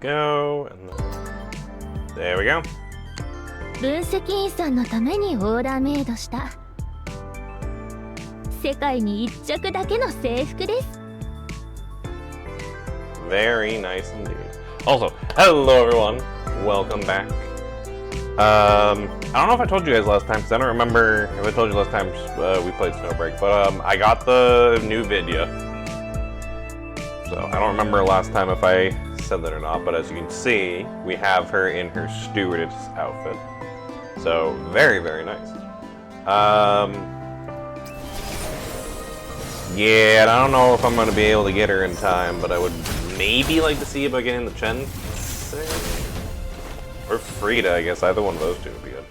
go, and then there we go. 分析員さんのためにオーダーメイドした。世界に一着だけの制服です。Very nice indeed. Also, hello everyone, welcome back. I don't know if I told you guys last time, because I don't remember if I told you last time we played Snowbreak, but I got the new Vidya. So I don't remember last time if I said that or not, but as you can see, we have her in her stewardess outfit. So very, very nice. Yeah, and I don't know if I'm going to be able to get her in time, but I would maybe like to see about getting the Chen. Or Frida, I guess. Either one of those two would be good.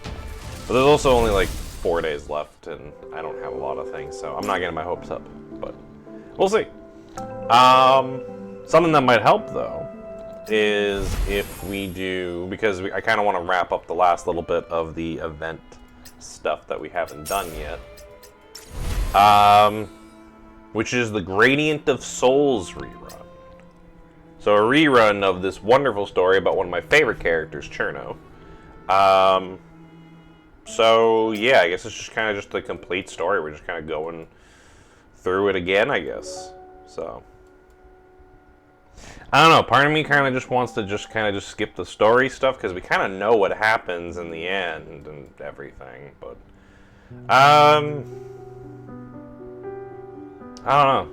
But there's also only like 4 days left, and I don't have a lot of things, so I'm not getting my hopes up. But we'll see. Something that might help, though, is if we do... Because I kind of want to wrap up the last little bit of the event stuff that we haven't done yet. Which is the Gradient of Souls rerun. So a rerun of this wonderful story about one of my favorite characters, Cherno. So yeah, I guess it's just kind of just a complete story. We're just kind of going through it again, I guess. So I don't know. Part of me kind of just wants to just kind of just skip the story stuff because we kind of know what happens in the end and everything. But I don't know.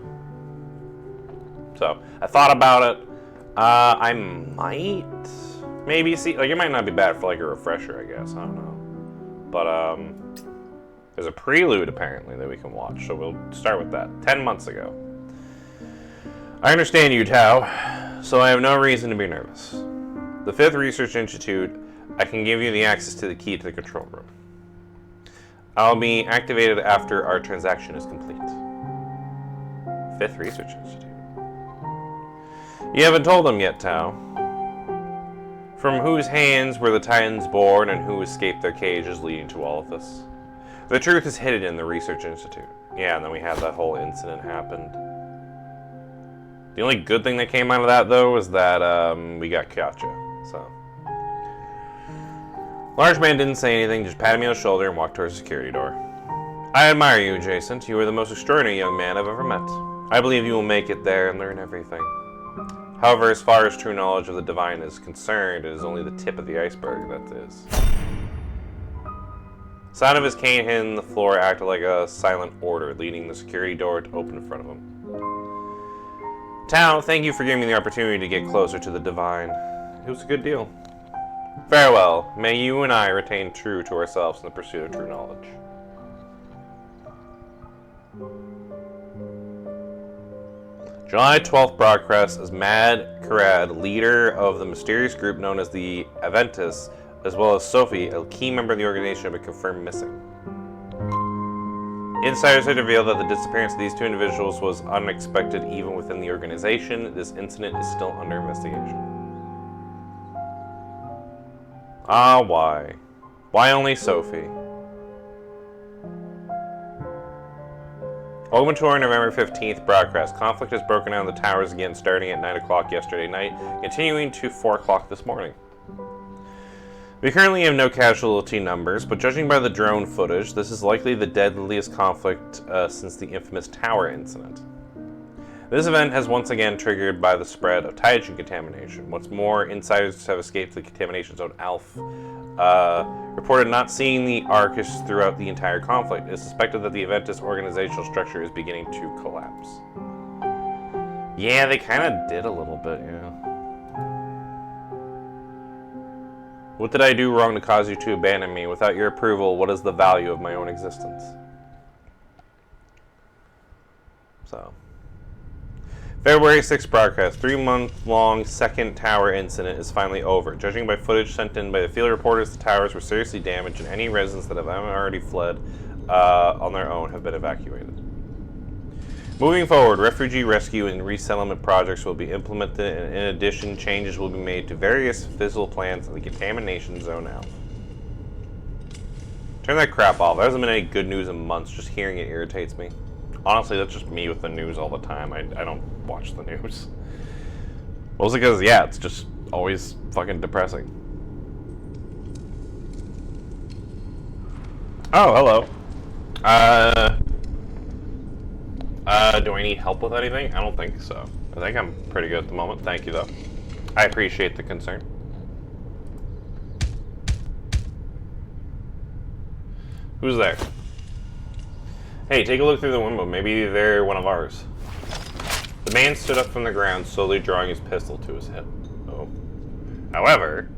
So I thought about it. I might maybe see, like, it might not be bad for like a refresher, I guess. I don't know. But there's a prelude apparently that we can watch, so we'll start with that. 10 months ago. I understand you, Tao, so I have no reason to be nervous. The 5th Research Institute, I can give you the access to the key to the control room. I'll be activated after our transaction is complete. 5th Research Institute. You haven't told them yet, Tao. From whose hands were the Titans born and who escaped their cages leading to all of this? The truth is hidden in the Research Institute. Yeah, and then we had that whole incident happen. The only good thing that came out of that, though, was that we got Katja. So, Large man didn't say anything, just patted me on the shoulder and walked towards the security door. I admire you, Adjacent. You are the most extraordinary young man I've ever met. I believe you will make it there and learn everything. However, as far as true knowledge of the divine is concerned, it is only the tip of the iceberg, that is. Sound of his cane hitting the floor acted like a silent order, leading the security door to open in front of him. Tao, thank you for giving me the opportunity to get closer to the divine. It was a good deal. Farewell. May you and I retain true to ourselves in the pursuit of true knowledge. July 12th broadcast as Mad Karad, leader of the mysterious group known as the Aventus, as well as Sophie, a key member of the organization, have been confirmed missing. Insiders had revealed that the disappearance of these 2 individuals was unexpected even within the organization. This incident is still under investigation. Ah, why? Why only Sophie? Welcome to our November 15th broadcast. Conflict has broken out in the towers again, starting at 9 o'clock yesterday night, continuing to 4 o'clock this morning. We currently have no casualty numbers, but judging by the drone footage, this is likely the deadliest conflict since the infamous tower incident. This event has once again triggered by the spread of Taijin contamination. What's more, insiders have escaped the contamination zone ALF. Reported not seeing the Arcus throughout the entire conflict. It is suspected that the Aventus organizational structure is beginning to collapse. Yeah, they kind of did a little bit, yeah. What did I do wrong to cause you to abandon me? Without your approval, what is the value of my own existence? So, February 6th broadcast. 3-month-long second tower incident is finally over. Judging by footage sent in by the field reporters, the towers were seriously damaged and any residents that have already fled on their own have been evacuated. Moving forward, refugee rescue and resettlement projects will be implemented, and in addition, changes will be made to various physical plans in the contamination zone now. Turn that crap off. There hasn't been any good news in months. Just hearing it irritates me. Honestly, that's just me with the news all the time. I don't watch the news. Mostly because, yeah, it's just always fucking depressing. Oh, hello. Do I need help with anything? I don't think so. I think I'm pretty good at the moment. Thank you, though. I appreciate the concern. Who's there? Hey, take a look through the window. Maybe they're one of ours. The man stood up from the ground, slowly drawing his pistol to his hip. Oh. However,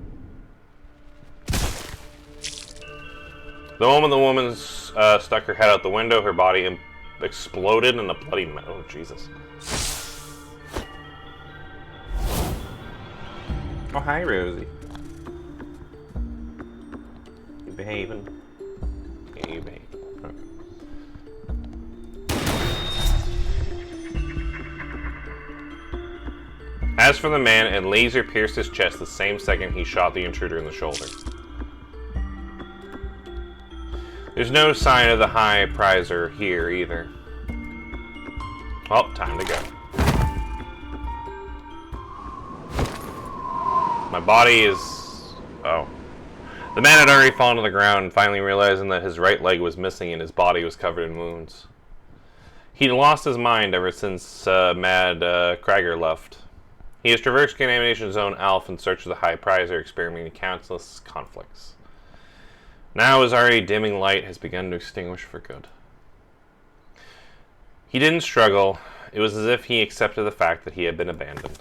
the moment the woman stuck her head out the window, her body exploded in a bloody mess. Oh, Jesus. Oh, hi, Rosie. You behaving? Yeah, you behave. Okay. As for the man, a laser pierced his chest the same second he shot the intruder in the shoulder. There's no sign of the high prizer here either. Well, time to go. My body is... Oh. The man had already fallen to the ground, finally realizing that his right leg was missing and his body was covered in wounds. He'd lost his mind ever since Mad Krieger left. He has traversed Contamination Zone Alpha in search of the high prizer, experimenting countless conflicts. Now his already dimming light has begun to extinguish for good. He didn't struggle. It was as if he accepted the fact that he had been abandoned.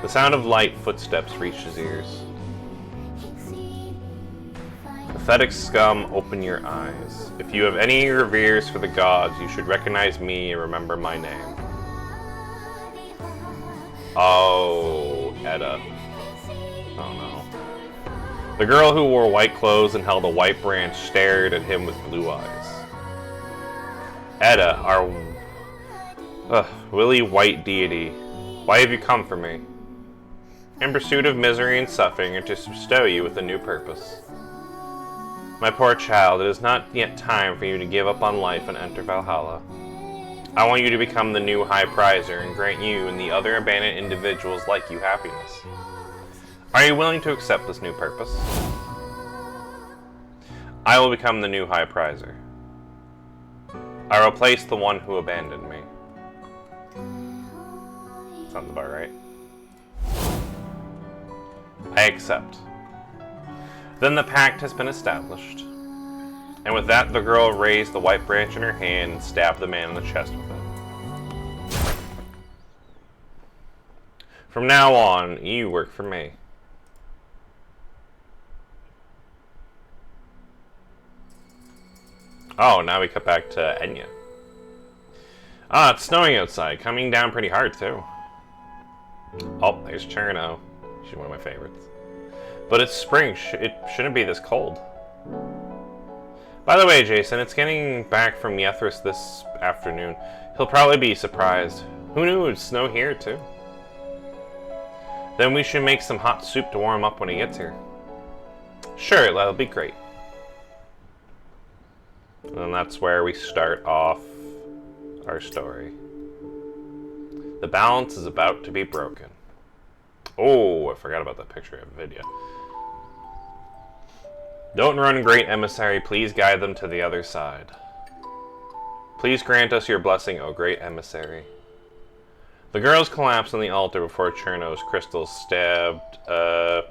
The sound of light footsteps reached his ears. Pathetic scum, open your eyes. If you have any reveres for the gods, you should recognize me and remember my name. Oh, Edda. Oh no. The girl who wore white clothes and held a white branch stared at him with blue eyes. Edda, our willy white deity, why have you come for me? In pursuit of misery and suffering, or to bestow you with a new purpose. My poor child, it is not yet time for you to give up on life and enter Valhalla. I want you to become the new high prizer and grant you and the other abandoned individuals like you happiness. Are you willing to accept this new purpose? I will become the new high prizer. I will replace the one who abandoned me. Sounds about right. I accept. Then the pact has been established. And with that, the girl raised the white branch in her hand and stabbed the man in the chest with it. From now on, you work for me. Oh, now we cut back to Enya. Ah, it's snowing outside. Coming down pretty hard, too. Oh, there's Cherno. She's one of my favorites. But it's spring. It shouldn't be this cold. By the way, Jason, it's getting back from Yethris this afternoon. He'll probably be surprised. Who knew it would snow here, too? Then we should make some hot soup to warm up when he gets here. Sure, that'll be great. And that's where we start off our story. The balance is about to be broken. Oh, I forgot about that picture of Vidya. Don't run, great emissary. Please guide them to the other side. Please grant us your blessing, O great emissary. The girls collapsed on the altar before Cherno's crystals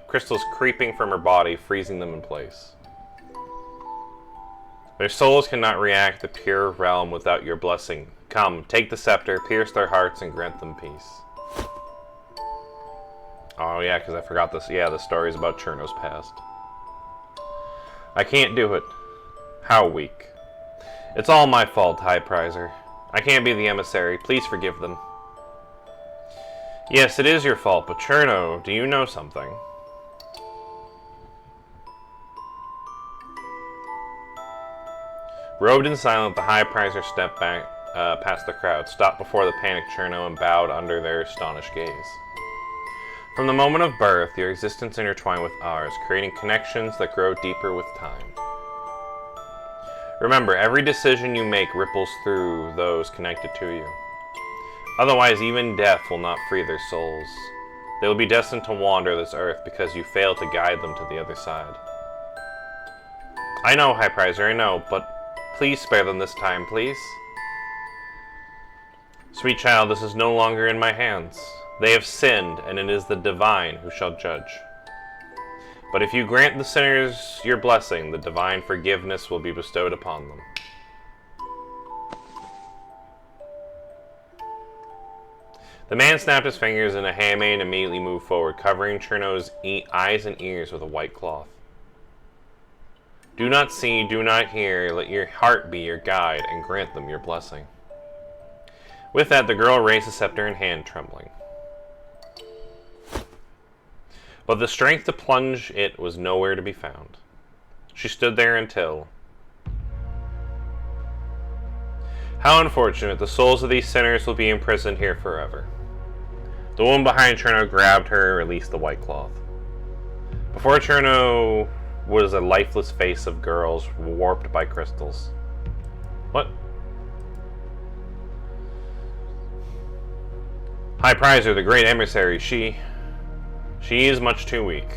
crystals creeping from her body, freezing them in place. Their souls cannot react to the pure realm without your blessing. Come, take the scepter, pierce their hearts, and grant them peace. Oh yeah, because I forgot this. Yeah, the story is about Cherno's past. I can't do it. How weak. It's all my fault, High Prizer. I can't be the emissary. Please forgive them. Yes, it is your fault, but Cherno, do you know something? Robed and silent, the High Prizer stepped back past the crowd, stopped before the panicked Cherno, and bowed under their astonished gaze. From the moment of birth, your existence intertwined with ours, creating connections that grow deeper with time. Remember, every decision you make ripples through those connected to you. Otherwise, even death will not free their souls. They will be destined to wander this earth because you failed to guide them to the other side. I know, High Prizer, I know, but please spare them this time, please. Sweet child, this is no longer in my hands. They have sinned, and it is the divine who shall judge. But if you grant the sinners your blessing, the divine forgiveness will be bestowed upon them. The man snapped his fingers, and a handmaid immediately moved forward, covering Cherno's eyes and ears with a white cloth. Do not see, do not hear, let your heart be your guide, and grant them your blessing. With that, the girl raised the scepter in hand, trembling. But the strength to plunge it was nowhere to be found. She stood there until... How unfortunate, the souls of these sinners will be imprisoned here forever. The woman behind Cherno grabbed her and released the white cloth. Before Cherno was a lifeless face of girls warped by crystals. What? High Prizer, the great emissary, she is much too weak.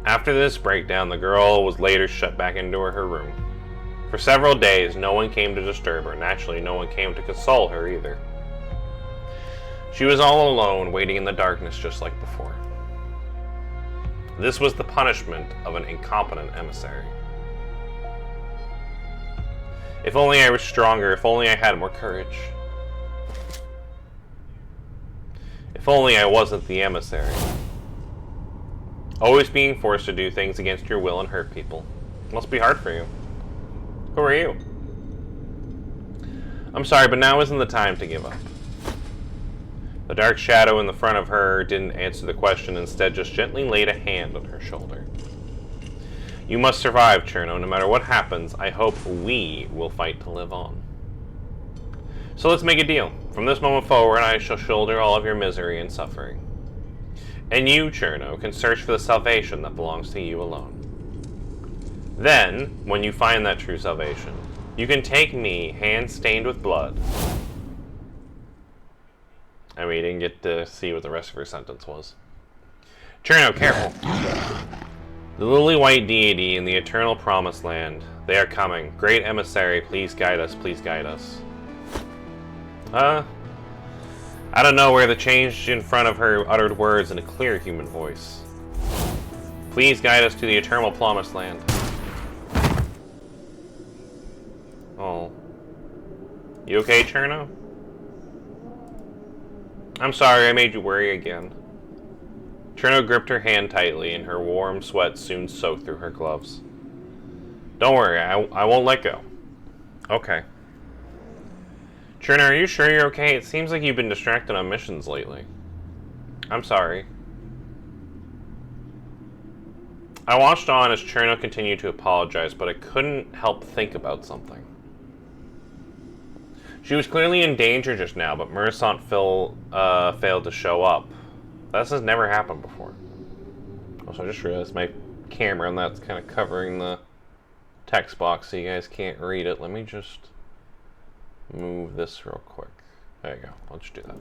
After this breakdown, the girl was later shut back into her room. For several days, no one came to disturb her. Naturally, no one came to console her either. She was all alone, waiting in the darkness just like before. This was the punishment of an incompetent emissary. If only I was stronger, if only I had more courage. If only I wasn't the emissary. Always being forced to do things against your will and hurt people. Must be hard for you. Who are you? I'm sorry, but now isn't the time to give up. The dark shadow in the front of her didn't answer the question, instead just gently laid a hand on her shoulder. You must survive, Cherno. No matter what happens, I hope we will fight to live on. So let's make a deal. From this moment forward, I shall shoulder all of your misery and suffering. And you, Cherno, can search for the salvation that belongs to you alone. Then, when you find that true salvation, you can take me, hand stained with blood. And we didn't get to see what the rest of her sentence was. Cherno, careful. The lily white deity in the eternal promised land. They are coming. Great emissary, please guide us, please guide us. I don't know where the change in front of her uttered words in a clear human voice. Please guide us to the eternal promised land. Oh. You okay, Cherno? I'm sorry, I made you worry again. Cherno gripped her hand tightly, and her warm sweat soon soaked through her gloves. Don't worry, I won't let go. Okay. Cherno, are you sure you're okay? It seems like you've been distracted on missions lately. I'm sorry. I watched on as Cherno continued to apologize, but I couldn't help think about something. She was clearly in danger just now, but Merasult failed to show up. This has never happened before. Also, I just realized my camera, and that's kind of covering the text box so you guys can't read it. Let me just move this real quick. There you go. I'll just do that.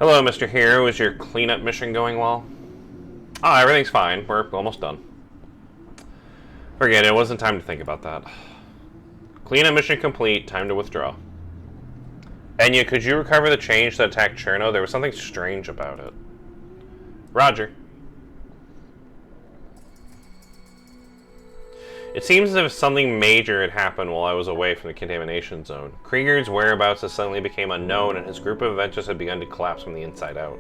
Hello, Mr. Hero. Is your cleanup mission going well? Oh, everything's fine. We're almost done. Forget it. It wasn't time to think about that. Cleanup mission complete. Time to withdraw. Enya, could you recover the change that attacked Cherno? There was something strange about it. Roger. It seems as if something major had happened while I was away from the contamination zone. Krieger's whereabouts has suddenly became unknown, and his group of adventurers had begun to collapse from the inside out.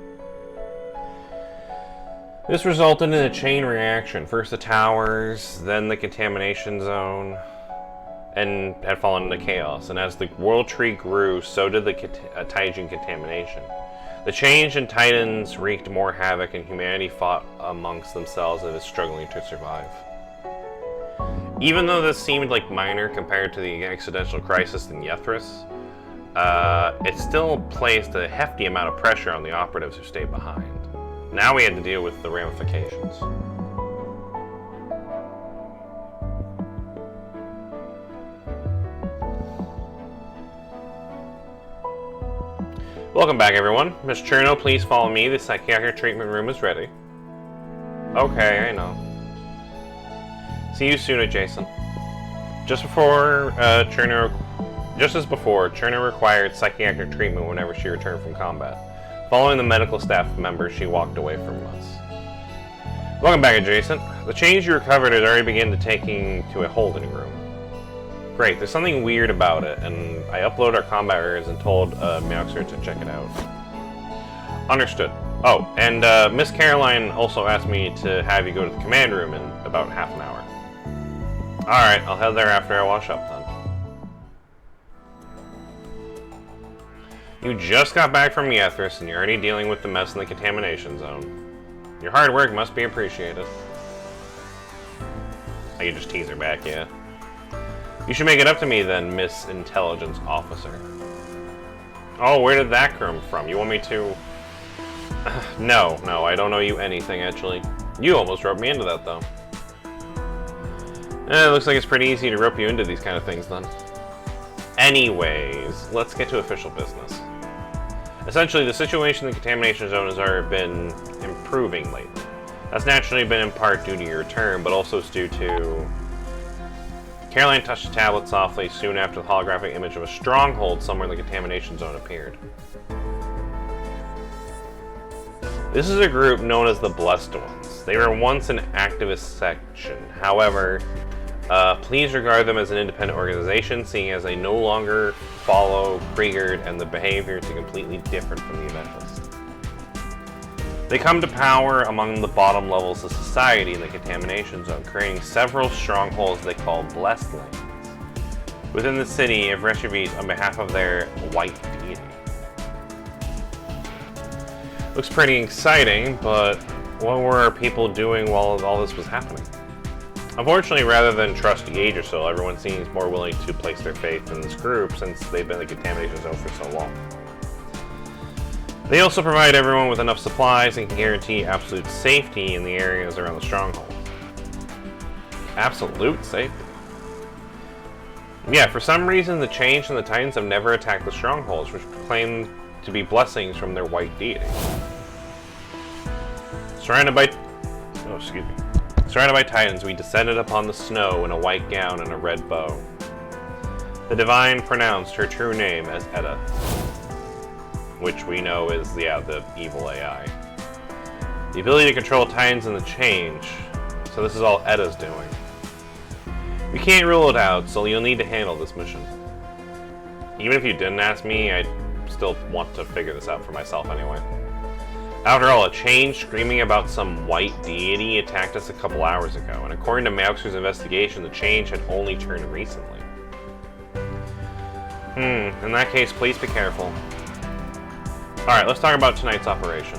This resulted in a chain reaction. First the towers, then the contamination zone, and had fallen into chaos. And as the world tree grew, so did the Taijin contamination. The change in Titans wreaked more havoc, and humanity fought amongst themselves as it was struggling to survive. Even though this seemed like minor compared to the existential crisis in Yethris, it still placed a hefty amount of pressure on the operatives who stayed behind. Now we had to deal with the ramifications. Welcome back, everyone. Miss Cherno, please follow me. The psychiatric treatment room is ready. Okay, I know. See you soon, adjacent. Just as before, Cherno required psychiatric treatment whenever she returned from combat. Following the medical staff member, she walked away from us. Welcome back, adjacent. The change you recovered has already begun to taking to a holding room. Great, there's something weird about it, and I uploaded our combat errors and told Meowxer to check it out. Understood. Oh, and Miss Caroline also asked me to have you go to the command room in about half an hour. Alright, I'll head there after I wash up then. You just got back from Yethris, and you're already dealing with the mess in the contamination zone. Your hard work must be appreciated. I can just tease her back, yeah. You should make it up to me then, Miss Intelligence Officer. Oh, where did that come from? You want me to... No, I don't owe you anything, actually. You almost roped me into that, though. It looks like it's pretty easy to rope you into these kind of things, then. Anyways, let's get to official business. Essentially, the situation in the contamination zone has already been improving lately. That's naturally been in part due to your return, but also it's due to... Caroline touched the tablet softly soon after the holographic image of a stronghold somewhere in the contamination zone appeared. This is a group known as the Blessed Ones. They were once an activist section. However, please regard them as an independent organization, seeing as they no longer follow Kriegard and the behavior is completely different from the Eventists. They come to power among the bottom levels of society in the contamination zone, creating several strongholds they call Blessed Lands within the city of Reykjavik on behalf of their white deity. Looks pretty exciting, but what were our people doing while all this was happening? Unfortunately, rather than trust the age or so, everyone seems more willing to place their faith in this group since they've been in the contamination zone for so long. They also provide everyone with enough supplies and can guarantee absolute safety in the areas around the stronghold. Absolute safety? Yeah, for some reason the Change and the Titans have never attacked the strongholds, which claim to be blessings from their white deity. Surrounded by Titans, we descended upon the snow in a white gown and a red bow. The Divine pronounced her true name as Edda, which we know is, the evil AI. The ability to control Titans and the Change, so this is all Edda's doing. We can't rule it out, so you'll need to handle this mission. Even if you didn't ask me, I'd still want to figure this out for myself anyway. After all, a Change screaming about some white deity attacked us a couple hours ago, and according to Meowxer's investigation, the Change had only turned recently. In that case, please be careful. Alright, let's talk about tonight's operation.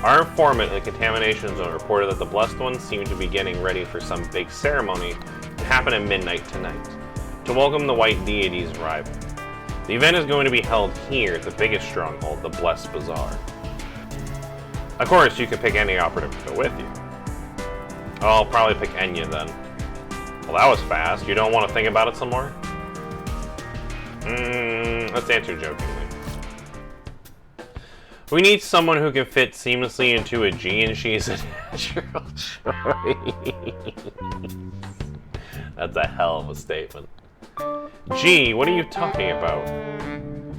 Our informant in the contamination zone reported that the Blessed Ones seem to be getting ready for some big ceremony to happen at midnight tonight, to welcome the white deity's arrival. The event is going to be held here at the biggest stronghold, the Blessed Bazaar. Of course, you can pick any operative to go with you. I'll probably pick Enya then. Well, that was fast. You don't want to think about it some more? Let's answer jokingly. We need someone who can fit seamlessly into a G, and she's a natural choice. That's a hell of a statement. G, what are you talking about?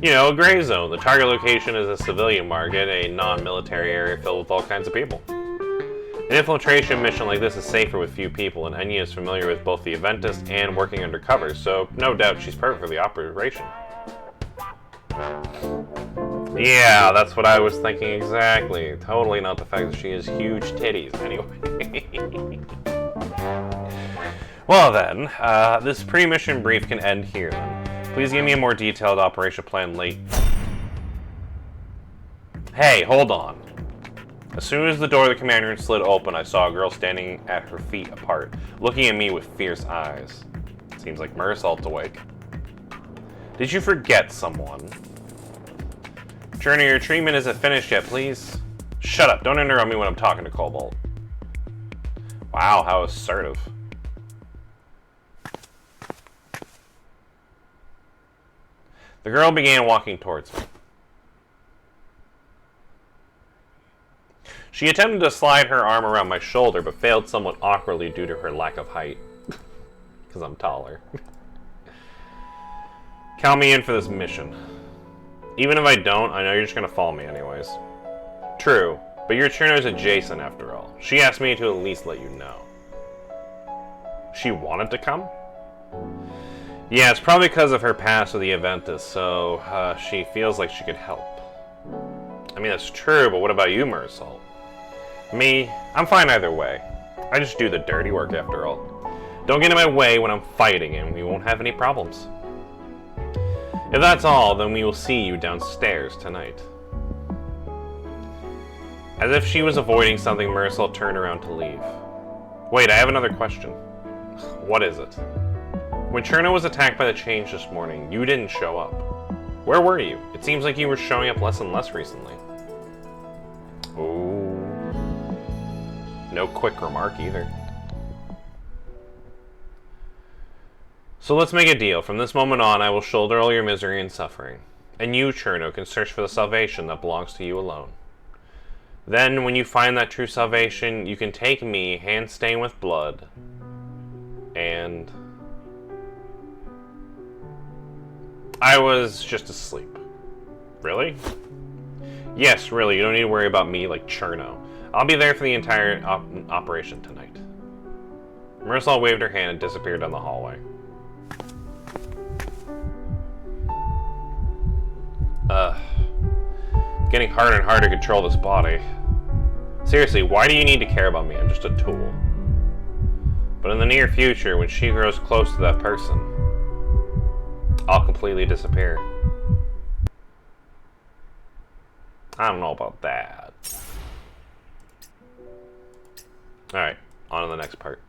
You know, a gray zone. The target location is a civilian market, a non-military area filled with all kinds of people. An infiltration mission like this is safer with few people, and Enya is familiar with both the Eventist and working undercover, so no doubt she's perfect for the operation. Yeah, that's what I was thinking exactly. Totally not the fact that she has huge titties, anyway. Well then, this pre-mission brief can end here then. Please give me a more detailed operation plan late. Hey, hold on. As soon as the door of the command room slid open, I saw a girl standing at her feet apart, looking at me with fierce eyes. Seems like Merasult's awake. Did you forget someone? Cherno, your treatment isn't finished yet, please. Shut up, don't interrupt me when I'm talking to Cobalt. Wow, how assertive. The girl began walking towards me. She attempted to slide her arm around my shoulder, but failed somewhat awkwardly due to her lack of height. Because I'm taller. Count me in for this mission. Even if I don't, I know you're just going to follow me anyways. True, but your Cherno's adjacent after all. She asked me to at least let you know. She wanted to come? Yeah, it's probably because of her past with the Aventus, so she feels like she could help. I mean, that's true, but what about you, Merasult? Me, I'm fine either way. I just do the dirty work after all. Don't get in my way when I'm fighting and we won't have any problems. If that's all, then we will see you downstairs tonight. As if she was avoiding something, Merasult turned around to leave. Wait, I have another question. What is it? When Cherno was attacked by the change this morning, you didn't show up. Where were you? It seems like you were showing up less and less recently. Ooh. No quick remark either. So let's make a deal. From this moment on, I will shoulder all your misery and suffering. And you, Cherno, can search for the salvation that belongs to you alone. Then, when you find that true salvation, you can take me, hand-stained with blood, and... I was just asleep. Really? Yes, really. You don't need to worry about me like Cherno. I'll be there for the entire operation tonight. Merasult waved her hand and disappeared down the hallway. It's getting harder and harder to control this body. Seriously, why do you need to care about me? I'm just a tool. But in the near future, when she grows close to that person, I'll completely disappear. I don't know about that. Alright, on to the next part.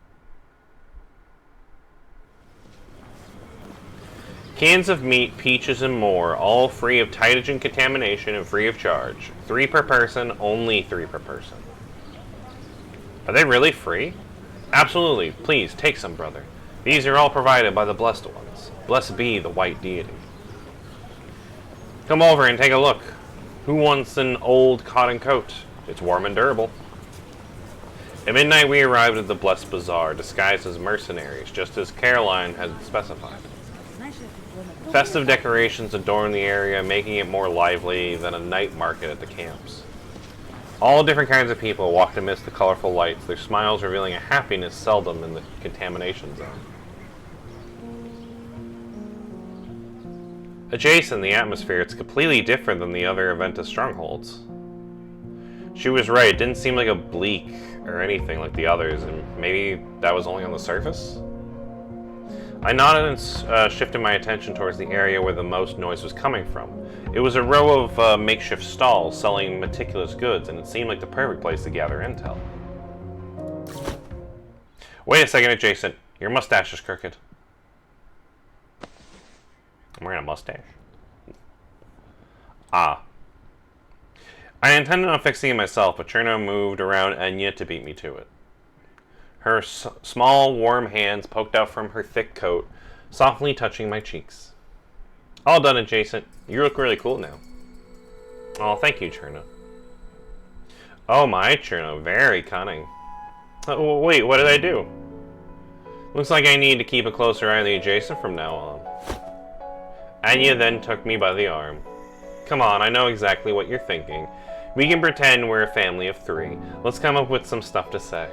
Cans of meat, peaches, and more, all free of ptytogen contamination and free of charge. 3 per person, only 3 per person. Are they really free? Absolutely. Please, take some, brother. These are all provided by the Blessed Ones. Blessed be the White Deity. Come over and take a look. Who wants an old cotton coat? It's warm and durable. At midnight we arrived at the Blessed Bazaar, disguised as mercenaries, just as Caroline had specified. Festive decorations adorn the area, making it more lively than a night market at the camps. All different kinds of people walked amidst the colorful lights, their smiles revealing a happiness seldom in the contamination zone. Adjacent, the atmosphere, it's completely different than the other Aventus strongholds. She was right, it didn't seem like a bleak or anything like the others, and maybe that was only on the surface? I nodded and shifted my attention towards the area where the most noise was coming from. It was a row of makeshift stalls selling meticulous goods, and it seemed like the perfect place to gather intel. Wait a second, Adjacent. Your mustache is crooked. I'm wearing a mustache. Ah. I intended on fixing it myself, but Cherno moved around Enya to beat me to it. Her small, warm hands poked out from her thick coat, softly touching my cheeks. All done, Adjacent. You look really cool now. Oh, thank you, Cherno. Oh my, Cherno. Very cunning. Oh, wait, what did I do? Looks like I need to keep a closer eye on the Adjacent from now on. Anya then took me by the arm. Come on, I know exactly what you're thinking. We can pretend we're a family of 3. Let's come up with some stuff to say.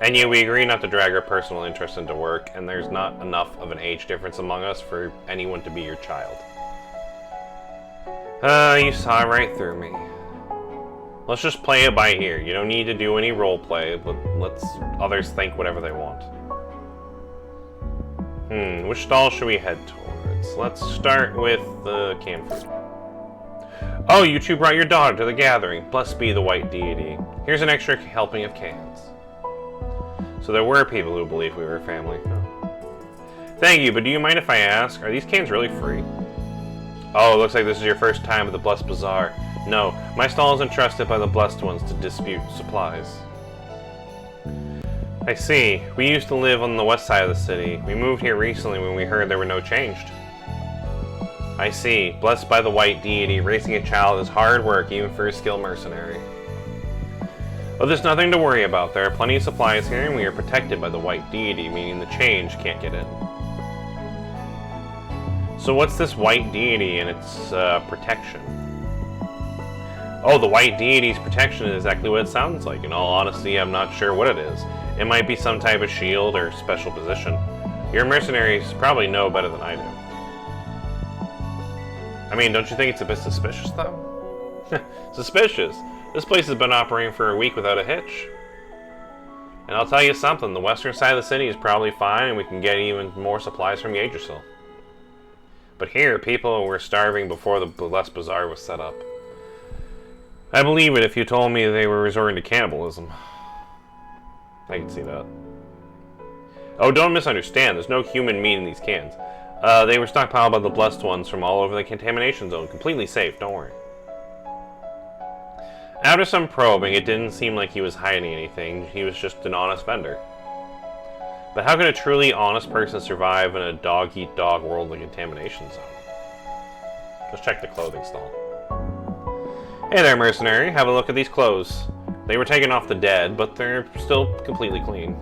Anya, we agree not to drag our personal interest into work, and there's not enough of an age difference among us for anyone to be your child. You saw right through me. Let's just play it by ear. You don't need to do any role play, but let's others think whatever they want. Which stall should we head towards? Let's start with the canned food. Oh, you 2 brought your daughter to the gathering. Blessed be the White Deity. Here's an extra helping of cans. So there were people who believed we were a family. Oh. Thank you, but do you mind if I ask, are these cans really free? Oh, it looks like this is your first time at the Blessed Bazaar. No, my stall is entrusted by the Blessed Ones to dispute supplies. I see. We used to live on the west side of the city. We moved here recently when we heard there were no changed. I see. Blessed by the White Deity, raising a child is hard work even for a skilled mercenary. But there's nothing to worry about. There are plenty of supplies here, and we are protected by the white deity, meaning the change can't get in. So what's this white deity and its protection? Oh, the white deity's protection is exactly what it sounds like. In all honesty, I'm not sure what it is. It might be some type of shield or special position. Your mercenaries probably know better than I do. I mean, don't you think it's a bit suspicious, though? Suspicious? This place has been operating for a week without a hitch. And I'll tell you something, the western side of the city is probably fine, and we can get even more supplies from Yagersil. But here, people were starving before the Blessed Bazaar was set up. I believe it if you told me they were resorting to cannibalism. I can see that. Oh, don't misunderstand. There's no human meat in these cans. They were stockpiled by the Blessed Ones from all over the contamination zone. Completely safe, don't worry. After some probing, it didn't seem like he was hiding anything. He was just an honest vendor. But how can a truly honest person survive in a dog-eat-dog world of contamination zone? Let's check the clothing stall. Hey there, mercenary. Have a look at these clothes. They were taken off the dead, but they're still completely clean.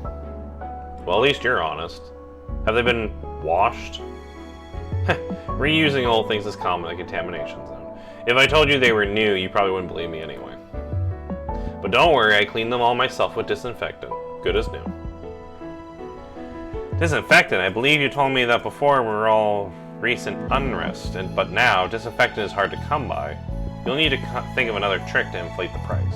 Well, at least you're honest. Have they been washed? Reusing old things is common in the contamination zone. If I told you they were new, you probably wouldn't believe me anyway. But don't worry, I cleaned them all myself with disinfectant. Good as new. Disinfectant? I believe you told me that before we were all recent unrest, but now disinfectant is hard to come by. You'll need to think of another trick to inflate the price.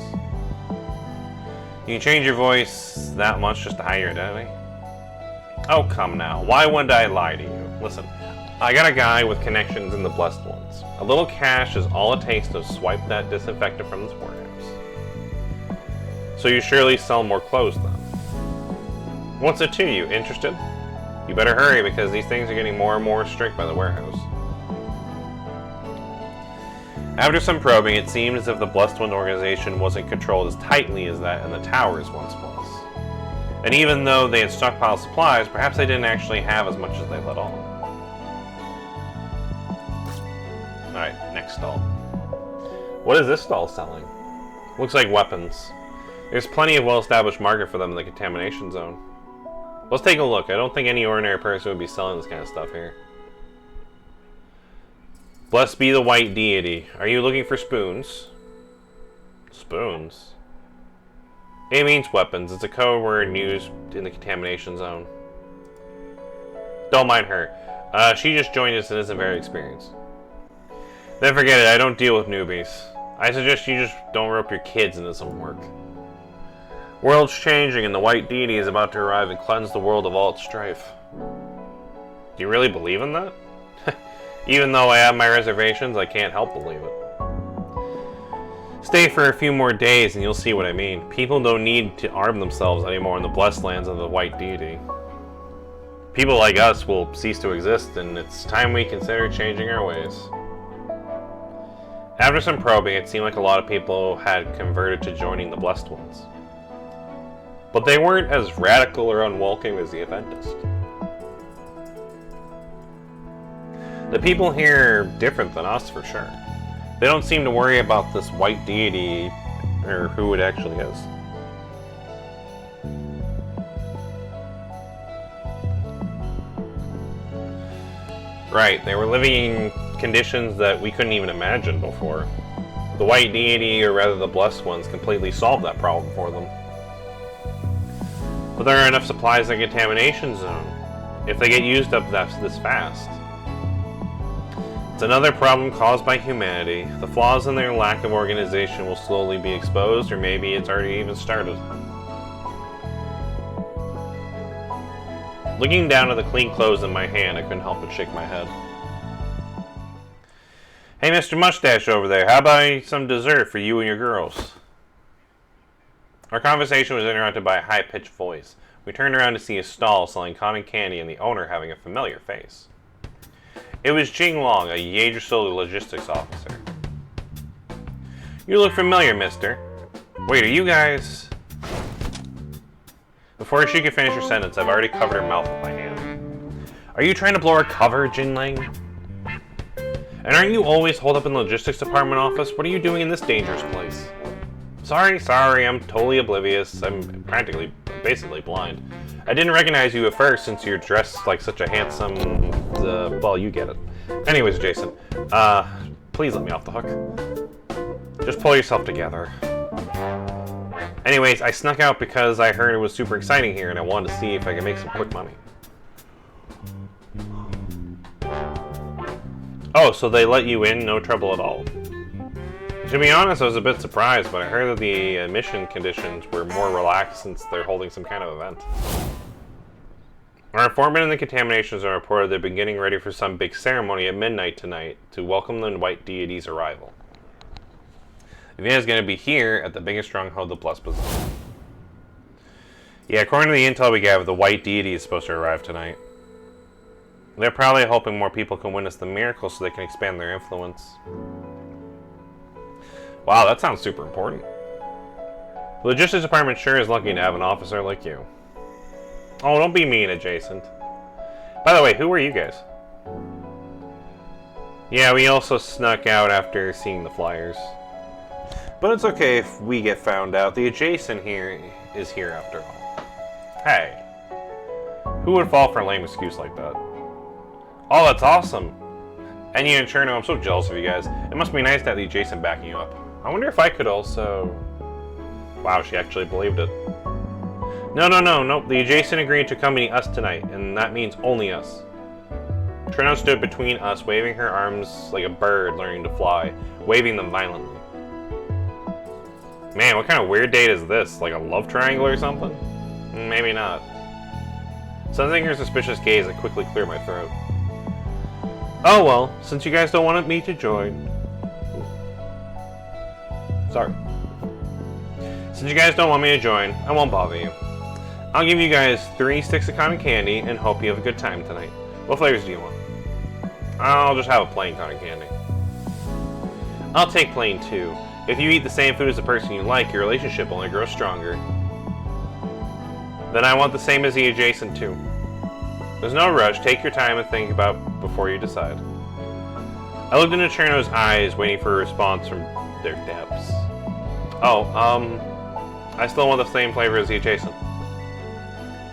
You can change your voice that much just to hide your identity? Oh, come now. Why wouldn't I lie to you? Listen, I got a guy with connections in the Blessed Ones. A little cash is all it takes to swipe that disinfectant from this warehouse. So you surely sell more clothes then. What's it to you? Interested? You better hurry because these things are getting more and more strict by the warehouse. After some probing, it seemed as if the Blessed One organization wasn't controlled as tightly as that in the towers once was. And even though they had stockpiled supplies, perhaps they didn't actually have as much as they let on. Alright, next stall. What is this stall selling? Looks like weapons. There's plenty of well-established market for them in the contamination zone. Let's take a look. I don't think any ordinary person would be selling this kind of stuff here. Blessed be the white deity. Are you looking for spoons? Spoons? It means weapons. It's a code word used in the contamination zone. Don't mind her. She just joined us and isn't very experienced. Then forget it. I don't deal with newbies. I suggest you just don't rope your kids into some work. World's changing and the white deity is about to arrive and cleanse the world of all its strife. Do you really believe in that? Even though I have my reservations, I can't help believe it. Stay for a few more days and you'll see what I mean. People don't need to arm themselves anymore in the blessed lands of the white deity. People like us will cease to exist, and it's time we consider changing our ways. After some probing, it seemed like a lot of people had converted to joining the Blessed Ones. But they weren't as radical or unwelcome as the Adventists. The people here are different than us, for sure. They don't seem to worry about this white deity, or who it actually is. Right, they were living in conditions that we couldn't even imagine before. The white deity, or rather the blessed ones, completely solved that problem for them. But there are enough supplies in the contamination zone, if they get used up this fast. It's another problem caused by humanity. The flaws in their lack of organization will slowly be exposed, or maybe it's already even started. Looking down at the clean clothes in my hand, I couldn't help but shake my head. Hey, Mr. Mustache over there, how about some dessert for you and your girls? Our conversation was interrupted by a high-pitched voice. We turned around to see a stall selling cotton candy and the owner having a familiar face. It was Jing Long, a Yagersil logistics officer. You look familiar, mister. Wait, are you guys... Before she could finish her sentence, I've already covered her mouth with my hand. Are you trying to blow her cover, Jing Lang? And aren't you always holed up in the logistics department office? What are you doing in this dangerous place? Sorry, I'm totally oblivious. I'm basically blind. I didn't recognize you at first since you're dressed like such a handsome, well, you get it. Anyways, Jason, please let me off the hook. Just pull yourself together. Anyways, I snuck out because I heard it was super exciting here and I wanted to see if I could make some quick money. Oh, so they let you in, no trouble at all. To be honest, I was a bit surprised, but I heard that the admission conditions were more relaxed since they're holding some kind of event. Our informant and the contaminations are reported they've been getting ready for some big ceremony at midnight tonight to welcome the white deity's arrival. The event is going to be here at the biggest stronghold the Blessed possess. Yeah, according to the intel we gather, the white deity is supposed to arrive tonight. They're probably hoping more people can witness the miracle so they can expand their influence. Wow, that sounds super important. The logistics department sure is lucky to have an officer like you. Oh, don't be mean, adjacent. By the way, who were you guys? Yeah, we also snuck out after seeing the flyers. But it's okay if we get found out. The adjacent here is here after all. Hey. Who would fall for a lame excuse like that? Oh, that's awesome. And you and Cherno, I'm so jealous of you guys. It must be nice to have the adjacent backing you up. I wonder if I could also... Wow, she actually believed it. No. The adjacent agreed to accompany us tonight, and that means only us. Cherno stood between us, waving her arms like a bird learning to fly, waving them violently. Man, what kind of weird date is this? Like a love triangle or something? Maybe not. Sensing her suspicious gaze, I quickly cleared my throat. Oh well, since you guys don't want me to join... Sorry. Since you guys don't want me to join, I won't bother you. I'll give you guys 3 sticks of cotton candy and hope you have a good time tonight. What flavors do you want? I'll just have a plain cotton candy. I'll take plain too. If you eat the same food as the person you like, your relationship will only grow stronger. Then I want the same as the adjacent too. There's no rush, take your time and think about before you decide. I looked into Cherno's eyes, waiting for a response from their depths. Oh, I still want the same flavor as the adjacent.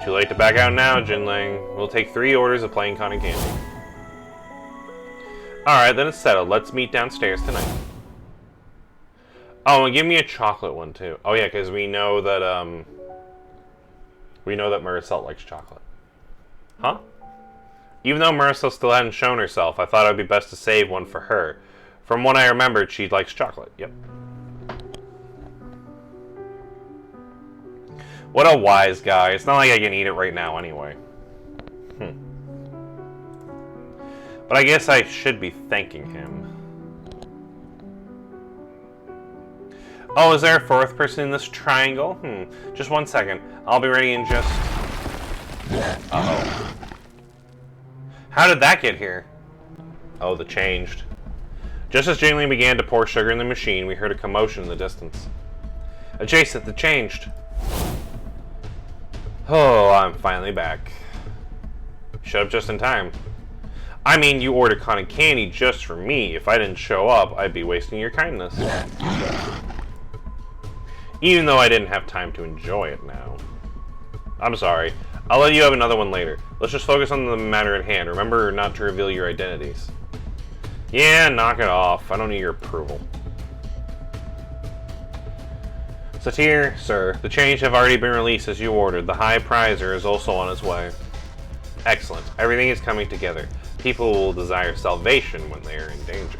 Too late to back out now, Jinling. We'll take 3 orders of plain cotton candy. Alright, then it's settled. Let's meet downstairs tonight. Oh, and give me a chocolate one too. Oh yeah, because we know that Merasult likes chocolate. Huh? Even though Merasult still hadn't shown herself, I thought it would be best to save one for her. From what I remembered, she likes chocolate. Yep. What a wise guy. It's not like I can eat it right now anyway. But I guess I should be thanking him. Oh, is there a 4th person in this triangle? Just 1 second. I'll be ready in just... Uh-oh. How did that get here? Oh, the changed. Just as Jingling began to pour sugar in the machine, we heard a commotion in the distance. Adjacent, the changed. Oh, I'm finally back. Showed up just in time. I mean, you ordered cotton candy just for me. If I didn't show up, I'd be wasting your kindness. Even though I didn't have time to enjoy it now. I'm sorry. I'll let you have another one later. Let's just focus on the matter at hand. Remember not to reveal your identities. Yeah, knock it off. I don't need your approval. Satir, sir, the change have already been released as you ordered. The high prizer is also on its way. Excellent. Everything is coming together. People will desire salvation when they are in danger.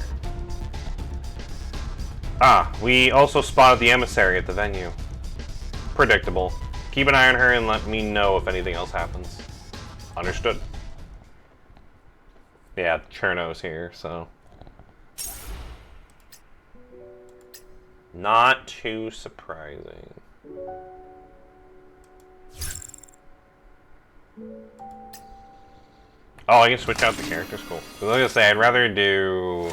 Ah, we also spotted the emissary at the venue. Predictable. Keep an eye on her and let me know if anything else happens. Understood. Yeah, Cherno's here, so... Not too surprising. Oh, I can switch out the characters? Cool. I was gonna say, I'd rather do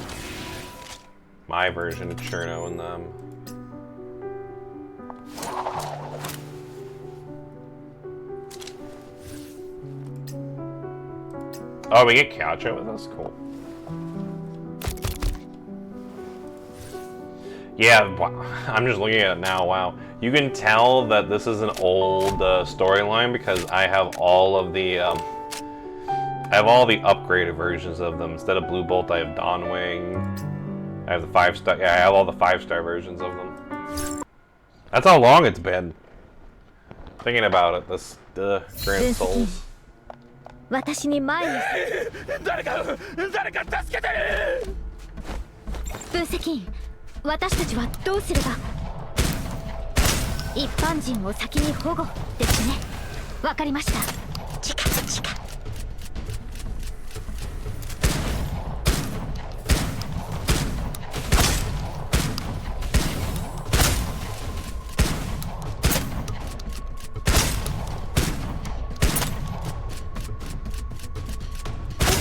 my version of Cherno and them. Oh, we get Calcio with us? Cool. Yeah, I'm just looking at it now. Wow, you can tell that this is an old storyline because I have all of the upgraded versions of them. Instead of Blue Bolt, I have Dawnwing. I have the 5-star. Yeah, I have all the 5-star versions of them. That's how long it's been. Thinking about it, this Grand Souls. 私に前に誰か助けて。分析員、私たちはどうすれば。一般人を先に保護ですね。わかりました。チカチカ。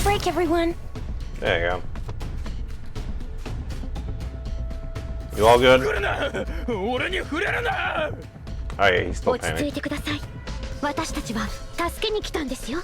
Break everyone. There you go. You all good? Oh yeah, he's still 落ち着い panicking. てください。私たちは助けに来たんですよ。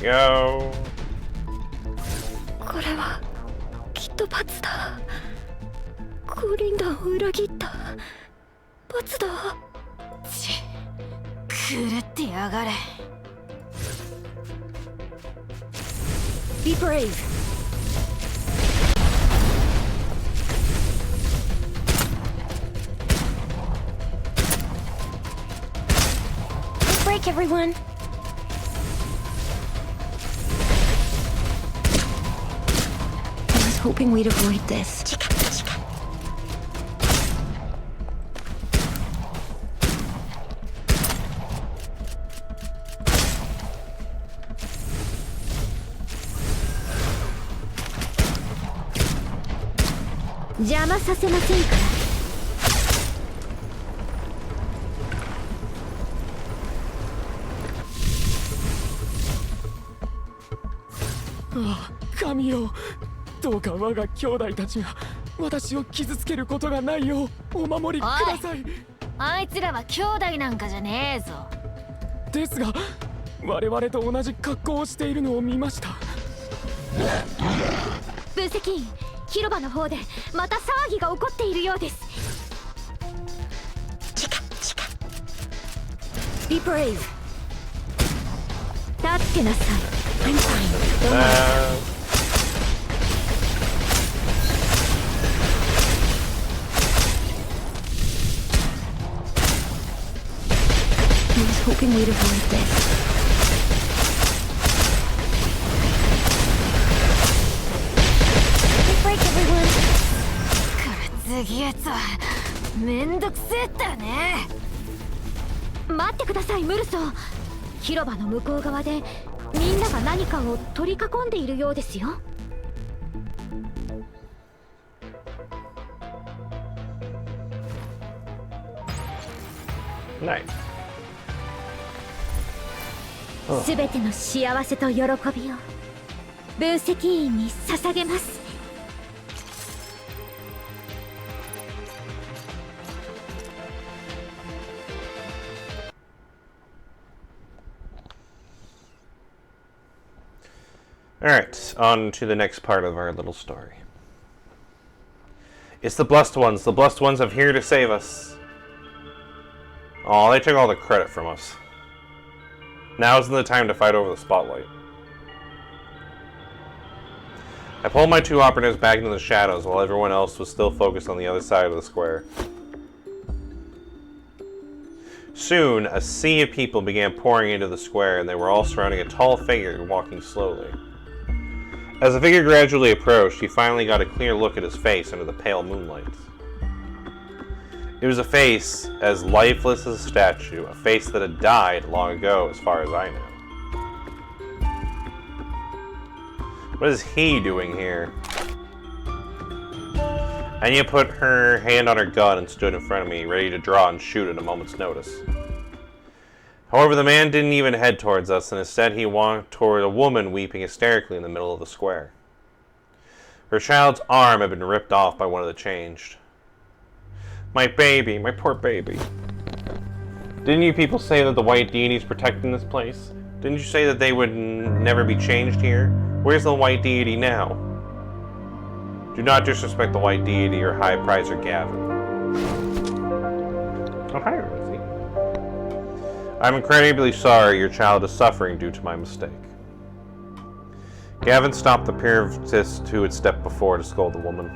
Go. これはきっと罰だ。降臨団を裏切った罰だ。狂ってやがれ。Be brave. Break everyone. Hoping we'd avoid this. Jama させませんから。ああ、神よ。どうか我が兄弟たちが私を傷つけることがないようお守りください。あいつらは兄弟なんかじゃねえぞ。ですが我々と同じ格好をしているのを見ました。分析員、広場の方でまた騒ぎが起こっているようです。チカチカ。Be brave. 助けなさい。I'm fine. Hoping we'd avoid this. Break everyone. 次やつはめんどくせえったね。待ってください、ムルソー。広場の向こう側でみんなが何かを取り囲んでいるようですよ。Nice. すべての幸せと喜びを分析員に捧げます。Alright, on to the next part of our little story. It's the blessed ones. The blessed ones are here to save us. Oh, they took all the credit from us. Now isn't the time to fight over the spotlight. I pulled my two operatives back into the shadows while everyone else was still focused on the other side of the square. Soon, a sea of people began pouring into the square, and they were all surrounding a tall figure walking slowly. As the figure gradually approached, he finally got a clear look at his face under the pale moonlight. It was a face as lifeless as a statue, a face that had died long ago as far as I knew. What is he doing here? Anya put her hand on her gun and stood in front of me, ready to draw and shoot at a moment's notice. However, the man didn't even head towards us, and instead he walked toward a woman weeping hysterically in the middle of the square. Her child's arm had been ripped off by one of the changed. My baby, my poor baby. Didn't you people say that the white deities protecting this place? Didn't you say that they would never be changed here? Where's the white deity now? Do not disrespect the white deity or high prizer Gavin. Oh, hi, Rosie. I'm incredibly sorry your child is suffering due to my mistake. Gavin stopped the priestess who had stepped before to scold the woman.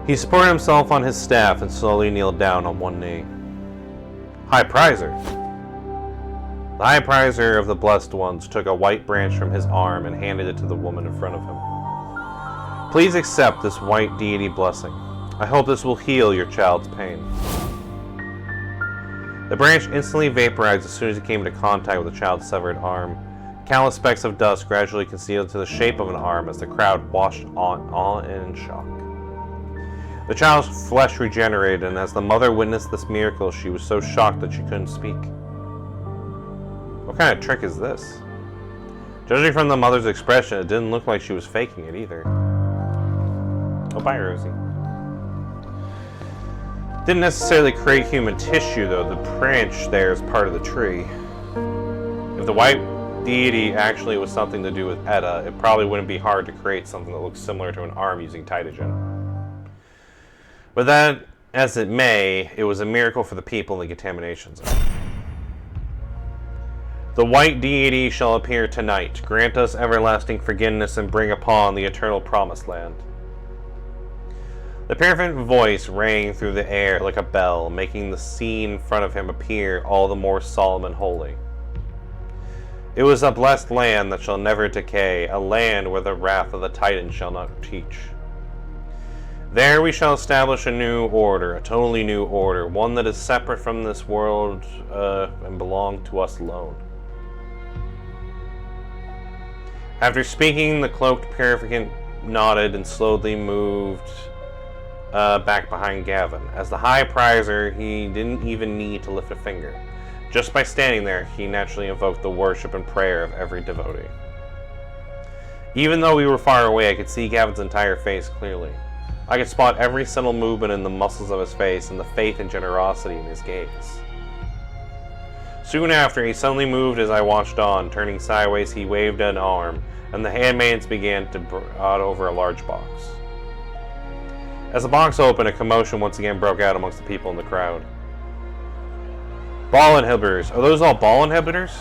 He supported himself on his staff and slowly kneeled down on one knee. High Prizer! The High Prizer of the Blessed Ones took a white branch from his arm and handed it to the woman in front of him. Please accept this white deity blessing. I hope this will heal your child's pain. The branch instantly vaporized as soon as it came into contact with the child's severed arm. Countless specks of dust gradually concealed to the shape of an arm as the crowd watched on all in shock. The child's flesh regenerated, and as the mother witnessed this miracle, she was so shocked that she couldn't speak. What kind of trick is this? Judging from the mother's expression, it didn't look like she was faking it either. Oh, bye, Rosie. Didn't necessarily create human tissue, though. The branch there is part of the tree. If the white deity actually was something to do with Edda, it probably wouldn't be hard to create something that looks similar to an arm using Titagen. But that, as it may, it was a miracle for the people in the contamination zone. The white deity shall appear tonight. Grant us everlasting forgiveness and bring upon the eternal promised land. The perfect voice rang through the air like a bell, making the scene in front of him appear all the more solemn and holy. It was a blessed land that shall never decay, a land where the wrath of the Titan shall not teach. There we shall establish a new order, a totally new order, one that is separate from this world and belong to us alone. After speaking, the cloaked purificant nodded and slowly moved back behind Gavin. As the High Prizer, he didn't even need to lift a finger. Just by standing there, he naturally invoked the worship and prayer of every devotee. Even though we were far away, I could see Gavin's entire face clearly. I could spot every subtle movement in the muscles of his face and the faith and generosity in his gaze. Soon after, he suddenly moved as I watched on. Turning sideways, he waved an arm, and the handmaids began to brought over a large box. As the box opened, a commotion once again broke out amongst the people in the crowd. Ball inhibitors. Are those all ball inhibitors?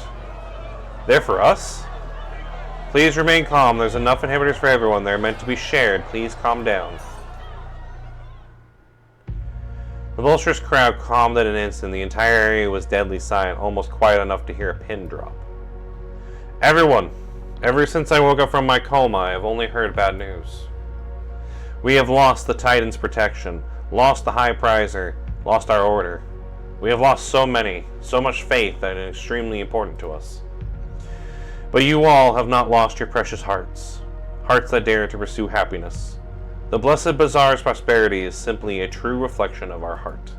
They're for us? Please remain calm. There's enough inhibitors for everyone. They're meant to be shared. Please calm down. The boisterous crowd calmed in an instant. The entire area was deadly silent, almost quiet enough to hear a pin drop. Everyone, ever since I woke up from my coma, I have only heard bad news. We have lost the Titan's protection, lost the High Prizer, lost our order. We have lost so much faith that is extremely important to us. But you all have not lost your precious hearts, hearts that dare to pursue happiness. The Blessed Bazaar's prosperity is simply a true reflection of our heart.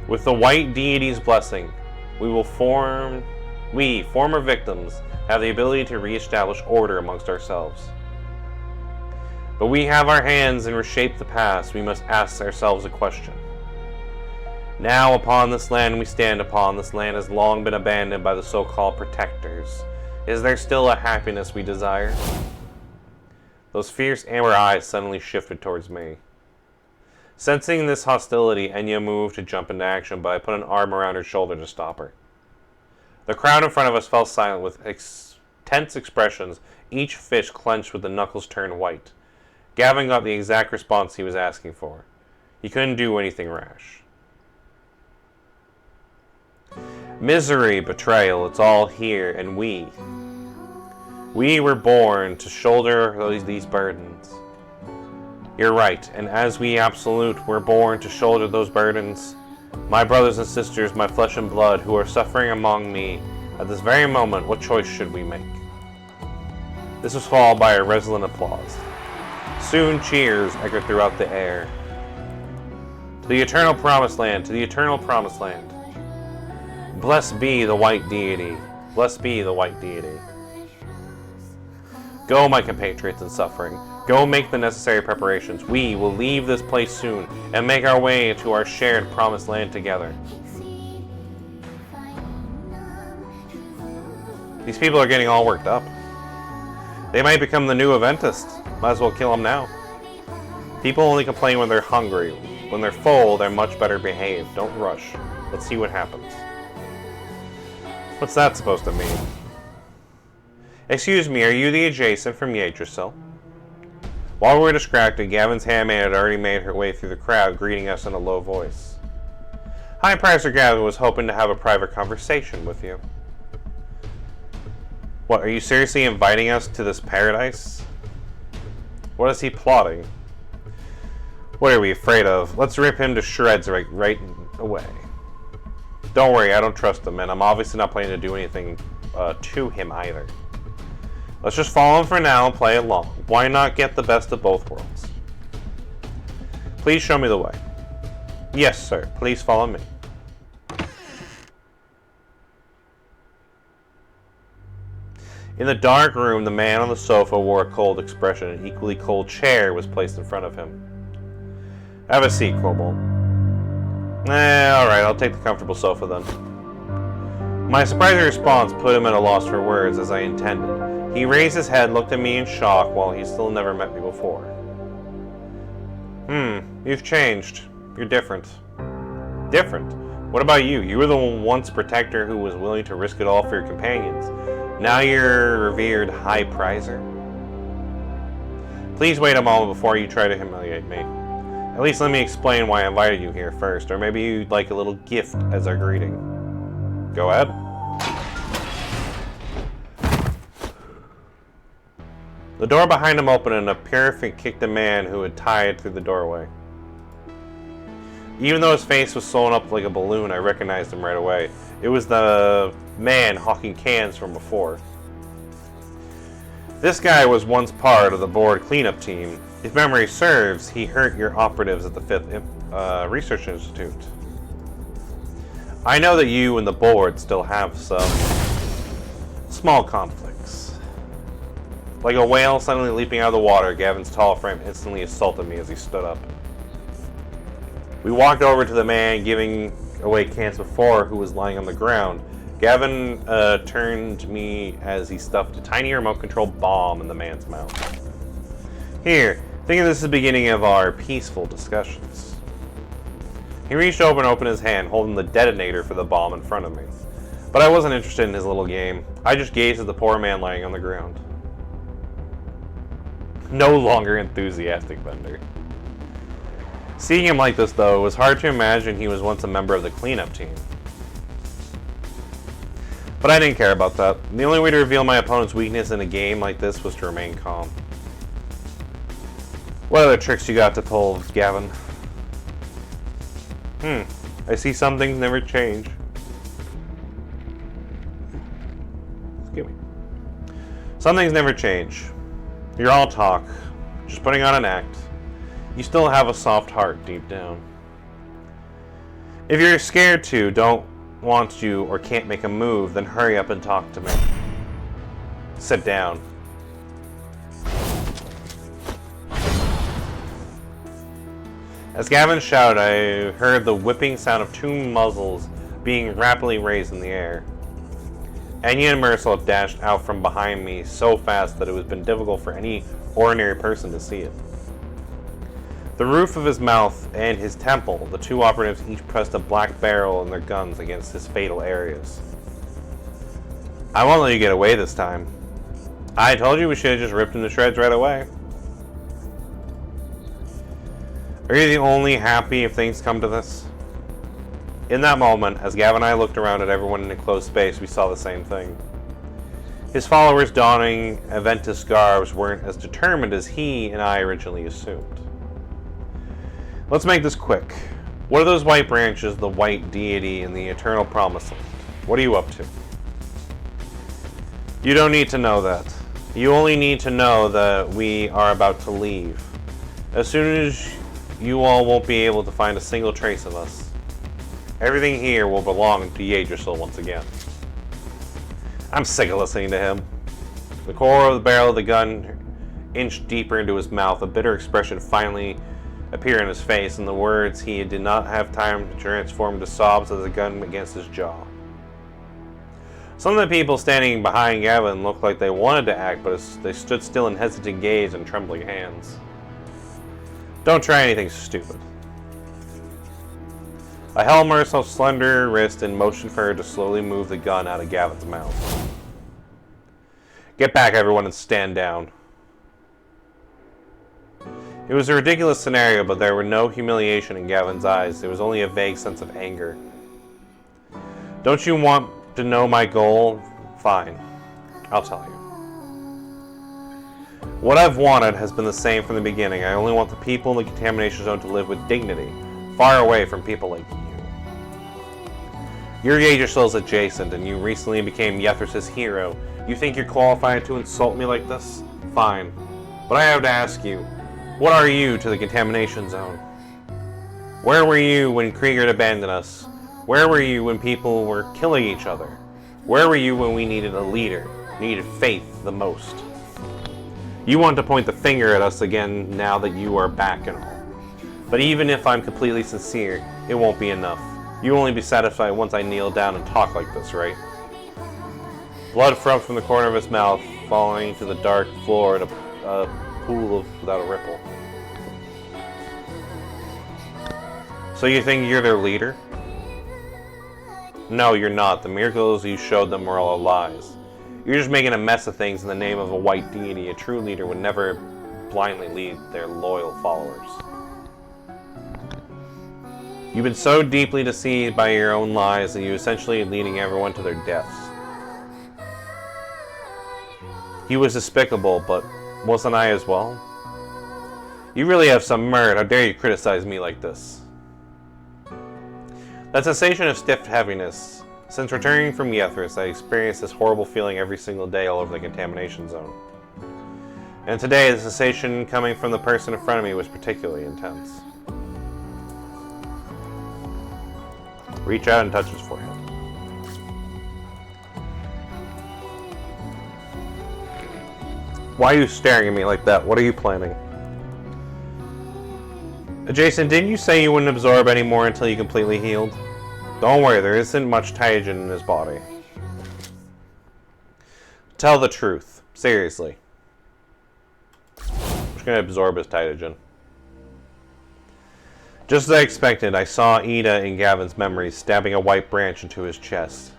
With the white deity's blessing, former victims, have the ability to re-establish order amongst ourselves. But we have our hands and reshape the past. We must ask ourselves a question. Now upon this land we stand upon, this land has long been abandoned by the so-called protectors. Is there still a happiness we desire? Those fierce amber eyes suddenly shifted towards me. Sensing this hostility, Enya moved to jump into action, but I put an arm around her shoulder to stop her. The crowd in front of us fell silent with tense expressions, each fist clenched with the knuckles turned white. Gavin got the exact response he was asking for. He couldn't do anything rash. Misery, betrayal, it's all here, and we were born to shoulder these burdens. You're right, and as we absolute were born to shoulder those burdens, my brothers and sisters, my flesh and blood, who are suffering among me, At this very moment, what choice should we make? This was followed by a resonant applause. Soon cheers echoed throughout the air. To the eternal promised land, to the eternal promised land. Blessed be the white deity. Blessed be the white deity. Go, my compatriots in suffering. Go make the necessary preparations. We will leave this place soon and make our way to our shared promised land together. These people are getting all worked up. They might become the new Adventists. Might as well kill them now. People only complain when they're hungry. When they're full, they're much better behaved. Don't rush. Let's see what happens. What's that supposed to mean? Excuse me, are you the adjacent from Yggdrasil? While we were distracted, Gavin's handmaid had already made her way through the crowd, greeting us in a low voice. High Pricer Gavin was hoping to have a private conversation with you. What, are you seriously inviting us to this paradise? What is he plotting? What are we afraid of? Let's rip him to shreds right away. Don't worry, I don't trust him, and I'm obviously not planning to do anything to him either. Let's just follow him for now and play along. Why not get the best of both worlds? Please show me the way. Yes, sir. Please follow me. In the dark room, the man on the sofa wore a cold expression. An equally cold chair was placed in front of him. Have a seat, Cobalt. Alright, I'll take the comfortable sofa then. My surprising response put him at a loss for words, as I intended. He raised his head, looked at me in shock, while he still never met me before. You've changed. You're different. Different? What about you? You were the once protector who was willing to risk it all for your companions. Now you're revered High Pricer? Please wait a moment before you try to humiliate me. At least let me explain why I invited you here first, or maybe you'd like a little gift as our greeting. Go ahead. The door behind him opened and a purific kicked a man who had tied through the doorway. Even though his face was sewn up like a balloon, I recognized him right away. It was the man hawking cans from before. This guy was once part of the board cleanup team. If memory serves, he hurt your operatives at the 5th Research Institute. I know that you and the board still have some small conflicts. Like a whale suddenly leaping out of the water, Gavin's tall frame instantly assaulted me as he stood up. We walked over to the man giving away cans before, who was lying on the ground. Gavin turned to me as he stuffed a tiny remote-controlled bomb in the man's mouth. Here, think of this as the beginning of our peaceful discussions. He reached over and opened his hand, holding the detonator for the bomb in front of me. But I wasn't interested in his little game. I just gazed at the poor man lying on the ground. No longer enthusiastic vendor. Seeing him like this, though, it was hard to imagine he was once a member of the cleanup team. But I didn't care about that. The only way to reveal my opponent's weakness in a game like this was to remain calm. What other tricks you got to pull, Gavin? I see some things never change. Excuse me. Some things never change. You're all talk, just putting on an act. You still have a soft heart deep down. If you're scared to, don't want to, or can't make a move, then hurry up and talk to me. Sit down. As Gavin shouted, I heard the whipping sound of 2 muzzles being rapidly raised in the air. Anya and Merasult dashed out from behind me so fast that it would have been difficult for any ordinary person to see it. The roof of his mouth and his temple, the 2 operatives each pressed a black barrel in their guns against his fatal areas. I won't let you get away this time. I told you we should have just ripped him to shreds right away. Are you the only happy if things come to this? In that moment, as Gavin and I looked around at everyone in a closed space, we saw the same thing. His followers donning Adventist garbs weren't as determined as he and I originally assumed. Let's make this quick. What are those white branches, the white deity, and the eternal promised land? What are you up to? You don't need to know that. You only need to know that we are about to leave. As soon as you all won't be able to find a single trace of us. Everything here will belong to Yggdrasil once again. I'm sick of listening to him. The core of the barrel of the gun inched deeper into his mouth. A bitter expression finally appeared in his face, and the words he did not have time to transform to sobs as the gun against his jaw. Some of the people standing behind Gavin looked like they wanted to act, but they stood still in hesitant gaze and trembling hands. Don't try anything stupid. I held Marasult's slender wrist and motioned for her to slowly move the gun out of Gavin's mouth. Get back, everyone, and stand down. It was a ridiculous scenario, but there were no humiliation in Gavin's eyes. There was only a vague sense of anger. Don't you want to know my goal? Fine. I'll tell you. What I've wanted has been the same from the beginning. I only want the people in the contamination zone to live with dignity, far away from people like you. Your Yggdrasil is adjacent, and you recently became Yethris's hero. You think you're qualified to insult me like this? Fine. But I have to ask you, what are you to the contamination zone? Where were you when Krieger abandoned us? Where were you when people were killing each other? Where were you when we needed a leader, needed faith the most? You want to point the finger at us again now that you are back and all. But even if I'm completely sincere, it won't be enough. You'll only be satisfied once I kneel down and talk like this, right? Blood froze from the corner of his mouth, falling to the dark floor in a pool without a ripple. So you think you're their leader? No, you're not. The miracles you showed them were all lies. You're just making a mess of things in the name of a white deity. A true leader would never blindly lead their loyal followers. You've been so deeply deceived by your own lies that you're essentially leading everyone to their deaths. He was despicable, but wasn't I as well? You really have some merit. How dare you criticize me like this? That sensation of stiff heaviness. Since returning from Yethris, I experienced this horrible feeling every single day all over the contamination zone. And today, the sensation coming from the person in front of me was particularly intense. Reach out and touch his forehead. Why are you staring at me like that? What are you planning? Jason, didn't you say you wouldn't absorb any more until you completely healed? Don't worry, there isn't much Tyrogen in his body. Tell the truth. Seriously. I'm just going to absorb his Tyrogen. Just as I expected, I saw Ida in Gavin's memories stabbing a white branch into his chest.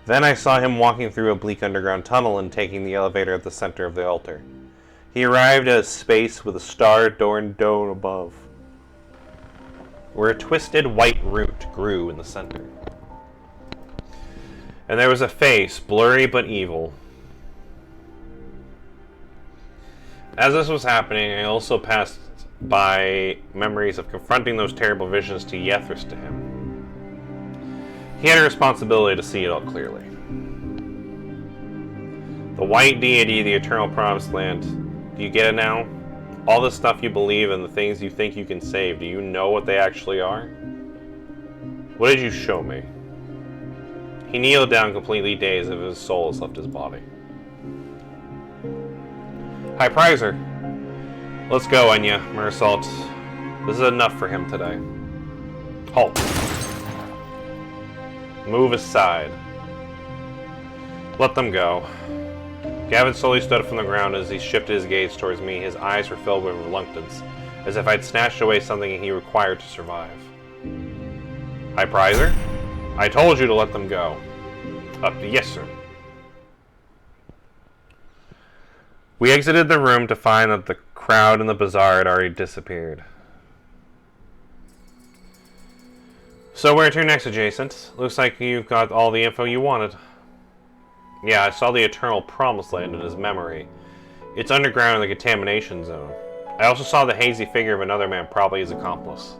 Then I saw him walking through a bleak underground tunnel and taking the elevator at the center of the altar. He arrived at a space with a star-adorned dome above, where a twisted white root grew in the center. And there was a face, blurry but evil. As this was happening, I also passed by memories of confronting those terrible visions to Yethris to him. He had a responsibility to see it all clearly. The white deity, the eternal promised land. Do you get it now? All the stuff you believe and the things you think you can save, do you know what they actually are? What did you show me? He kneeled down completely dazed as if his soul has left his body. High Prizer. Let's go, Enya, Merasult. This is enough for him today. Halt. Move aside. Let them go. Gavin slowly stood up from the ground as he shifted his gaze towards me. His eyes were filled with reluctance, as if I'd snatched away something he required to survive. High Prizer? I told you to let them go. Yes, sir. We exited the room to find that the crowd in the bazaar had already disappeared. So where to next, Adjacent? Looks like you've got all the info you wanted. Yeah, I saw the Eternal Promised Land in his memory. It's underground in the contamination zone. I also saw the hazy figure of another man, probably his accomplice.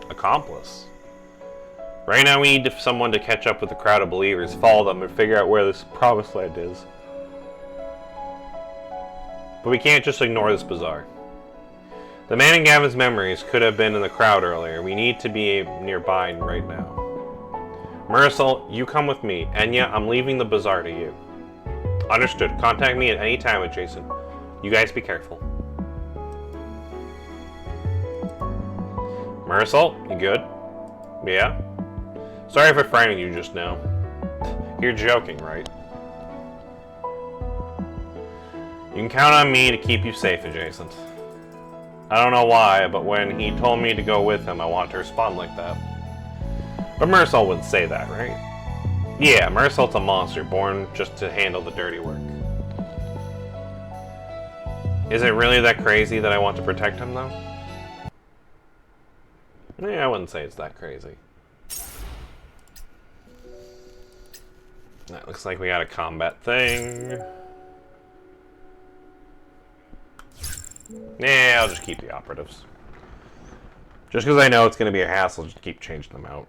Accomplice? Right now we need someone to catch up with the crowd of believers, follow them, and figure out where this promised land is. But we can't just ignore this bazaar. The man in Gavin's memories could have been in the crowd earlier. We need to be nearby right now. Merasult, you come with me. Enya, I'm leaving the bazaar to you. Understood. Contact me at any time with Jason. You guys be careful. Merasult, you good? Yeah? Sorry if I frightened you just now. You're joking, right? You can count on me to keep you safe, adjacent. I don't know why, but when he told me to go with him, I wanted to respond like that. But Merasult wouldn't say that, right? Yeah, Merasult's a monster, born just to handle the dirty work. Is it really that crazy that I want to protect him, though? Yeah, I wouldn't say it's that crazy. That looks like we got a combat thing. Yeah, I'll just keep the operatives. Just because I know it's going to be a hassle, just keep changing them out.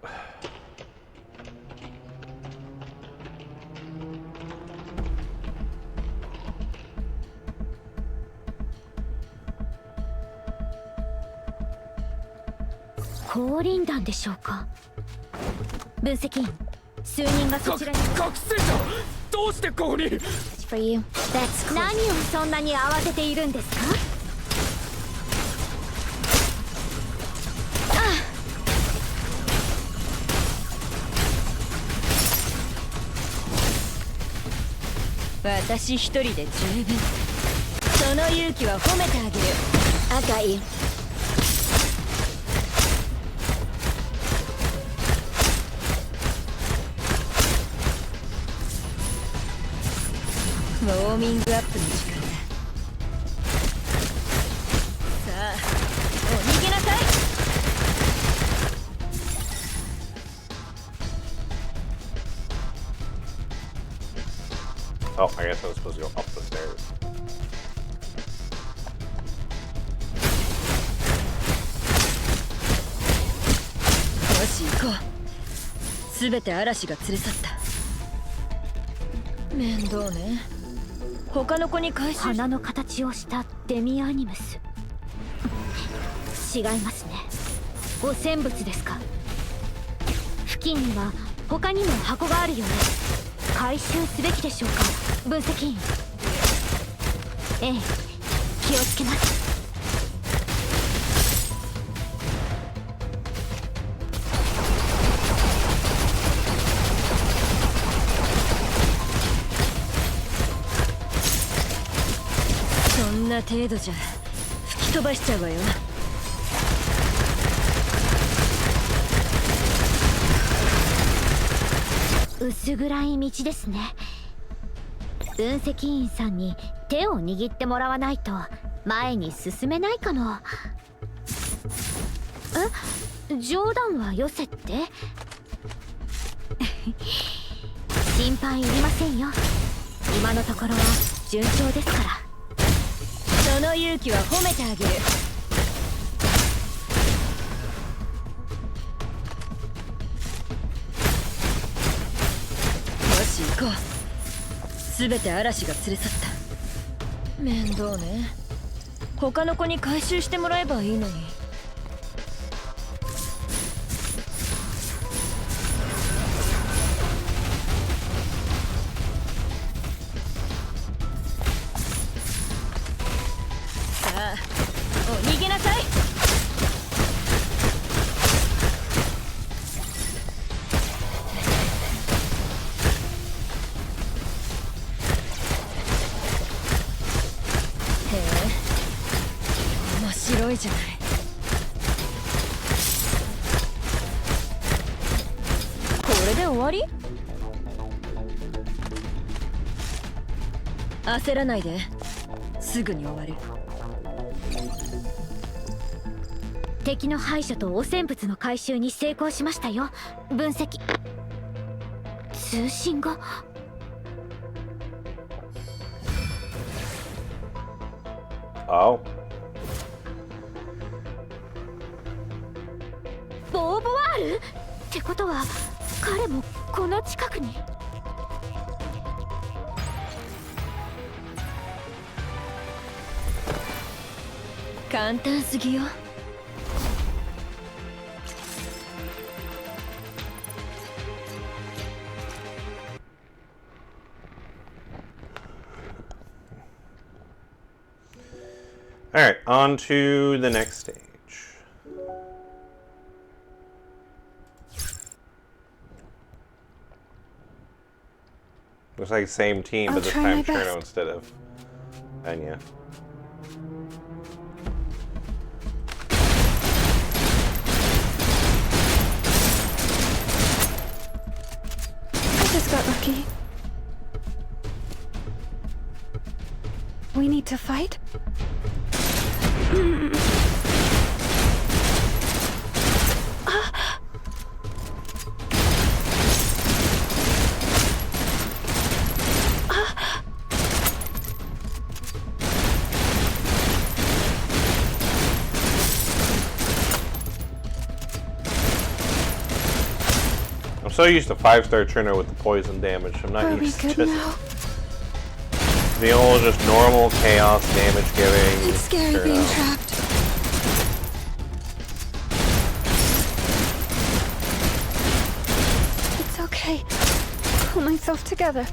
降臨弾でしょうか。分析員、数人がそちらに。覚醒者、どうしてここに。何をそんなに慌てているんですか。私一人で十分。その勇気は褒めてあげる。赤い。ウォーミングアップの時間だ。さあ、お逃げなさい。Oh, I guess I was supposed to go up the stairs. よし行こう。すべて嵐が連れ去った。面倒ね。他の子に回収。花の形をしたデミアニムス。違いますね。汚染物ですか。付近には他にも箱があるようです。回収すべきでしょうか。分析員。ええ、気をつけます。そんな程度じゃ吹き飛ばしちゃうわよ。薄暗い道ですね。分析員さんに手を握ってもらわないと前に進めないかも。冗談はよせって。心配いりませんよ。今のところは順調ですから。その勇気は褒めてあげる。よし行こう。すべて嵐が連れ去った。面倒ね。他の子に回収してもらえばいいのに。さあ、お逃げなさい。面白いじゃない。これで終わり？焦らないで。すぐに終わる。敵の敗者と汚染物の回収に成功しましたよ。分析。通信が。Oh. ボーボワールってことは彼もこの近くに。簡単すぎよ。Alright, on to the next stage. Looks like the same team, but this time Cherno instead of Anya. I just got lucky. We need to fight? I'm so used to 5-star Cherno with the poison damage. I'm not used to the old just normal chaos damage giving. It's scary Cherno. being trapped. It's okay. Pull myself together.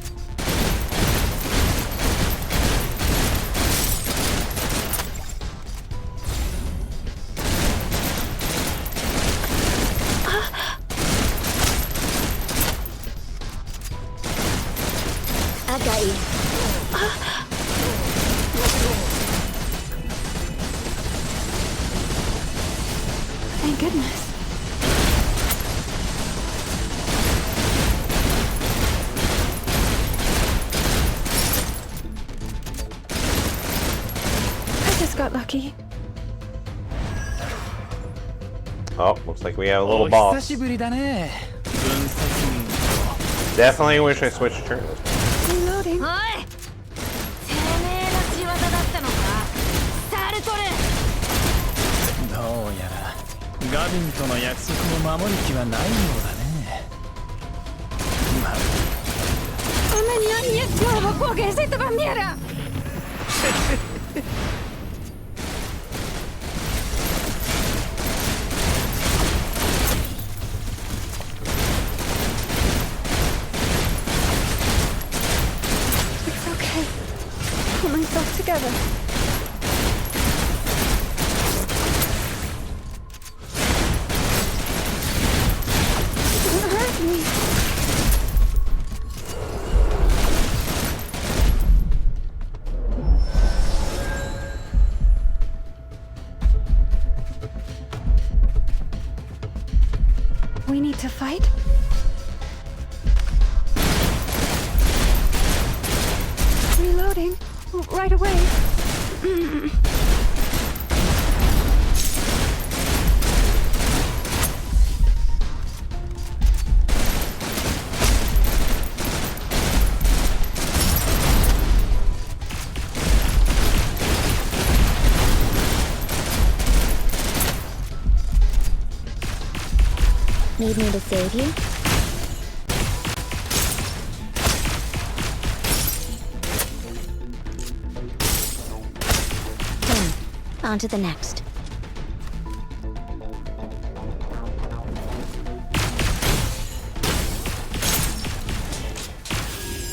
I got you. Thank goodness. I just got lucky. Oh, looks like we have a little boss. Definitely wish I switched Cherno. Reloading. おい、てめえの仕業だったのか、サルトル。どうやらガビンとの約束を守る気はないようだね。Una niña nueva porque se te bandiera. It's okay. Pull myself together. Don't hurt me. We need to fight? Reloading. Right away. Need me to save you? On to the next.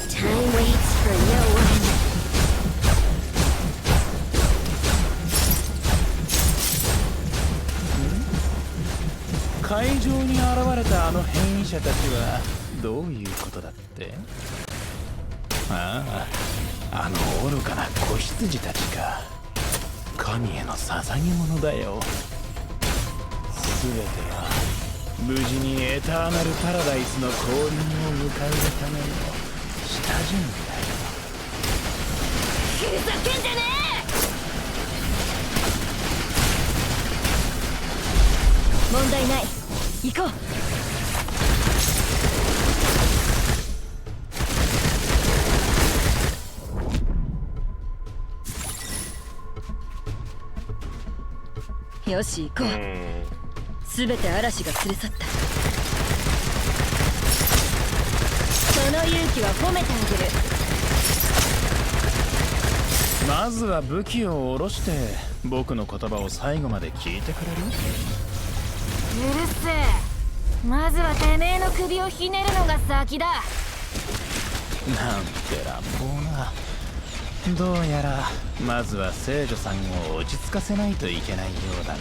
Time waits for no one. 会場に現れたあの変異者たちはどういうことだって？ああ、あの愚かな子羊たちか。神への捧げ物だよ。すべては無事にエターナルパラダイスの降臨を迎えるための下準備だよ。ふざけんじゃねえ！問題ない。行こう。よし行こう。すべて嵐が連れ去った。勇気は褒めてあげる。まずは武器を下ろして僕の言葉を最後まで聞いてくれる？うるせえ。まずはてめえの首をひねるのが先だ。なんて乱暴な。どうやらまずは聖女さんを落ち着かせないといけないようだね。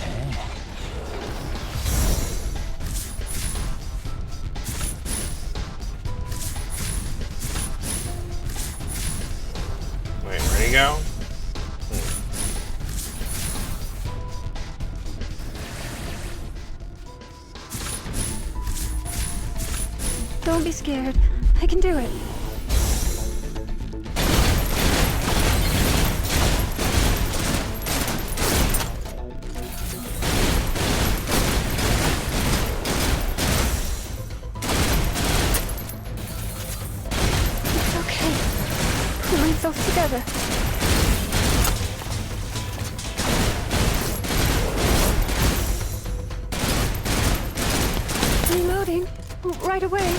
Wait, ready to go? Don't be scared. I can do it. It's okay. Pull myself together. Reloading. Right away.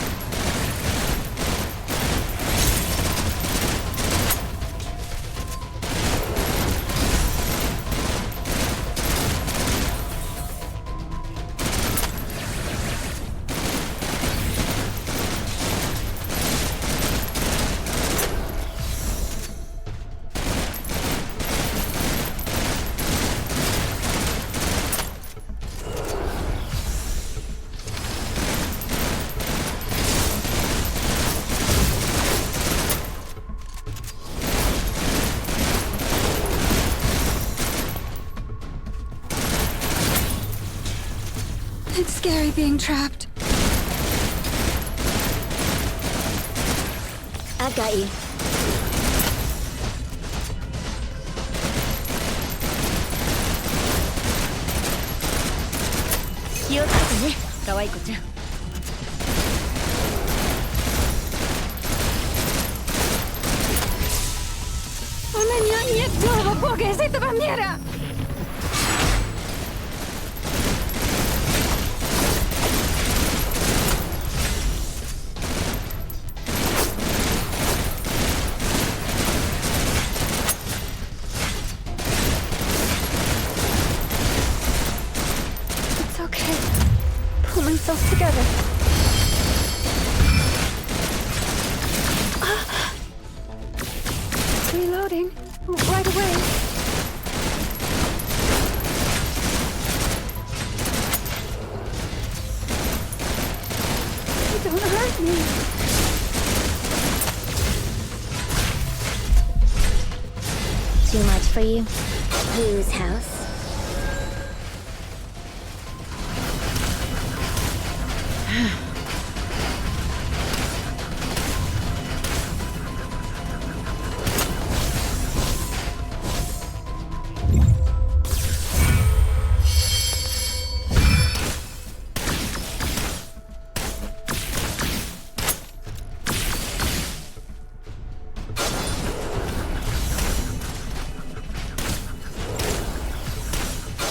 It's scary being trapped. I've got you. 気をつけてね、可愛い子ちゃん。Una niña nueva porque es esta manera. It's okay. Pull myself together. Reloading. Right away. Don't hurt me. Too much for you? Whose house?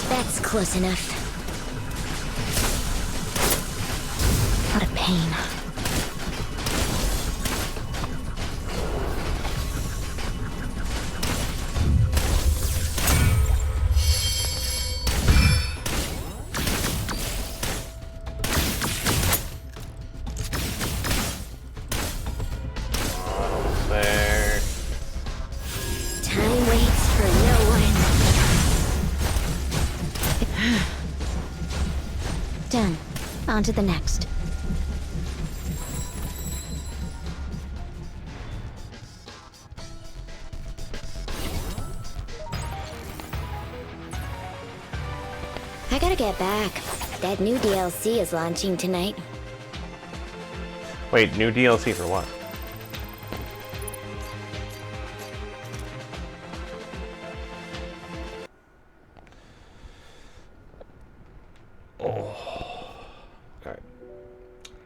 That's close enough. What a pain. There. Time waits for no one. Done. On to the next. I gotta get back. That new DLC is launching tonight. Wait, new DLC for what?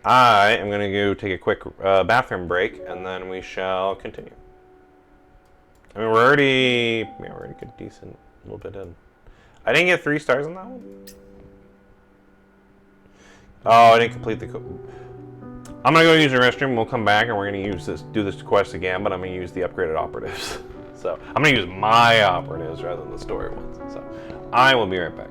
I am going to go take a quick bathroom break, and then we shall continue. I mean, we're already good, decent, a little bit in. I didn't get 3 stars on that one. Oh, I didn't complete the. I'm gonna go use the restroom. We'll come back and we're gonna do this quest again, but I'm gonna use the upgraded operatives. So I'm gonna use my operatives rather than the story ones. So I will be right back.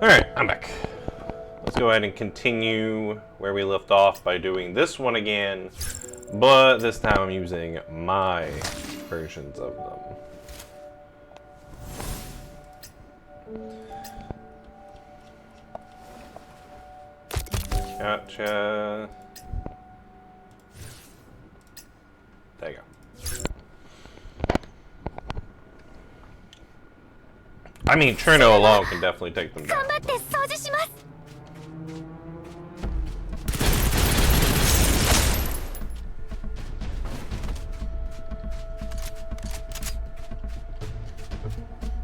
Alright, I'm back. Let's go ahead and continue where we left off by doing this one again, but this time I'm using my versions of them. Gotcha. There you go. I mean, Cherno alone can definitely take them down.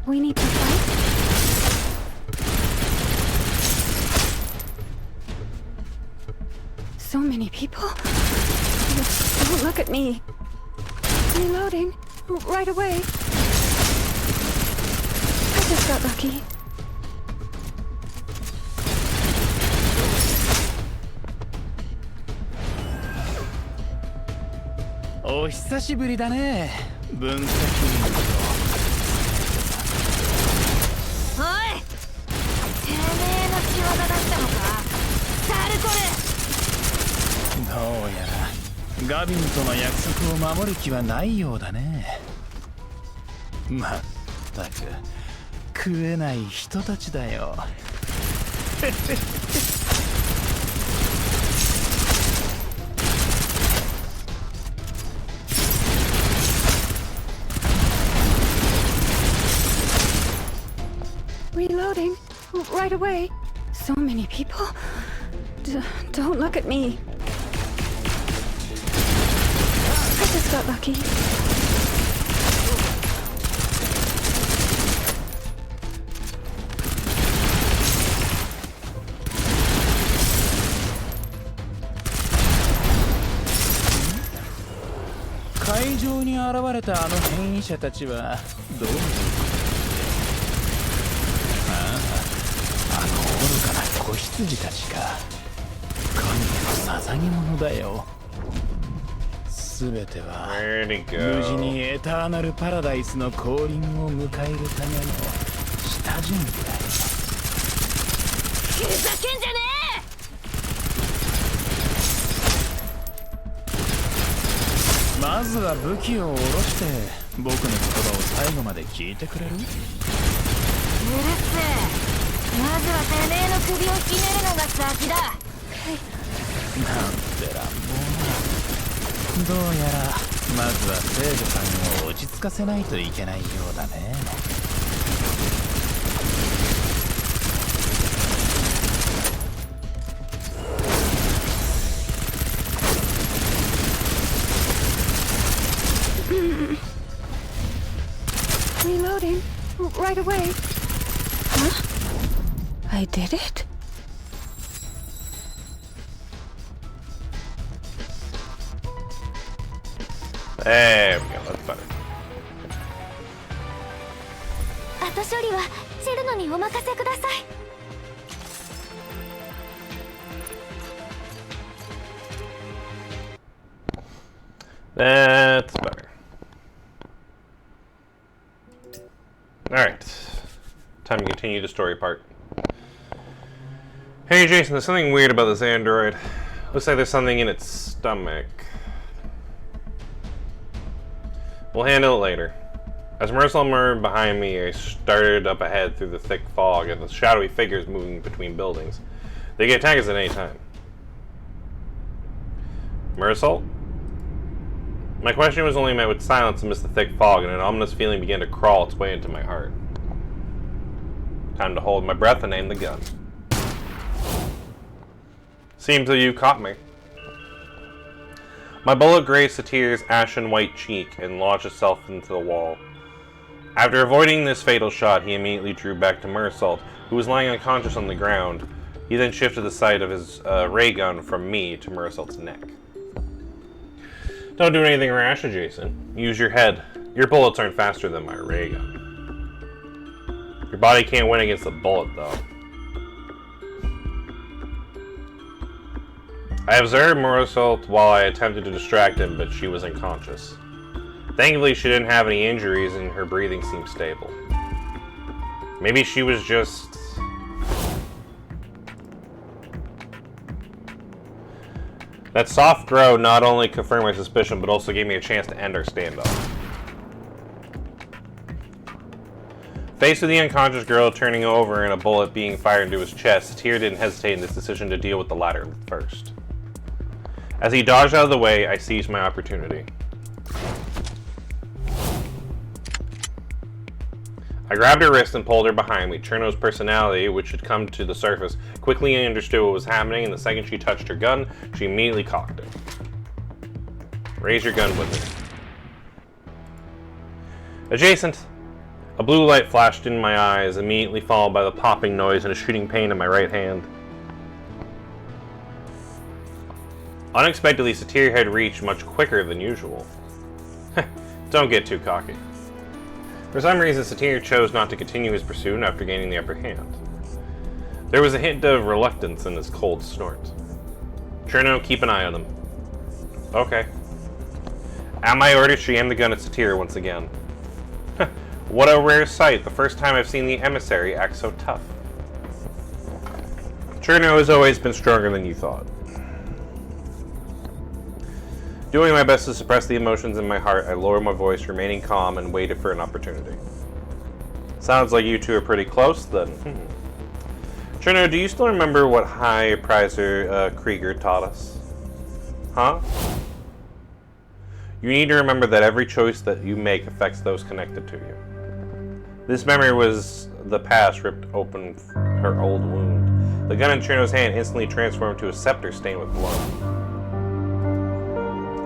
We need to fight. So many people. Don't look at me. Reloading. Right away. I just got lucky.お久しぶりだね。分析員。おい、てめえの仕業だったのか、サルコル。どうやらガビンとの約束を守る気はないようだね。まったく食えない人たちだよ。Reloading. Right away. So many people. Don't look at me. I just got lucky.「会場に現れたあの変異者たちはどういうこと？あの愚かな子羊たちか。神への捧げ物だよ。すべては無事にエターナルパラダイスの降臨を迎えるための下準備だよ。ふざけんじゃねえ！まずは武器を下ろして僕の言葉を最後まで聞いてくれる？うるせえ。まずはてめえの首をひねるのが先だ。なんて乱暴な。どうやらまずは聖女さんを落ち着かせないといけないようだね。Reloading. Right away. Huh? I did it? There we go. 処理はチェルノにお任せください。That's better. Alright. Time to continue the story part. Hey Jason, there's something weird about this android. Looks like there's something in its stomach. We'll handle it later. As Merasult emerged behind me, I started up ahead through the thick fog and the shadowy figures moving between buildings. They can attack us at any time. Merasult? My question was only met with silence amidst the thick fog, and an ominous feeling began to crawl its way into my heart. Time to hold my breath and aim the gun. Seems that you caught me. My bullet grazed Satir's ashen white cheek and lodged itself into the wall. After avoiding this fatal shot, he immediately drew back to Merasult, who was lying unconscious on the ground. He then shifted the sight of his ray gun from me to Merasult's neck. Don't do anything rash, Jason. Use your head. Your bullets aren't faster than my ray gun. Your body can't win against a bullet, though. I observed Merasult while I attempted to distract him, but she was unconscious. Thankfully, she didn't have any injuries and her breathing seemed stable. Maybe she was just... That soft grow not only confirmed my suspicion, but also gave me a chance to end our standoff. Faced with the unconscious girl turning over and a bullet being fired into his chest, Satir didn't hesitate in his decision to deal with the latter first. As he dodged out of the way, I seized my opportunity. I grabbed her wrist and pulled her behind me. Cherno's personality, which had come to the surface, quickly understood what was happening, and the second she touched her gun, she immediately cocked it. Raise your gun with me. Adjacent. A blue light flashed in my eyes, immediately followed by the popping noise and a shooting pain in my right hand. Unexpectedly, Satir had reached much quicker than usual. Don't get too cocky. For some reason, Satir chose not to continue his pursuit after gaining the upper hand. There was a hint of reluctance in his cold snort. Cherno, keep an eye on him. Okay. At my orders, she aimed the gun at Satir once again. What a rare sight, the first time I've seen the emissary act so tough. Cherno has always been stronger than you thought. Doing my best to suppress the emotions in my heart, I lowered my voice, remaining calm, and waited for an opportunity. Sounds like you two are pretty close, then. Cherno, do you still remember what High Prizer Krieger taught us? Huh? You need to remember that every choice that you make affects those connected to you. This memory was the past ripped open her old wound. The gun in Cherno's hand instantly transformed to a scepter stained with blood.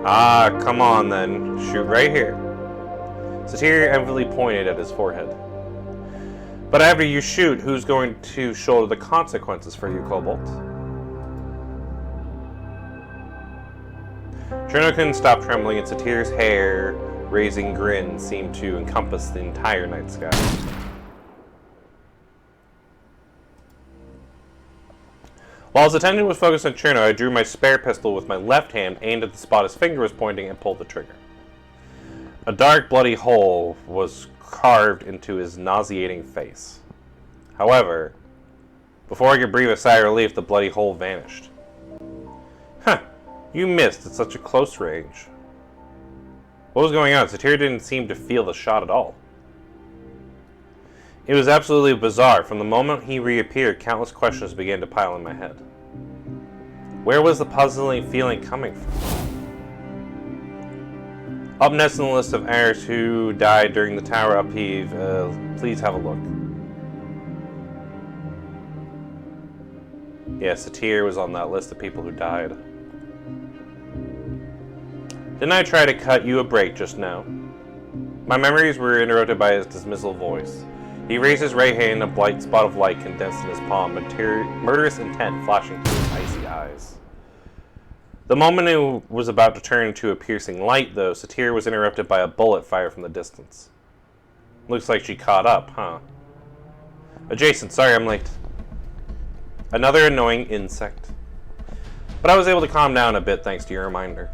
Ah, come on then. Shoot right here. Satir enviously pointed at his forehead. But after you shoot, who's going to shoulder the consequences for you, Cobalt? Cherno couldn't stop trembling, and Satir's hair-raising grin seemed to encompass the entire night sky. While his attention was focused on Cherno, I drew my spare pistol with my left hand, aimed at the spot his finger was pointing, and pulled the trigger. A dark, bloody hole was carved into his nauseating face. However, before I could breathe a sigh of relief, the bloody hole vanished. Huh, you missed at such a close range. What was going on? Satir didn't seem to feel the shot at all. It was absolutely bizarre. From the moment he reappeared, countless questions began to pile in my head. Where was the puzzling feeling coming from? Up next in the list of heirs who died during the tower upheave, please have a look. Yeah, Satir was on that list of people who died. Didn't I try to cut you a break just now? My memories were interrupted by his dismissal voice. He raised his right hand, a bright spot of light condensed in his palm, murderous intent flashing through his icy eyes. The moment it was about to turn into a piercing light, though, Satir was interrupted by a bullet fired from the distance. Looks like she caught up, huh? Adjacent, sorry I'm late. Another annoying insect. But I was able to calm down a bit thanks to your reminder.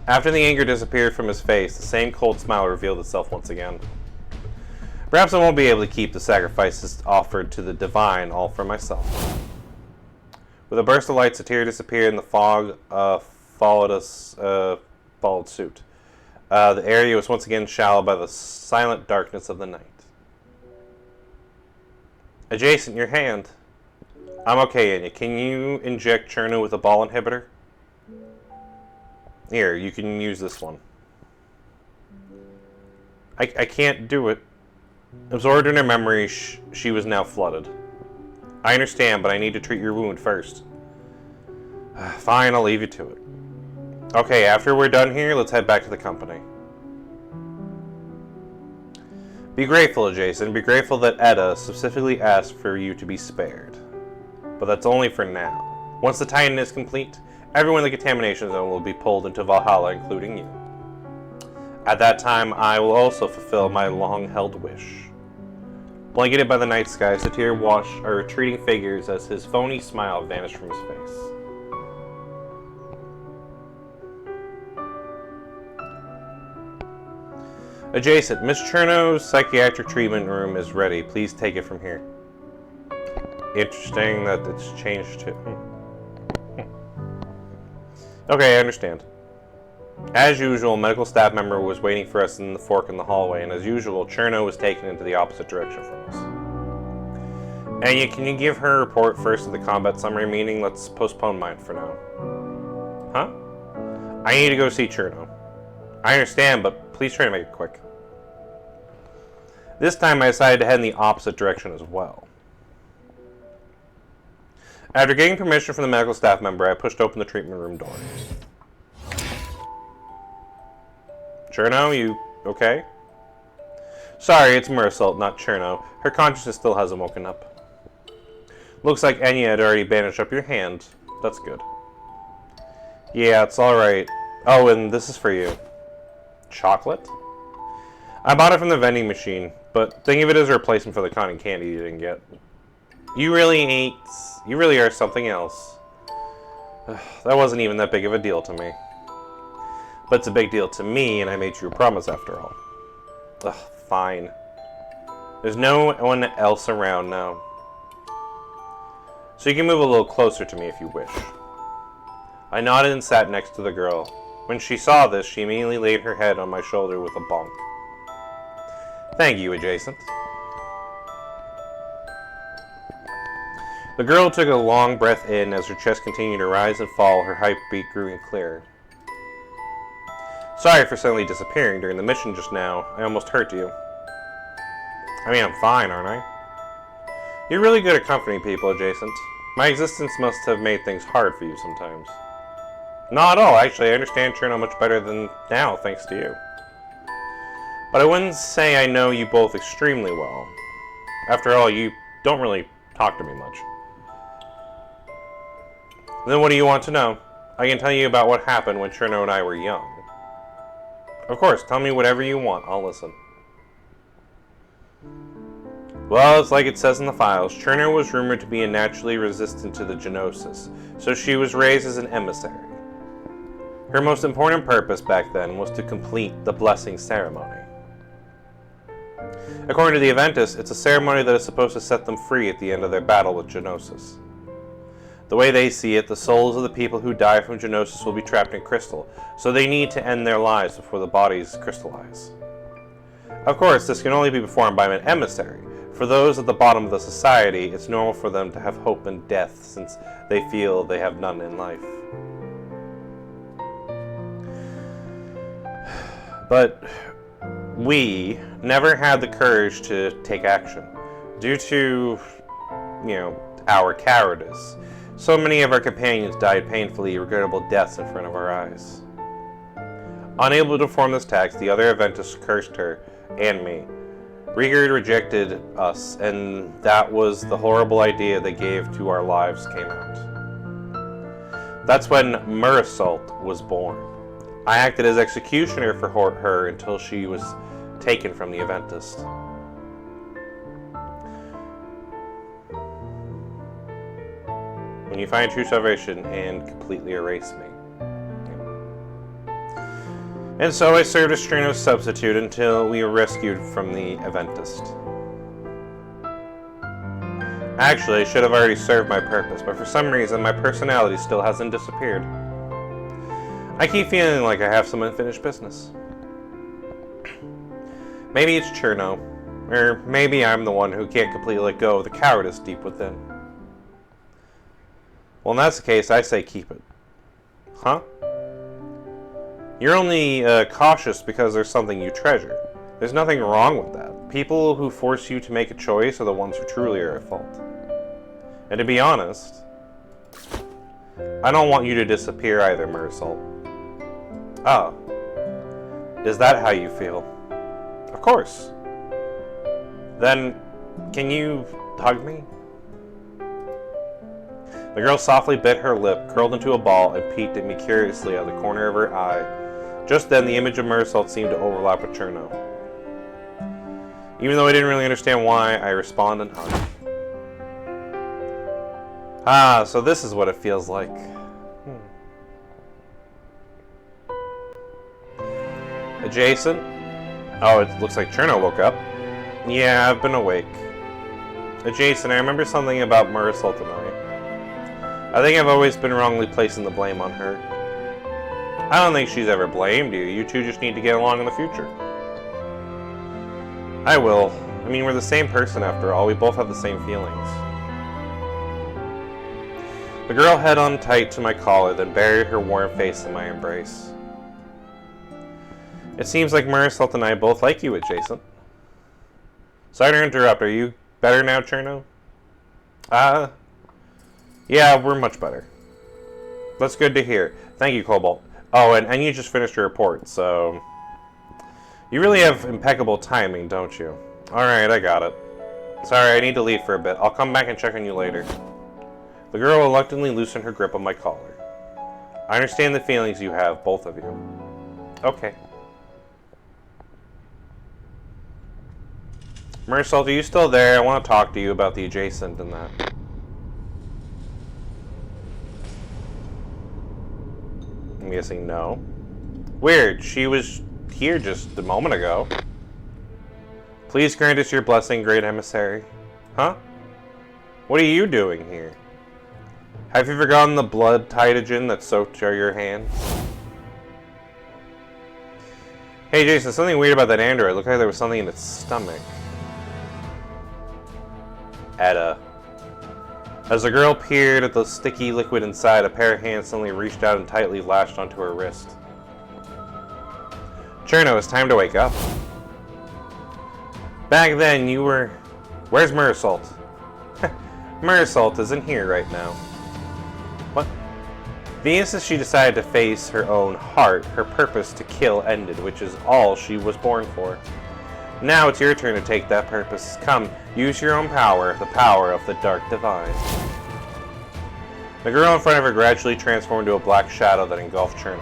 After the anger disappeared from his face, the same cold smile revealed itself once again. Perhaps I won't be able to keep the sacrifices offered to the divine all for myself. With a burst of light, a tear disappeared and the fog followed suit. The area was once again shadowed by the silent darkness of the night. Adjacent, your hand. I'm okay, Anya. Can you inject Cherno with a ball inhibitor? Here, you can use this one. I can't do it. Absorbed in her memory, she was now flooded. I understand, but I need to treat your wound first. Fine, I'll leave you to it. Okay, after we're done here, let's head back to the company. Be grateful, Jason. Be grateful that Edda specifically asked for you to be spared. But that's only for now. Once the Titan is complete, everyone in the contamination zone will be pulled into Valhalla, including you. At that time, I will also fulfill my long-held wish. Blanketed by the night sky, Satir watched our retreating figures as his phony smile vanished from his face. Adjacent, Miss Cherno's psychiatric treatment room is ready. Please take it from here. Interesting that it's changed to... Okay, I understand. As usual, a medical staff member was waiting for us in the fork in the hallway, and as usual, Cherno was taken into the opposite direction from us. Anya, can you give her a report first of the combat summary, meaning let's postpone mine for now? Huh? I need to go see Cherno. I understand, but please try to make it quick. This time I decided to head in the opposite direction as well. After getting permission from the medical staff member, I pushed open the treatment room door. Cherno, you okay? Sorry, it's Merasult, not Cherno. Her consciousness still hasn't woken up. Looks like Enya had already bandaged up your hand. That's good. Yeah, it's alright. Oh, and this is for you. Chocolate? I bought it from the vending machine, but think of it as a replacement for the cotton candy you didn't get. You really are something else. That wasn't even that big of a deal to me. But it's a big deal to me, and I made you a promise after all. Ugh, fine. There's no one else around now. So you can move a little closer to me if you wish. I nodded and sat next to the girl. When she saw this, she immediately laid her head on my shoulder with a bonk. Thank you, Adjacent. The girl took a long breath in as her chest continued to rise and fall, her heartbeat grew clearer. Sorry for suddenly disappearing during the mission just now. I almost hurt you. I mean, I'm fine, aren't I? You're really good at comforting people, Adjacent. My existence must have made things hard for you sometimes. Not at all, actually. I understand Cherno much better than now, thanks to you. But I wouldn't say I know you both extremely well. After all, you don't really talk to me much. Then what do you want to know? I can tell you about what happened when Cherno and I were young. Of course, tell me whatever you want. I'll listen. Well, it's like it says in the files. Cherno was rumored to be naturally resistant to the genosis, so she was raised as an emissary. Her most important purpose back then was to complete the blessing ceremony. According to the Aventus, it's a ceremony that is supposed to set them free at the end of their battle with genosis. The way they see it, the souls of the people who die from genosis will be trapped in crystal, so they need to end their lives before the bodies crystallize. Of course, this can only be performed by an emissary. For those at the bottom of the society, it's normal for them to have hope in death since they feel they have none in life. But we never had the courage to take action due to, our cowardice. So many of our companions died painfully, regrettable deaths in front of our eyes. Unable to perform this task, the other Aventus cursed her and me. Rigurd rejected us, and that was the horrible idea they gave to our lives came out. That's when Merasult was born. I acted as executioner for her until she was taken from the Aventus. when you find true salvation and completely erase me. And so I served as Cherno's substitute until we were rescued from the Eventist. Actually, I should have already served my purpose, but for some reason my personality still hasn't disappeared. I keep feeling like I have some unfinished business. Maybe it's Cherno, or maybe I'm the one who can't completely let go of the cowardice deep within. Well, in that's the case, I say keep it. Huh? You're only cautious because there's something you treasure. There's nothing wrong with that. People who force you to make a choice are the ones who truly are at fault. And to be honest, I don't want you to disappear either, Merasult. Ah, is that how you feel? Of course. Then, can you hug me? The girl softly bit her lip, curled into a ball, and peeked at me curiously out of the corner of her eye. Just then, the image of Merasult seemed to overlap with Cherno. Even though I didn't really understand why, I responded and hugged. Ah, so this is what it feels like. Adjacent? Oh, it looks like Cherno woke up. Yeah, I've been awake. Adjacent, I remember something about Merasult tonight. I think I've always been wrongly placing the blame on her. I don't think she's ever blamed you. You two just need to get along in the future. I will. I mean, we're the same person after all. We both have the same feelings. The girl held on tight to my collar, then buried her warm face in my embrace. It seems like Merasult and I both like you, Adjacent. Sorry to interrupt. Are you better now, Cherno? Yeah, we're much better. That's good to hear. Thank you, Cobalt. Oh, and you just finished your report, so... You really have impeccable timing, don't you? Alright, I got it. Sorry, I need to leave for a bit. I'll come back and check on you later. The girl reluctantly loosened her grip on my collar. I understand the feelings you have, both of you. Okay. Merasult, are you still there? I want to talk to you about the Adjacent and that. I'm guessing no. Weird, she was here just a moment ago. Please grant us your blessing, great emissary. Huh? What are you doing here? Have you forgotten the blood titagen that soaked your hands? Hey Jason, something weird about that android. It looked like there was something in its stomach. Etta. As the girl peered at the sticky liquid inside, a pair of hands suddenly reached out and tightly lashed onto her wrist. Cherno, it's time to wake up. Back then, you were... Where's Merasult? Merasult isn't here right now. What? The instant she decided to face her own heart, her purpose to kill ended, which is all she was born for. Now it's your turn to take that purpose. Come, use your own power, the power of the Dark Divine. The girl in front of her gradually transformed into a black shadow that engulfed Cherno.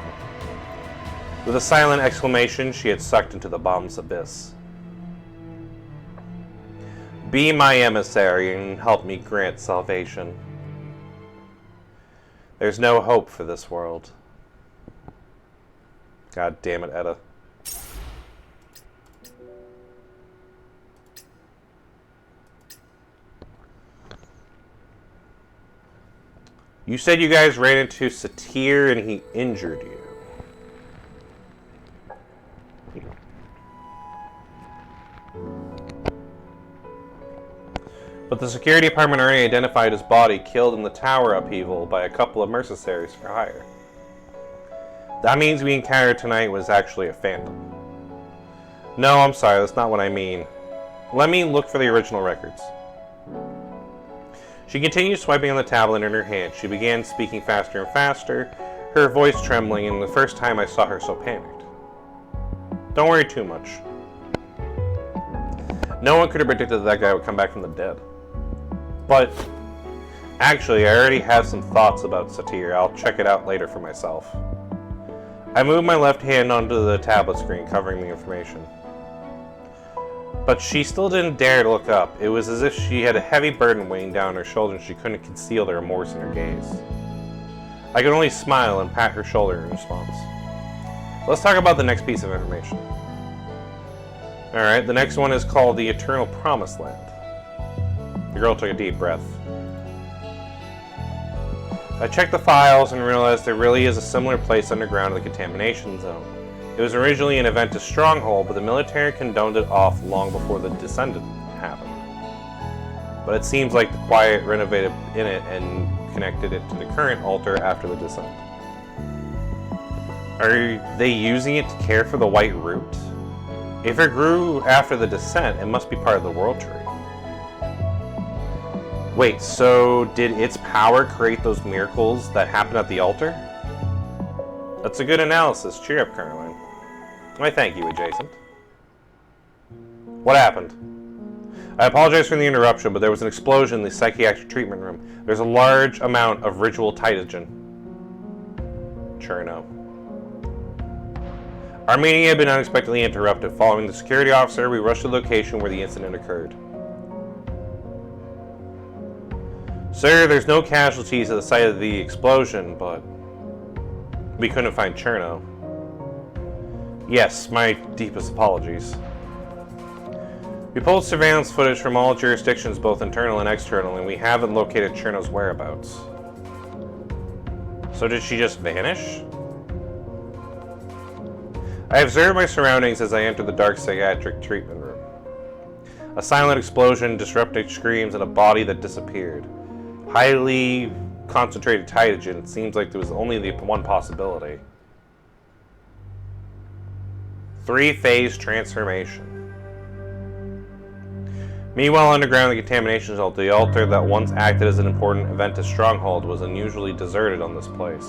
With a silent exclamation, she had sucked into the bomb's abyss. Be my emissary and help me grant salvation. There's no hope for this world. God damn it, Etta. You said you guys ran into Satir and he injured you. But the security department already identified his body killed in the tower upheaval by a couple of mercenaries for hire. That means we encountered tonight was actually a phantom. No, I'm sorry, that's not what I mean. Let me look for the original records. She continued swiping on the tablet in her hand. She began speaking faster and faster, her voice trembling, and the first time I saw her so panicked. Don't worry too much. No one could have predicted that guy would come back from the dead. But, actually, I already have some thoughts about Satir. I'll check it out later for myself. I moved my left hand onto the tablet screen, covering the information. But she still didn't dare to look up. It was as if she had a heavy burden weighing down her shoulder and she couldn't conceal the remorse in her gaze. I could only smile and pat her shoulder in response. Let's talk about the next piece of information. Alright, the next one is called the Eternal Promised Land. The girl took a deep breath. I checked the files and realized there really is a similar place underground in the contamination zone. It was originally an Aventus stronghold, but the military condoned it off long before the Descendant happened. But it seems like the Quiet renovated in it and connected it to the current altar after the Descent. Are they using it to care for the White Root? If it grew after the Descent, it must be part of the World Tree. Wait, so did its power create those miracles that happened at the altar? That's a good analysis. Cheer up, Caroline. Why, thank you, adjacent. What happened? I apologize for the interruption, but there was an explosion in the psychiatric treatment room. There's a large amount of ritual Titagen. Cherno. Our meeting had been unexpectedly interrupted. Following the security officer, we rushed to the location where the incident occurred. Sir, there's no casualties at the site of the explosion, but we couldn't find Cherno. Yes, my deepest apologies. We pulled surveillance footage from all jurisdictions, both internal and external, and we haven't located Cherno's whereabouts. So did she just vanish? I observed my surroundings as I entered the dark psychiatric treatment room. A silent explosion, disrupting screams, and a body that disappeared. Highly concentrated Titagen. It seems like there was only the one possibility. 3-phase transformation. Meanwhile, underground in the contamination zone, the altar that once acted as an important Aventus stronghold was unusually deserted on this place.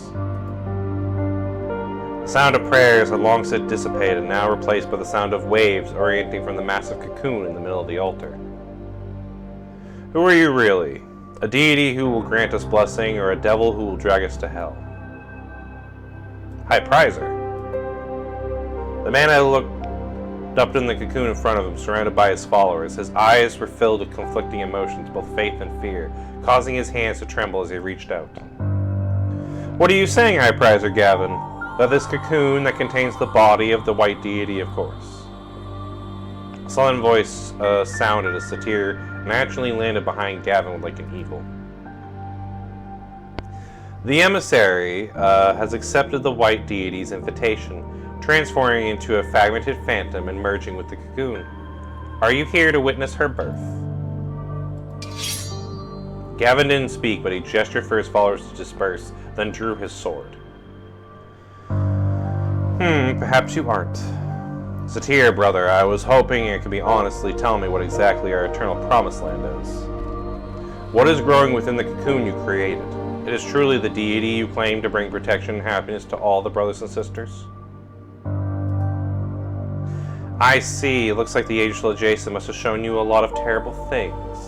The sound of prayers had long since dissipated, now replaced by the sound of waves orienting from the massive cocoon in the middle of the altar. Who are you really? A deity who will grant us blessing, or a devil who will drag us to hell? High Prizer. The man had looked up in the cocoon in front of him, surrounded by his followers. His eyes were filled with conflicting emotions, both faith and fear, causing his hands to tremble as he reached out. What are you saying, High Prizer Gavin? That this cocoon that contains the body of the white deity, of course. A sullen voice sounded as Satyr naturally landed behind Gavin like an eagle. The emissary has accepted the white deity's invitation, transforming into a fragmented phantom and merging with the cocoon. Are you here to witness her birth? Gavin didn't speak, but he gestured for his followers to disperse, then drew his sword. Perhaps you aren't. Satyr, brother, I was hoping you could be honestly tell me what exactly our eternal promised land is. What is growing within the cocoon you created? It is truly the deity you claim to bring protection and happiness to all the brothers and sisters? I see. It looks like the Ageless Adjacent must have shown you a lot of terrible things.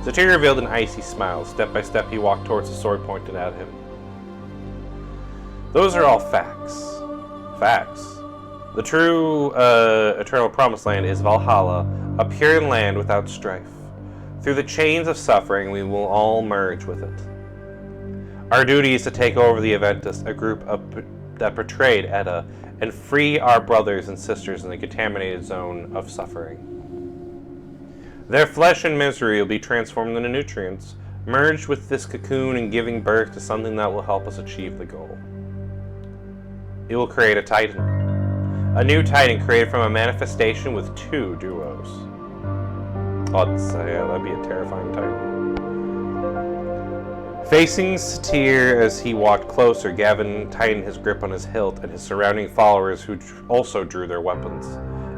Satyr revealed an icy smile. Step by step, he walked towards the sword pointed at him. Those are all facts. Facts. The true eternal promised land is Valhalla, a pure land without strife. Through the chains of suffering, we will all merge with it. Our duty is to take over the Aventus, a group that betrayed Edda, and free our brothers and sisters in the contaminated zone of suffering. Their flesh and misery will be transformed into nutrients, merged with this cocoon and giving birth to something that will help us achieve the goal. It will create a Titan. A new Titan created from a manifestation with 2 duos. Yeah, that'd be a terrifying Titan. Facing Satyr as he walked closer, Gavin tightened his grip on his hilt and his surrounding followers who also drew their weapons.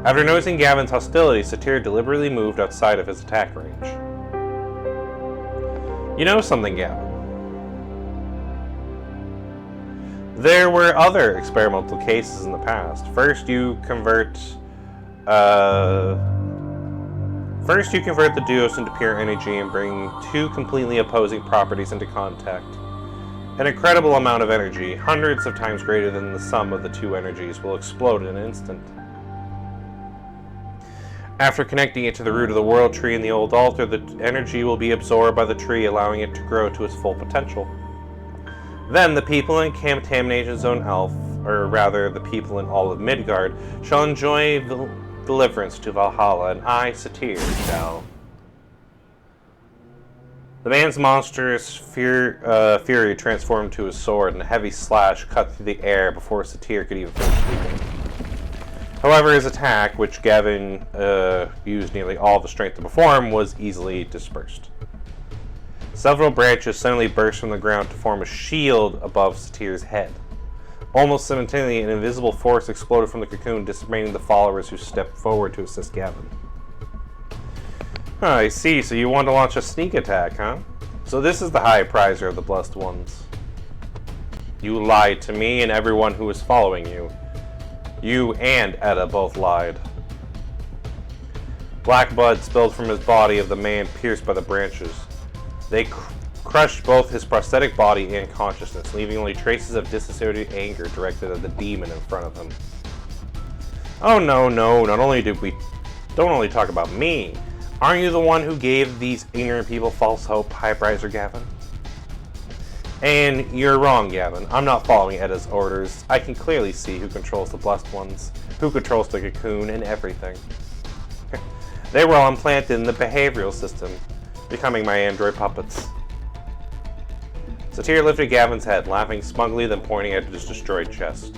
After noticing Gavin's hostility, Satyr deliberately moved outside of his attack range. You know something, Gavin? There were other experimental cases in the past. First, you convert the duos into pure energy and bring 2 completely opposing properties into contact. An incredible amount of energy, hundreds of times greater than the sum of the 2 energies, will explode in an instant. After connecting it to the root of the world tree in the old altar, the energy will be absorbed by the tree, allowing it to grow to its full potential. Then the people in Contamination Zone Elf, or rather the people in all of Midgard, shall enjoy deliverance to Valhalla, and I, Satyr, shall. The man's monstrous fury transformed to his sword, and a heavy slash cut through the air before Satyr could even finish speaking. However, his attack, which Gavin used nearly all the strength to perform, was easily dispersed. Several branches suddenly burst from the ground to form a shield above Satyr's head. Almost simultaneously, an invisible force exploded from the cocoon, decimating the followers who stepped forward to assist Gavin. I see, so you want to launch a sneak attack, huh? So this is the high prizer of the Blessed Ones. You lied to me and everyone who was following you. You and Edda both lied. Black blood spilled from his body of the man pierced by the branches. They crushed both his prosthetic body and consciousness, leaving only traces of disassociated anger directed at the demon in front of him. Oh no, not only don't only talk about me. Aren't you the one who gave these ignorant people false hope, High Prizer Gavin? And you're wrong, Gavin. I'm not following Edda's orders. I can clearly see who controls the Blessed Ones, who controls the cocoon, and everything. They were all implanted in the behavioral system, becoming my android puppets. Satyr lifted Gavin's head, laughing smugly, then pointing at his destroyed chest.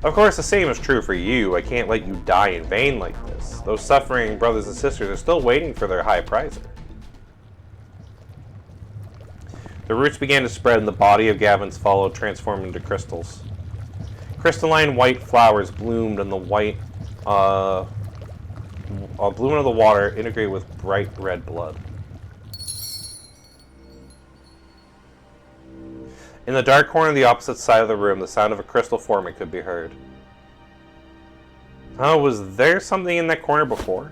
Of course, the same is true for you. I can't let you die in vain like this. Those suffering brothers and sisters are still waiting for their high prizer. The roots began to spread and the body of Gavin's followed, transforming into crystals. Crystalline white flowers bloomed in the white, bloom into the water, integrated with bright red blood. In the dark corner of the opposite side of the room, the sound of a crystal forming could be heard. Oh, was there something in that corner before?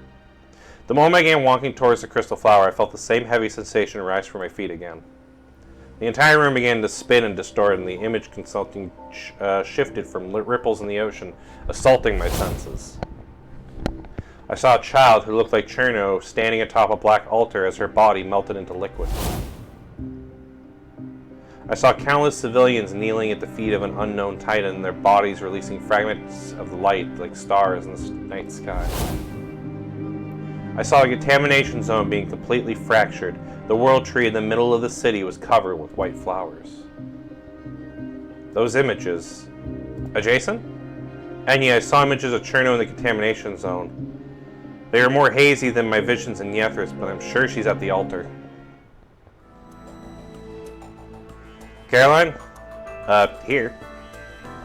The moment I began walking towards the crystal flower, I felt the same heavy sensation rise from my feet again. The entire room began to spin and distort, and the image consulting shifted from ripples in the ocean, assaulting my senses. I saw a child who looked like Cherno standing atop a black altar as her body melted into liquid. I saw countless civilians kneeling at the feet of an unknown titan, their bodies releasing fragments of light like stars in the night sky. I saw a contamination zone being completely fractured. The world tree in the middle of the city was covered with white flowers. Those images... adjacent? And yeah, I saw images of Cherno in the contamination zone. They were more hazy than my visions in Yethris, but I'm sure she's at the altar. Caroline? Here.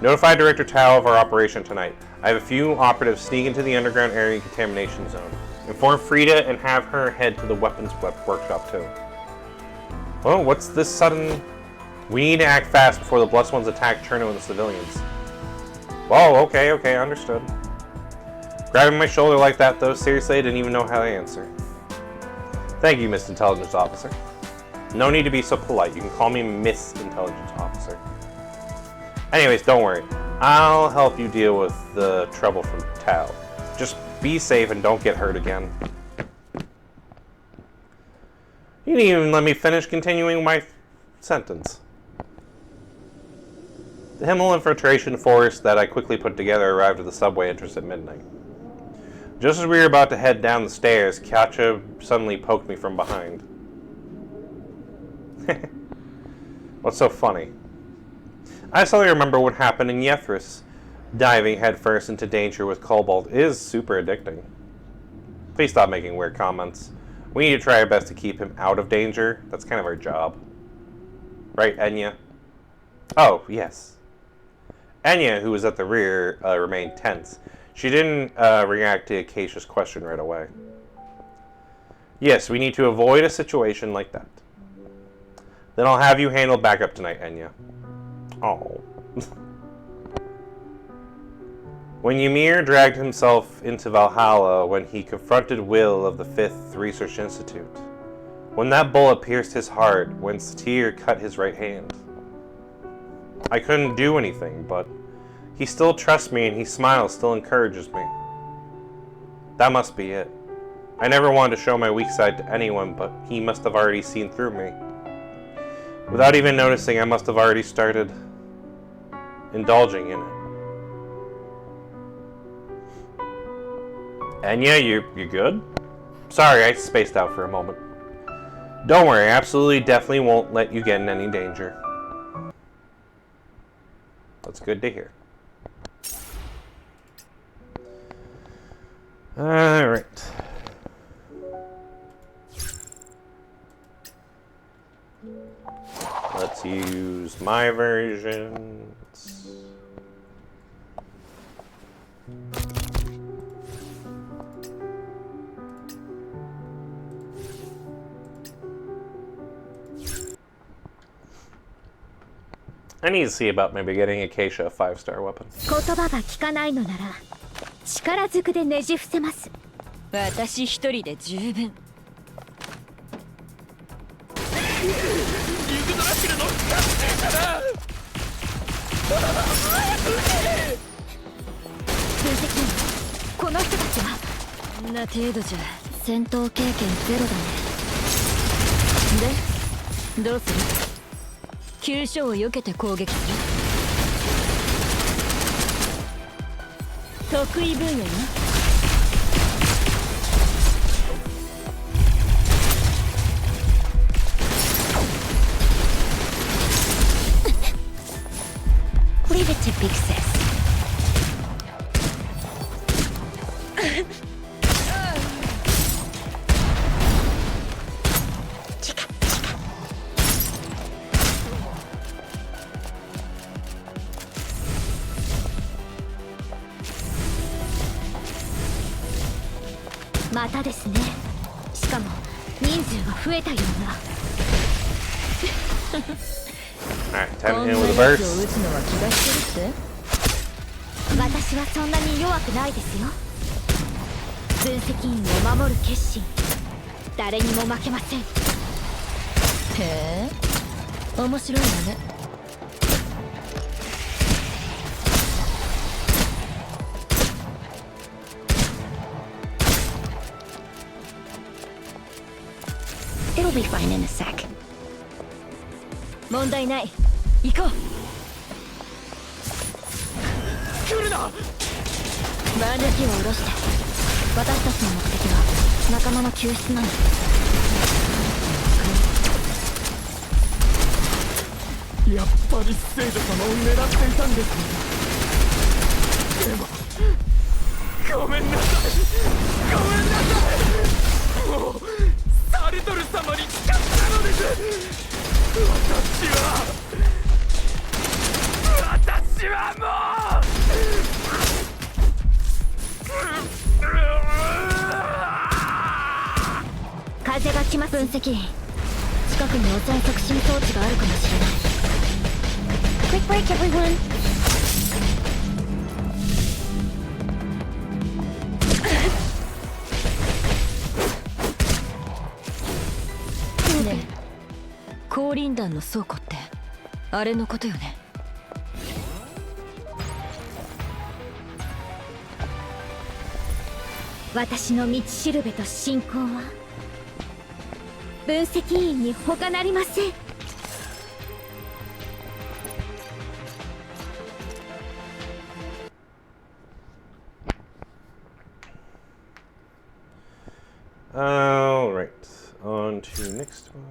Notify Director Tao of our operation tonight. I have a few operatives sneak into the underground area contamination zone. Inform Frida and have her head to the weapons workshop too. Well, what's this sudden... We need to act fast before the Blessed Ones attack Cherno and the civilians. Whoa, okay, understood. Grabbing my shoulder like that though, seriously, I didn't even know how to answer. Thank you, Miss Intelligence Officer. No need to be so polite. You can call me Miss Intelligence Officer. Anyways, don't worry. I'll help you deal with the trouble from Tao. Just be safe and don't get hurt again. You didn't even let me finish continuing my sentence. The Himmel infiltration force that I quickly put together arrived at the subway entrance at midnight. Just as we were about to head down the stairs, Katja suddenly poked me from behind. What's so funny? I suddenly remember what happened in Yethris. Diving headfirst into danger with Cobalt is super addicting. Please stop making weird comments. We need to try our best to keep him out of danger. That's kind of our job. Right, Enya? Oh, yes. Enya, who was at the rear, remained tense. She didn't react to Acacia's question right away. Yes, we need to avoid a situation like that. Then I'll have you handle backup tonight, Enya. Oh. When Ymir dragged himself into Valhalla, when he confronted Will of the 5th Research Institute, when that bullet pierced his heart, when Satyr cut his right hand, I couldn't do anything, but he still trusts me and he smiles, still encourages me. That must be it. I never wanted to show my weak side to anyone, but he must have already seen through me. Without even noticing, I must have already started indulging in it. Enya, you good? Sorry, I spaced out for a moment. Don't worry, I absolutely definitely won't let you get in any danger. That's good to hear. Alright. Let's use my versions. I need to see about maybe getting Acacia a 5-star weapon. 言葉が聞かないのなら力ずくでねじ伏せます。私一人で十分。分析この人たちはこんな程度じゃ戦闘経験ゼロだね。でどうする？急所を避けて攻撃する。得意分野よ。Leave it to big sis. またですね。しかも人数が増えたような。Alright, time to hit with a burst. 撃つのは気がしてるって？私はそんなに弱くないですよ。分析員を守る決心、誰にも負けません。へえ、面白いわね。It'll be fine in a sec. 問題ない。行こう。来るな。バーナキを下ろして。私たちの目的は仲間の救出なの。やっぱり聖女様を狙っていたんですね。でもごめんなさい、ごめんなさい。もうサルトル様に誓ったのです。私はもう風が来ます。分析員、近くに汚染促進装置があるかもしれない。Quick break, everyone. ねえ、降臨弾の倉庫ってあれのことよね。私の道しるべと信仰は分析員に他なりません。Alright, on to next one.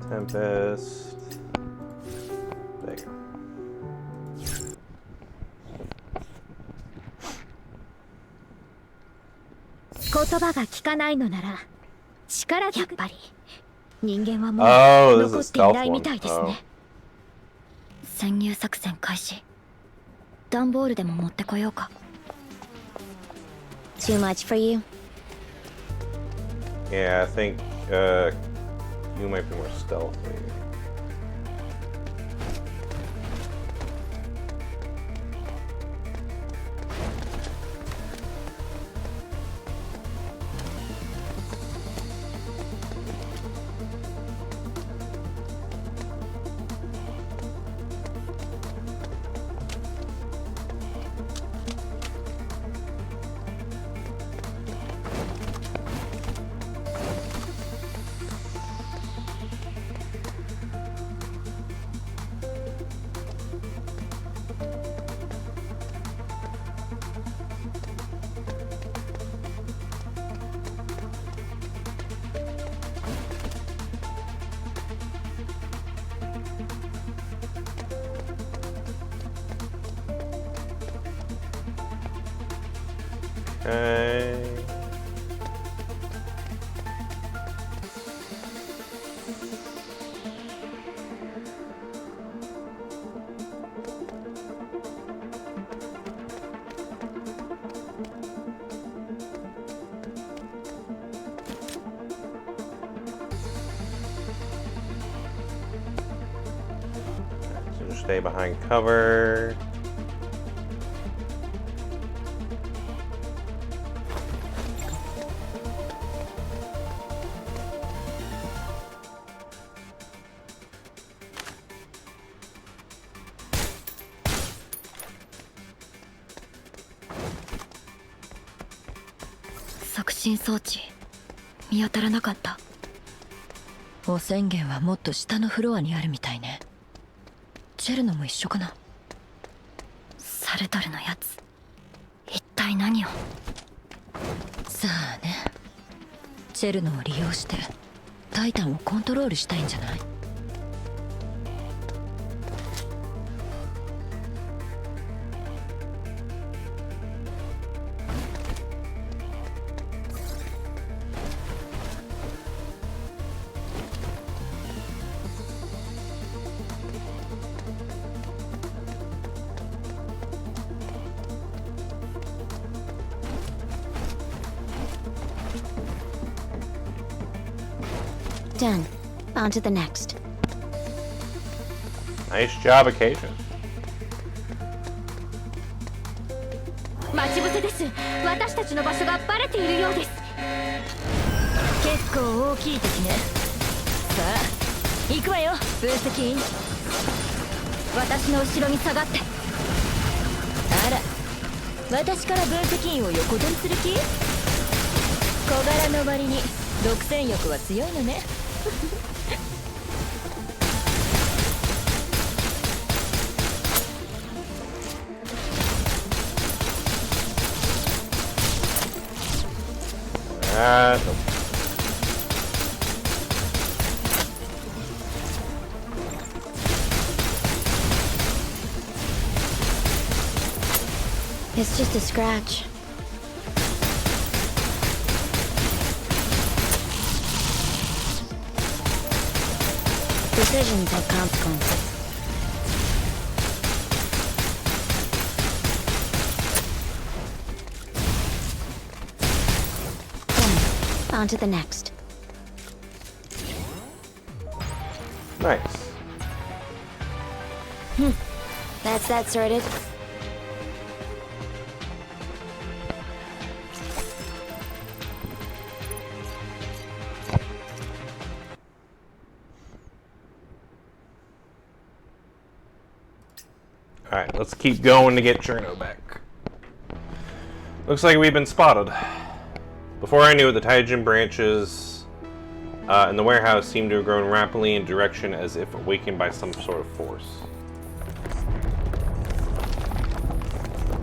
Tempest. There you go. 言葉が聞かないのなら力やっぱり人間はもう Oh, this 残 is ってい stealth ない one. みたいです Oh. ね。潜入作戦開始。段ボールでも持ってこようか。Too much for you? Yeah, I think you might be more stealthy. Okay. So stay behind cover.促進装置見当たらなかった。汚染源はもっと下のフロアにあるみたいね。チェルノも一緒かな。サルトルのやつ一体何を。さあね、チェルノを利用してタイタンをコントロールしたいんじゃない？Done. On to the next. Nice job, Acacia. 待ち伏せです。私たちの場所がバレているようです。結構大きい敵ね。さあ行くわよ、分析員。私の後ろに下がって。あら、私から分析員を横取りする気？小柄の割に独占欲は強いのね。Nope. It's just a scratch. Decisions have consequences. Done. On to the next. Nice. That's that sorted. Alright, let's keep going to get Cherno back. Looks like we've been spotted. Before I knew it, the Taijin branches in the warehouse seemed to have grown rapidly in direction as if awakened by some sort of force.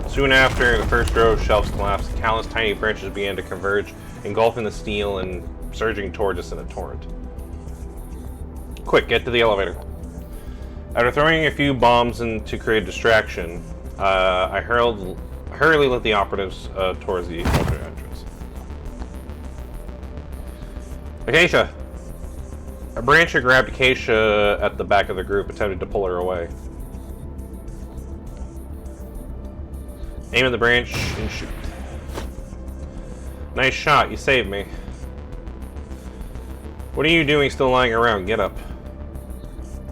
Soon after, the first row of shelves collapsed, countless tiny branches began to converge, engulfing the steel and surging towards us in a torrent. Quick, get to the elevator. After throwing a few bombs in to create a distraction, I hurriedly led the operatives towards the elevator entrance. Acacia! A brancher grabbed Acacia at the back of the group, attempting to pull her away. Aim at the branch and shoot. Nice shot, you saved me. What are you doing still lying around? Get up.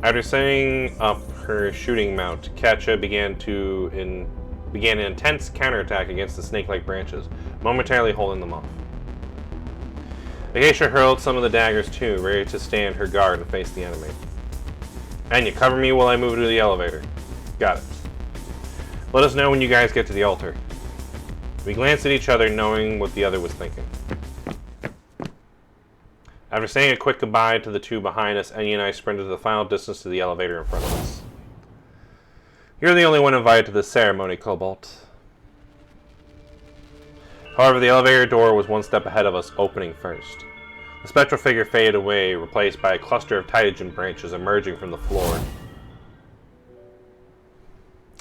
After setting up her shooting mount, Katja began an intense counterattack against the snake-like branches, momentarily holding them off. Acacia hurled some of the daggers too, ready to stand her guard and face the enemy. Anya, cover me while I move to the elevator. Got it. Let us know when you guys get to the altar. We glanced at each other, knowing what the other was thinking. After saying a quick goodbye to the two behind us, Enya and I sprinted the final distance to the elevator in front of us. You're the only one invited to this ceremony, Cobalt. However, the elevator door was one step ahead of us, opening first. The spectral figure faded away, replaced by a cluster of Taijin branches emerging from the floor.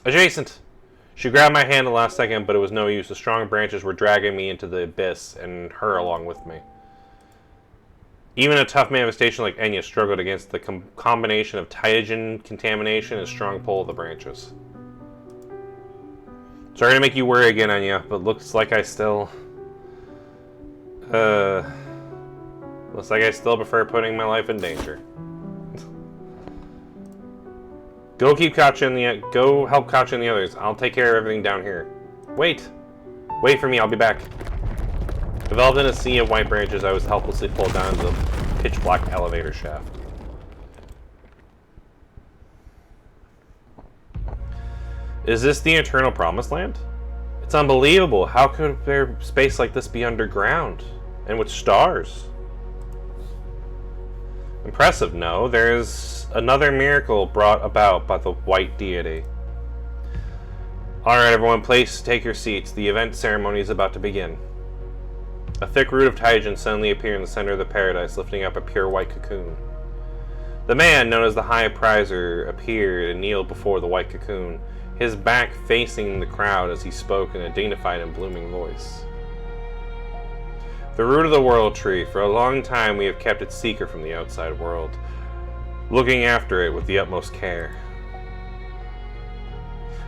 Adjacent! She grabbed my hand the last second, but it was no use. The strong branches were dragging me into the abyss, and her along with me. Even a tough manifestation like Enya struggled against the combination of Tyrogen contamination and strong pull of the branches. Sorry to make you worry again, Enya, but looks like I still prefer putting my life in danger. Go help Katya and the others. I'll take care of everything down here. Wait for me. I'll be back. Developed in a sea of white branches, I was helplessly pulled down the pitch-black elevator shaft. Is this the Eternal Promised Land? It's unbelievable. How could there space like this be underground? And with stars? Impressive, no. There's another miracle brought about by the white deity. Alright everyone, take your seats. The event ceremony is about to begin. A thick root of Tyrogen suddenly appeared in the center of the paradise, lifting up a pure white cocoon. The man, known as the High Prizer, appeared and kneeled before the white cocoon, his back facing the crowd as he spoke in a dignified and blooming voice. The root of the world tree. For a long time we have kept it secret from the outside world, looking after it with the utmost care.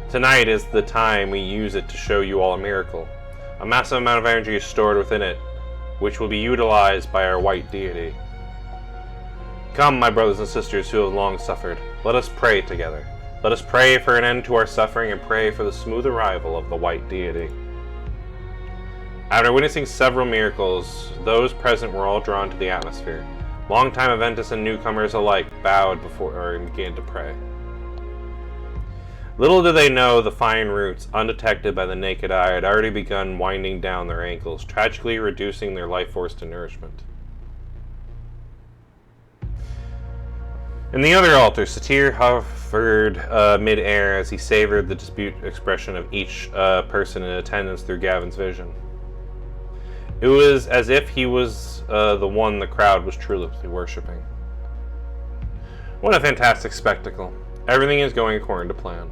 Tonight is the time we use it to show you all a miracle. A massive amount of energy is stored within it, which will be utilized by our white deity. Come, my brothers and sisters who have long suffered, let us pray together. Let us pray for an end to our suffering and pray for the smooth arrival of the white deity. After witnessing several miracles, those present were all drawn to the atmosphere. Longtime Adventists and newcomers alike bowed before and began to pray. Little did they know the fine roots, undetected by the naked eye, had already begun winding down their ankles, tragically reducing their life force to nourishment. In the other altar, Satir hovered mid-air as he savored the dispute expression of each person in attendance through Gavin's vision. It was as if he was the one the crowd was truly worshipping. What a fantastic spectacle. Everything is going according to plan.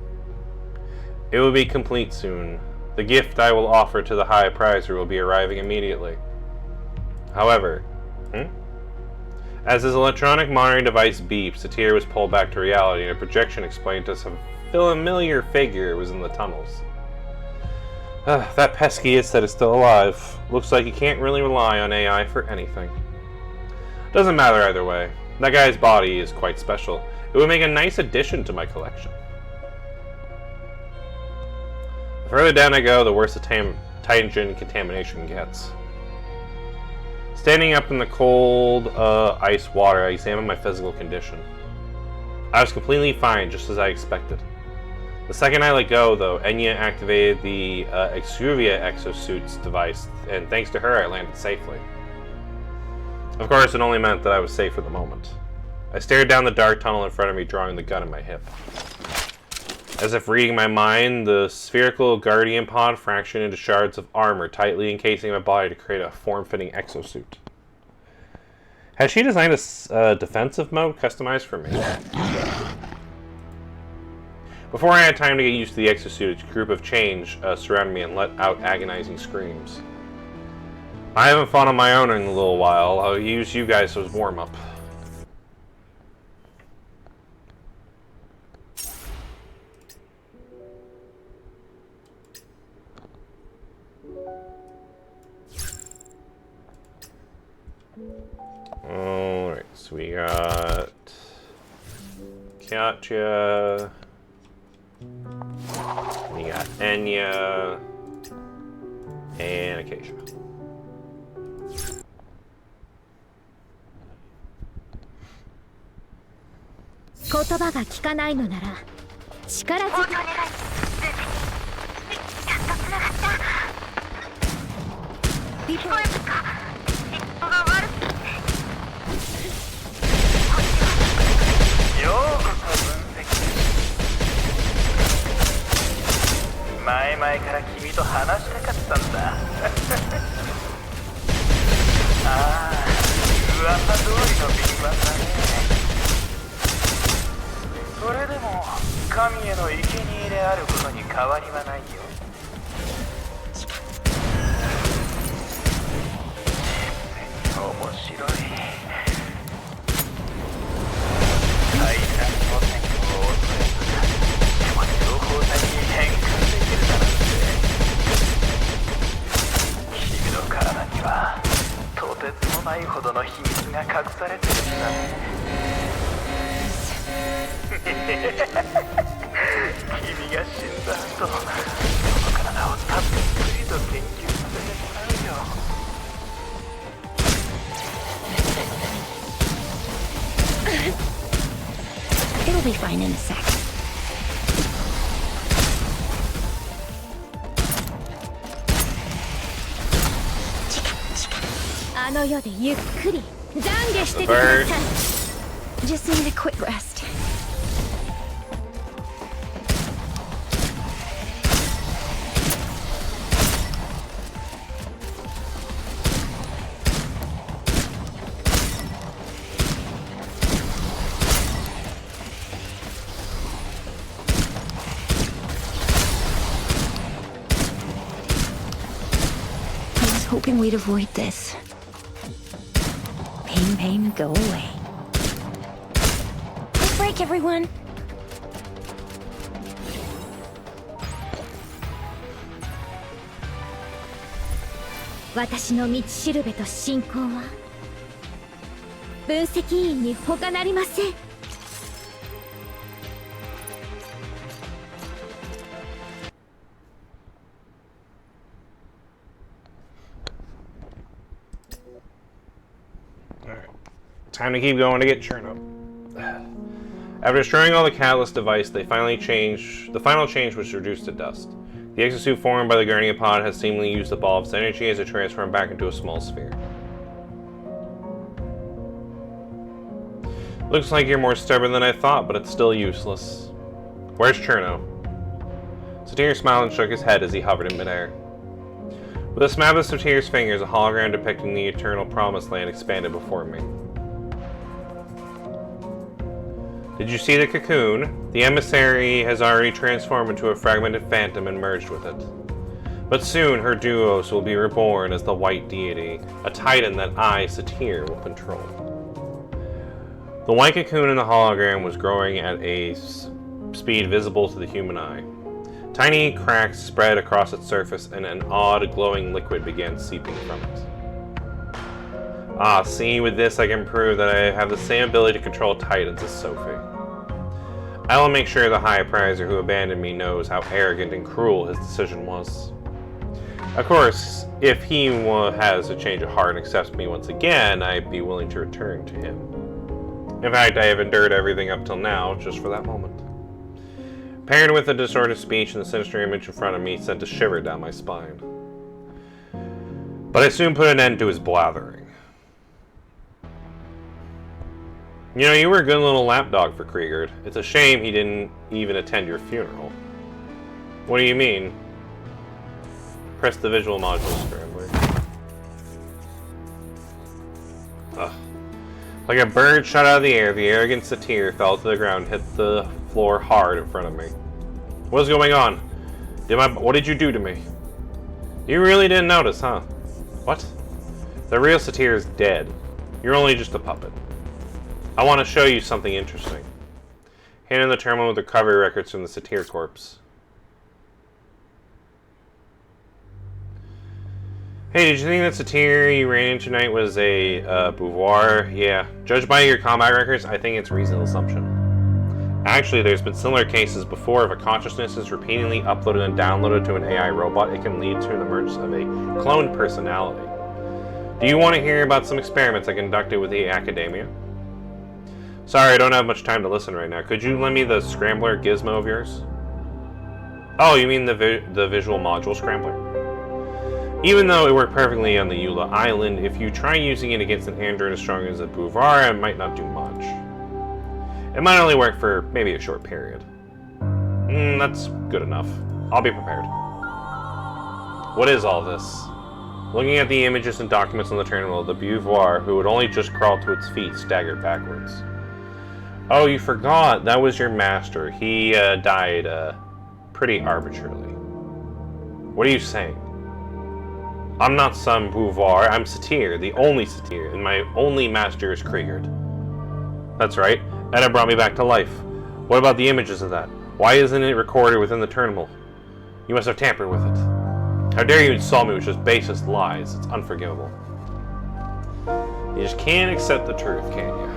It will be complete soon. The gift I will offer to the High Prizer will be arriving immediately. However, as his electronic monitoring device beeped, Satir was pulled back to reality, and a projection explained to some familiar figure was in the tunnels. That pesky Isset is still alive. Looks like you can't really rely on AI for anything. Doesn't matter either way. That guy's body is quite special. It would make a nice addition to my collection. The further down I go, the worse the Tyrogen contamination gets. Standing up in the cold ice water, I examined my physical condition. I was completely fine, just as I expected. The second I let go, though, Enya activated the Exuvia exosuit's device, and thanks to her, I landed safely. Of course, it only meant that I was safe for the moment. I stared down the dark tunnel in front of me, drawing the gun in my hip. As if reading my mind, the spherical Guardian pod fractioned into shards of armor, tightly encasing my body to create a form-fitting exosuit. Has she designed a defensive mode customized for me? Before I had time to get used to the exosuit, a group of change surrounded me and let out agonizing screams. I haven't fought on my own in a little while. I'll use you guys as warm-up. Alright, so we got Katya, we got Enya, and Acacia. それでも神への生贄であることに変わりはないよ。面白い。大胆の戦況を恐れず、でも情報戦に変換できるだなんて。君の体にはとてつもないほどの秘密が隠されてるんだね。君が死んだ後、その体をたっぷりと研究させてもらうよ。It'll be fine in a sec. あの世でゆっくり懺悔しててください。 Just need a quick rest. I was hoping we'd avoid this. Pain, go away. Quick break, everyone. 私の道しるべと信仰は分析員に他なりません。Time to keep going to get Cherno. After destroying all the catalyst device, the final change was reduced to dust. The exosuit formed by the Guardian pod has seemingly used the ball of its energy as it transformed back into a small sphere. Looks like you're more stubborn than I thought, but it's still useless. Where's Cherno? Satir smiled and shook his head as he hovered in midair. With a snap of Satir's fingers, a hologram depicting the eternal promised land expanded before me. Did you see the cocoon? The emissary has already transformed into a fragmented phantom and merged with it. But soon her duos will be reborn as the White Deity, a titan that I, Satir, will control. The white cocoon in the hologram was growing at a speed visible to the human eye. Tiny cracks spread across its surface and an odd glowing liquid began seeping from it. Ah, see, with this I can prove that I have the same ability to control titans as Sophie. I will make sure the High Prizer who abandoned me knows how arrogant and cruel his decision was. Of course, if he has a change of heart and accepts me once again, I'd be willing to return to him. In fact, I have endured everything up till now just for that moment. Paired with the disordered speech and the sinister image in front of me sent a shiver down my spine. But I soon put an end to his blathering. You know, you were a good little lapdog for Kriegert. It's a shame he didn't even attend your funeral. What do you mean? Press the visual module scrambler. Ugh. Like a bird shot out of the air, the arrogant Satir fell to the ground and hit the floor hard in front of me. What's going on? What did you do to me? You really didn't notice, huh? What? The real Satir is dead. You're only just a puppet. I want to show you something interesting. Hand in the terminal with the recovery records from the Satir corpse. Hey, did you think that Satir you ran into tonight was a Beauvoir? Yeah. Judged by your combat records, I think it's a reasonable assumption. Actually, there's been similar cases before. If a consciousness is repeatedly uploaded and downloaded to an AI robot, it can lead to the emergence of a cloned personality. Do you want to hear about some experiments I conducted with the Academia? Sorry, I don't have much time to listen right now. Could you lend me the scrambler gizmo of yours? Oh, you mean the visual module scrambler? Even though it worked perfectly on the Eula Island, if you try using it against an android as strong as a Beauvoir, it might not do much. It might only work for maybe a short period. That's good enough. I'll be prepared. What is all this? Looking at the images and documents on the terminal, the Beauvoir, who had only just crawled to its feet, staggered backwards. Oh, you forgot. That was your master. He died pretty arbitrarily. What are you saying? I'm not some Beauvoir. I'm Satyr, the only Satyr, and my only master is Kriegard. That's right. Edda brought me back to life. What about the images of that? Why isn't it recorded within the terminal? You must have tampered with it. How dare you insult me with just basest lies? It's unforgivable. You just can't accept the truth, can you?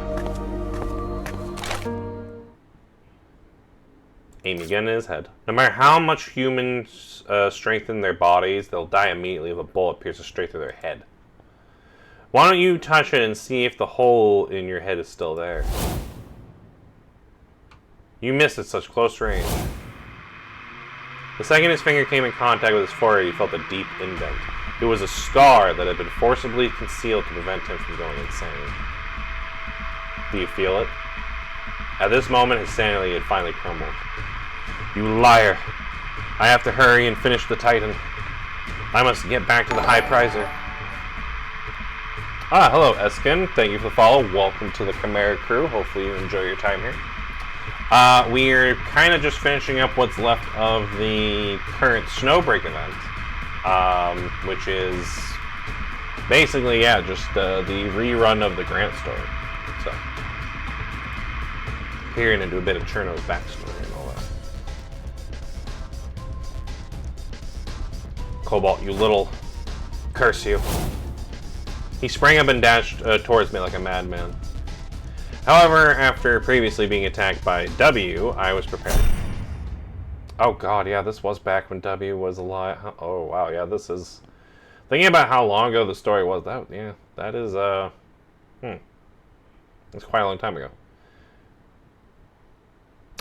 Aim again in his head. No matter how much humans strengthen their bodies, they'll die immediately if a bullet pierces straight through their head. Why don't you touch it and see if the hole in your head is still there? You missed at such close range. The second his finger came in contact with his forehead, he felt a deep indent. It was a scar that had been forcibly concealed to prevent him from going insane. Do you feel it? At this moment, his sanity had finally crumbled. You liar! I have to hurry and finish the Titan. I must get back to the High Prizer. Ah, hello, Eskin. Thank you for the follow. Welcome to the Chimera crew. Hopefully you enjoy your time here. We're kind of just finishing up what's left of the current Snowbreak event, which is basically, yeah, just the rerun of the Grant story. So, peering into a bit of Cherno's backstory and all that. Cobalt, you little... curse you. He sprang up and dashed towards me like a madman. However, after previously being attacked by W, I was prepared. Oh god, yeah, this was back when W was alive. Oh wow, yeah, this is... Thinking about how long ago the story was, that is, it's quite a long time ago.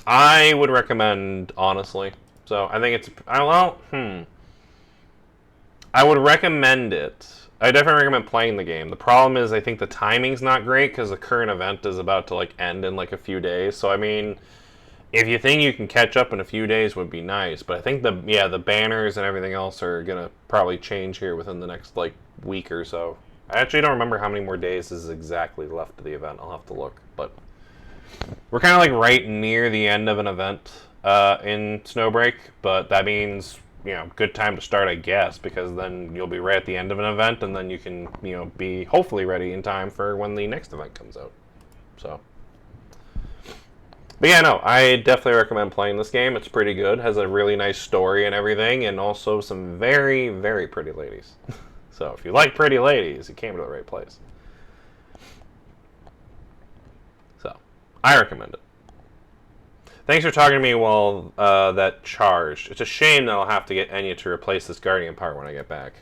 I would recommend, honestly. So, I think it's... I would recommend it. I definitely recommend playing the game. The problem is I think the timing's not great because the current event is about to like end in like a few days. So I mean, if you think you can catch up in a few days would be nice. But I think the banners and everything else are gonna probably change here within the next like week or so. I actually don't remember how many more days is exactly left of the event. I'll have to look. But we're kind of like right near the end of an event in Snowbreak. But that means, you know, good time to start, I guess, because then you'll be right at the end of an event, and then you can, you know, be hopefully ready in time for when the next event comes out. So, but yeah, no, I definitely recommend playing this game. It's pretty good. Has a really nice story and everything, and also some very, very pretty ladies. So if you like pretty ladies, you came to the right place. So, I recommend it. Thanks for talking to me while that charged. It's a shame that I'll have to get Enya to replace this Guardian part when I get back.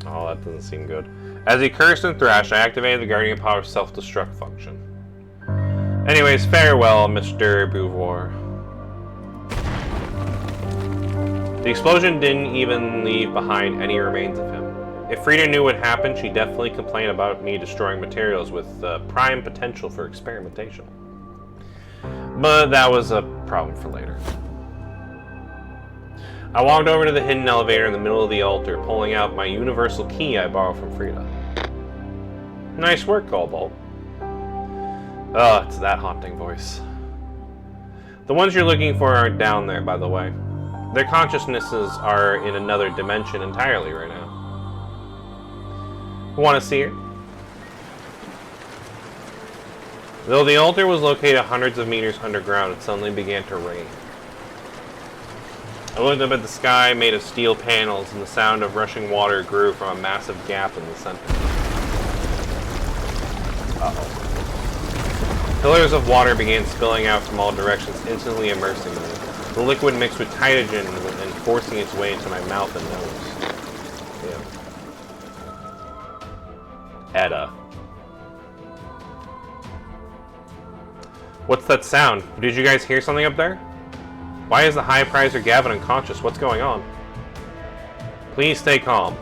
Oh, that doesn't seem good. As he cursed and thrashed, I activated the Guardian Power's self-destruct function. Anyways, farewell, Mr. Beauvoir. The explosion didn't even leave behind any remains of him. If Frida knew what happened, she'd definitely complain about me destroying materials with prime potential for experimentation. But that was a problem for later. I walked over to the hidden elevator in the middle of the altar, pulling out my universal key I borrowed from Frida. Nice work, Cobalt. Oh, it's that haunting voice. The ones you're looking for aren't down there, by the way. Their consciousnesses are in another dimension entirely right now. Want to see her? Though the altar was located hundreds of meters underground, it suddenly began to rain. I looked up at the sky made of steel panels, and the sound of rushing water grew from a massive gap in the center. Uh-oh. Pillars of water began spilling out from all directions, instantly immersing me. The liquid mixed with hydrogen and forcing its way into my mouth and nose. Yeah. Edda. What's that sound? Did you guys hear something up there? Why is the High Prizer Gavin unconscious? What's going on? Please stay calm.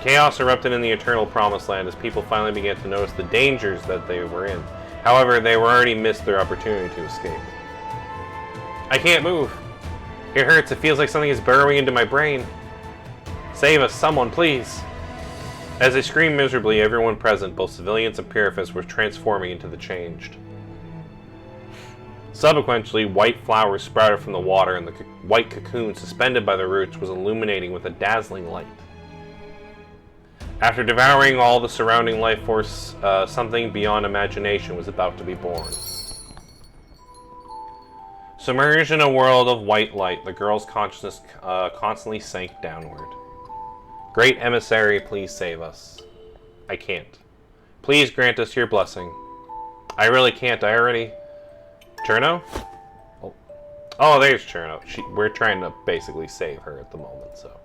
Chaos erupted in the Eternal Promised Land as people finally began to notice the dangers that they were in. However, they were already missed their opportunity to escape. I can't move. It hurts. It feels like something is burrowing into my brain. Save us, someone, please. As they screamed miserably, everyone present, both civilians and purifists, were transforming into the changed. Subsequently, white flowers sprouted from the water, and the white cocoon suspended by the roots was illuminating with a dazzling light. After devouring all the surrounding life force, something beyond imagination was about to be born. Submerged in a world of white light, the girl's consciousness constantly sank downward. Great emissary, please save us. I can't. Please grant us your blessing. I really can't. I already... Cherno? Oh, there's Cherno. We're trying to basically save her at the moment, so...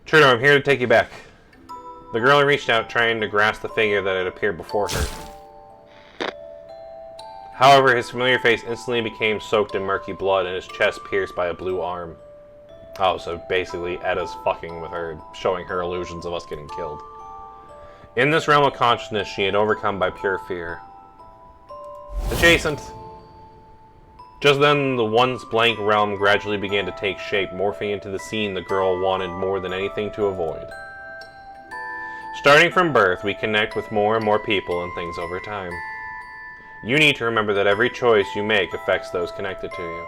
Cherno, I'm here to take you back. The girl reached out, trying to grasp the figure that had appeared before her. However, his familiar face instantly became soaked in murky blood, and his chest pierced by a blue arm. Oh, so basically Edda's fucking with her, showing her illusions of us getting killed. In this realm of consciousness, she had overcome by pure fear. Adjacent! Just then, the once blank realm gradually began to take shape, morphing into the scene the girl wanted more than anything to avoid. Starting from birth, we connect with more and more people and things over time. You need to remember that every choice you make affects those connected to you.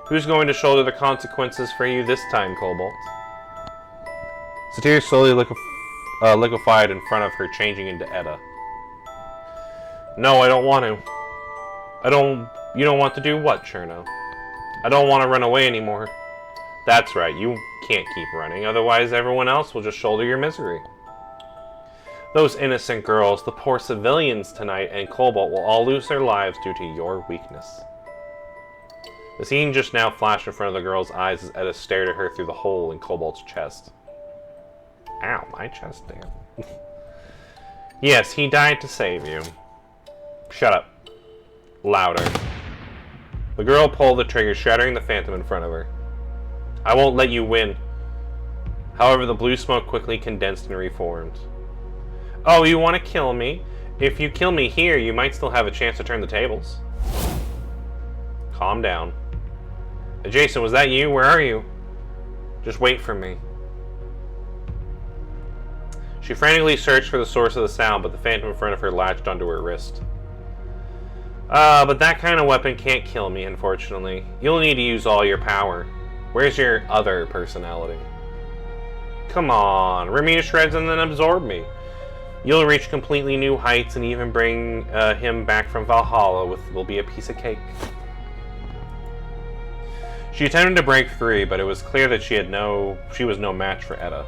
Who's going to shoulder the consequences for you this time, Cobalt? Satir slowly liquefied in front of her, changing into Edda. No, I don't want to. You don't want to do what, Cherno? I don't want to run away anymore. That's right, you can't keep running, otherwise everyone else will just shoulder your misery. Those innocent girls, the poor civilians tonight, and Cobalt will all lose their lives due to your weakness. The scene just now flashed in front of the girl's eyes as Edda stared at her through the hole in Cobalt's chest. Ow, my chest, damn. Yes, he died to save you. Shut up. Louder. The girl pulled the trigger, shattering the phantom in front of her. I won't let you win. However, the blue smoke quickly condensed and reformed. Oh, you want to kill me? If you kill me here, you might still have a chance to turn the tables. Calm down. Jason, was that you? Where are you? Just wait for me. She frantically searched for the source of the sound, but the phantom in front of her latched onto her wrist. But that kind of weapon can't kill me, unfortunately. You'll need to use all your power. Where's your other personality? Come on, rip me to shreds and then absorb me. You'll reach completely new heights and even bring him back from Valhalla will be a piece of cake. She attempted to break free, but it was clear that she was no match for Edda.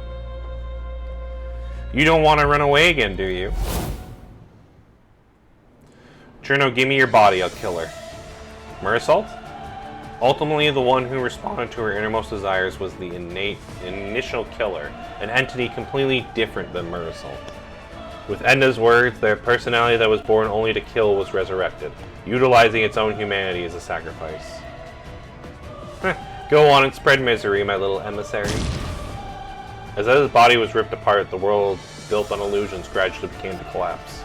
You don't want to run away again, do you? Cherno, give me your body, I'll kill her. Merasult? Ultimately, the one who responded to her innermost desires was the initial killer, an entity completely different than Merasult. With Edna's words, their personality that was born only to kill was resurrected, utilizing its own humanity as a sacrifice. Go on and spread misery, my little emissary. As Edda's body was ripped apart, the world built on illusions gradually began to collapse.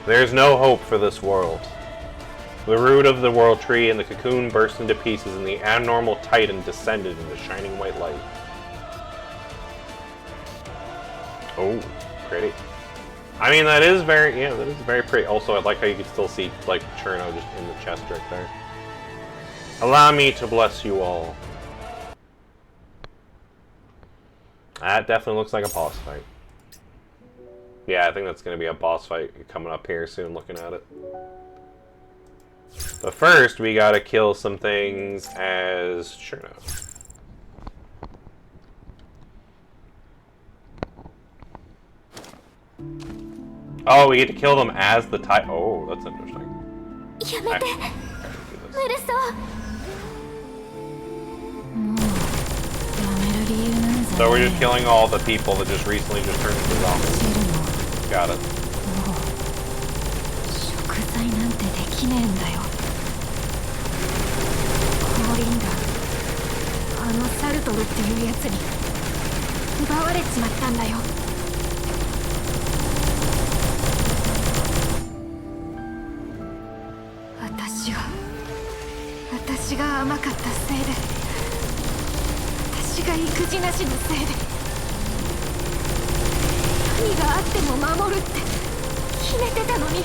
There's no hope for this world. The root of the world tree and the cocoon burst into pieces, and the abnormal titan descended into shining white light. Oh, pretty. I mean, that is very pretty. Also, I like how you can still see, like, Cherno just in the chest right there. Allow me to bless you all. That definitely looks like a boss fight. Yeah, I think that's going to be a boss fight coming up here soon, looking at it. But first, we gotta kill some things as Cherno. Oh, we get to kill them as the type. Oh, that's interesting. So we're just killing all the people that just recently just turned into zombies. Got it. 私が育児なしのせいで何があっても守るって決めてたのに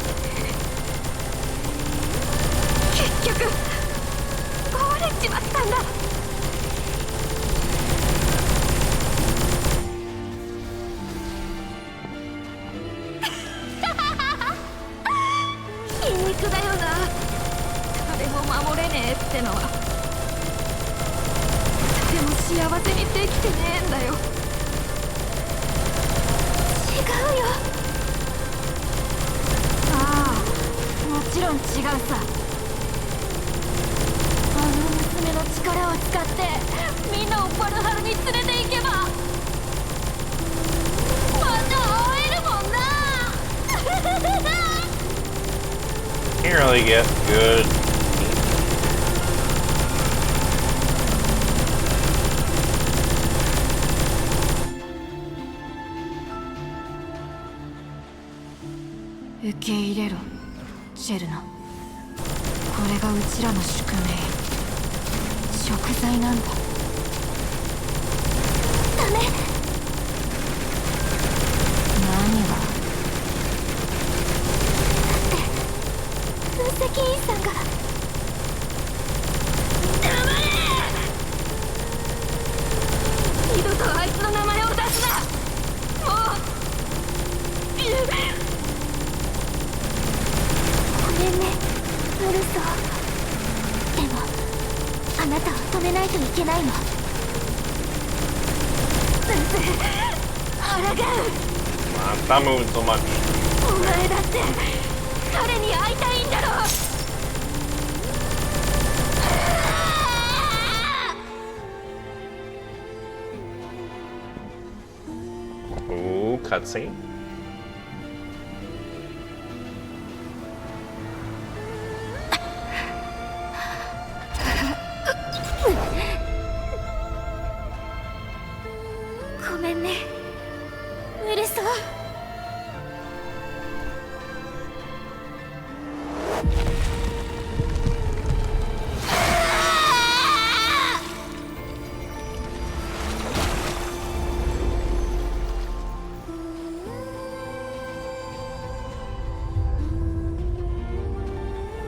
結局壊れちまったんだ。皮肉だよな。誰も守れねえってのは誰も幸せにできてねえんだよ。違うよ。ああ、もちろん違うさ。あの娘の力を使ってみんなをバルハルに連れて行けばまた会えるもんな。Can't really get good.受け入れろ、チェルノ。これがうちらの宿命。贖罪なんだ。ダメ。何が？だって分析員さんが。黙れ！二度とあいつの名前を出すな。もう。ごめんね、ウルソー。でもあなたを止めないといけないの。なぜ抗う。Stop moving so much. お前だって彼に会いたいんだろ。Ooh, cutscene. ごめんね、ウルソー。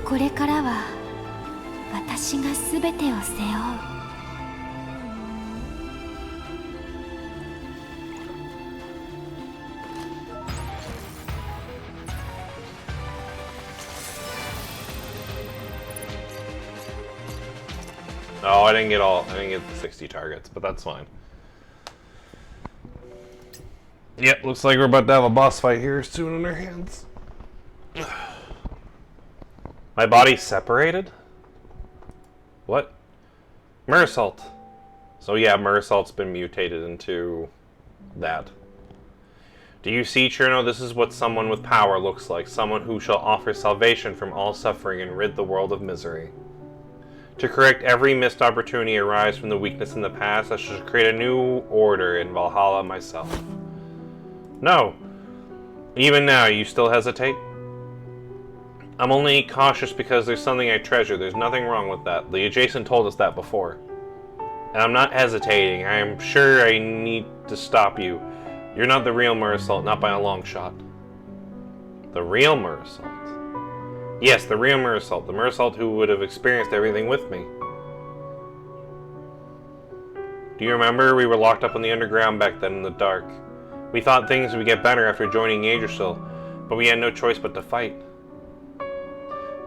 これからは私が全てを背負う。Oh, I didn't get the 60 targets, but that's fine. Yep, looks like we're about to have a boss fight here soon on our hands. My body's separated? What? Merasult. So yeah, Merasult's been mutated into that. Do you see, Cherno? This is what someone with power looks like. Someone who shall offer salvation from all suffering and rid the world of misery. To correct every missed opportunity arise from the weakness in the past, I shall create a new order in Valhalla myself. No. Even now, you still hesitate? I'm only cautious because there's something I treasure. There's nothing wrong with that. The adjacent told us that before. And I'm not hesitating. I am sure I need to stop you. You're not the real Merasult, not by a long shot. The real Merasult? Yes, the real Merasult. The Merasult who would have experienced everything with me. Do you remember? We were locked up in the underground back then in the dark. We thought things would get better after joining Agersil, but we had no choice but to fight.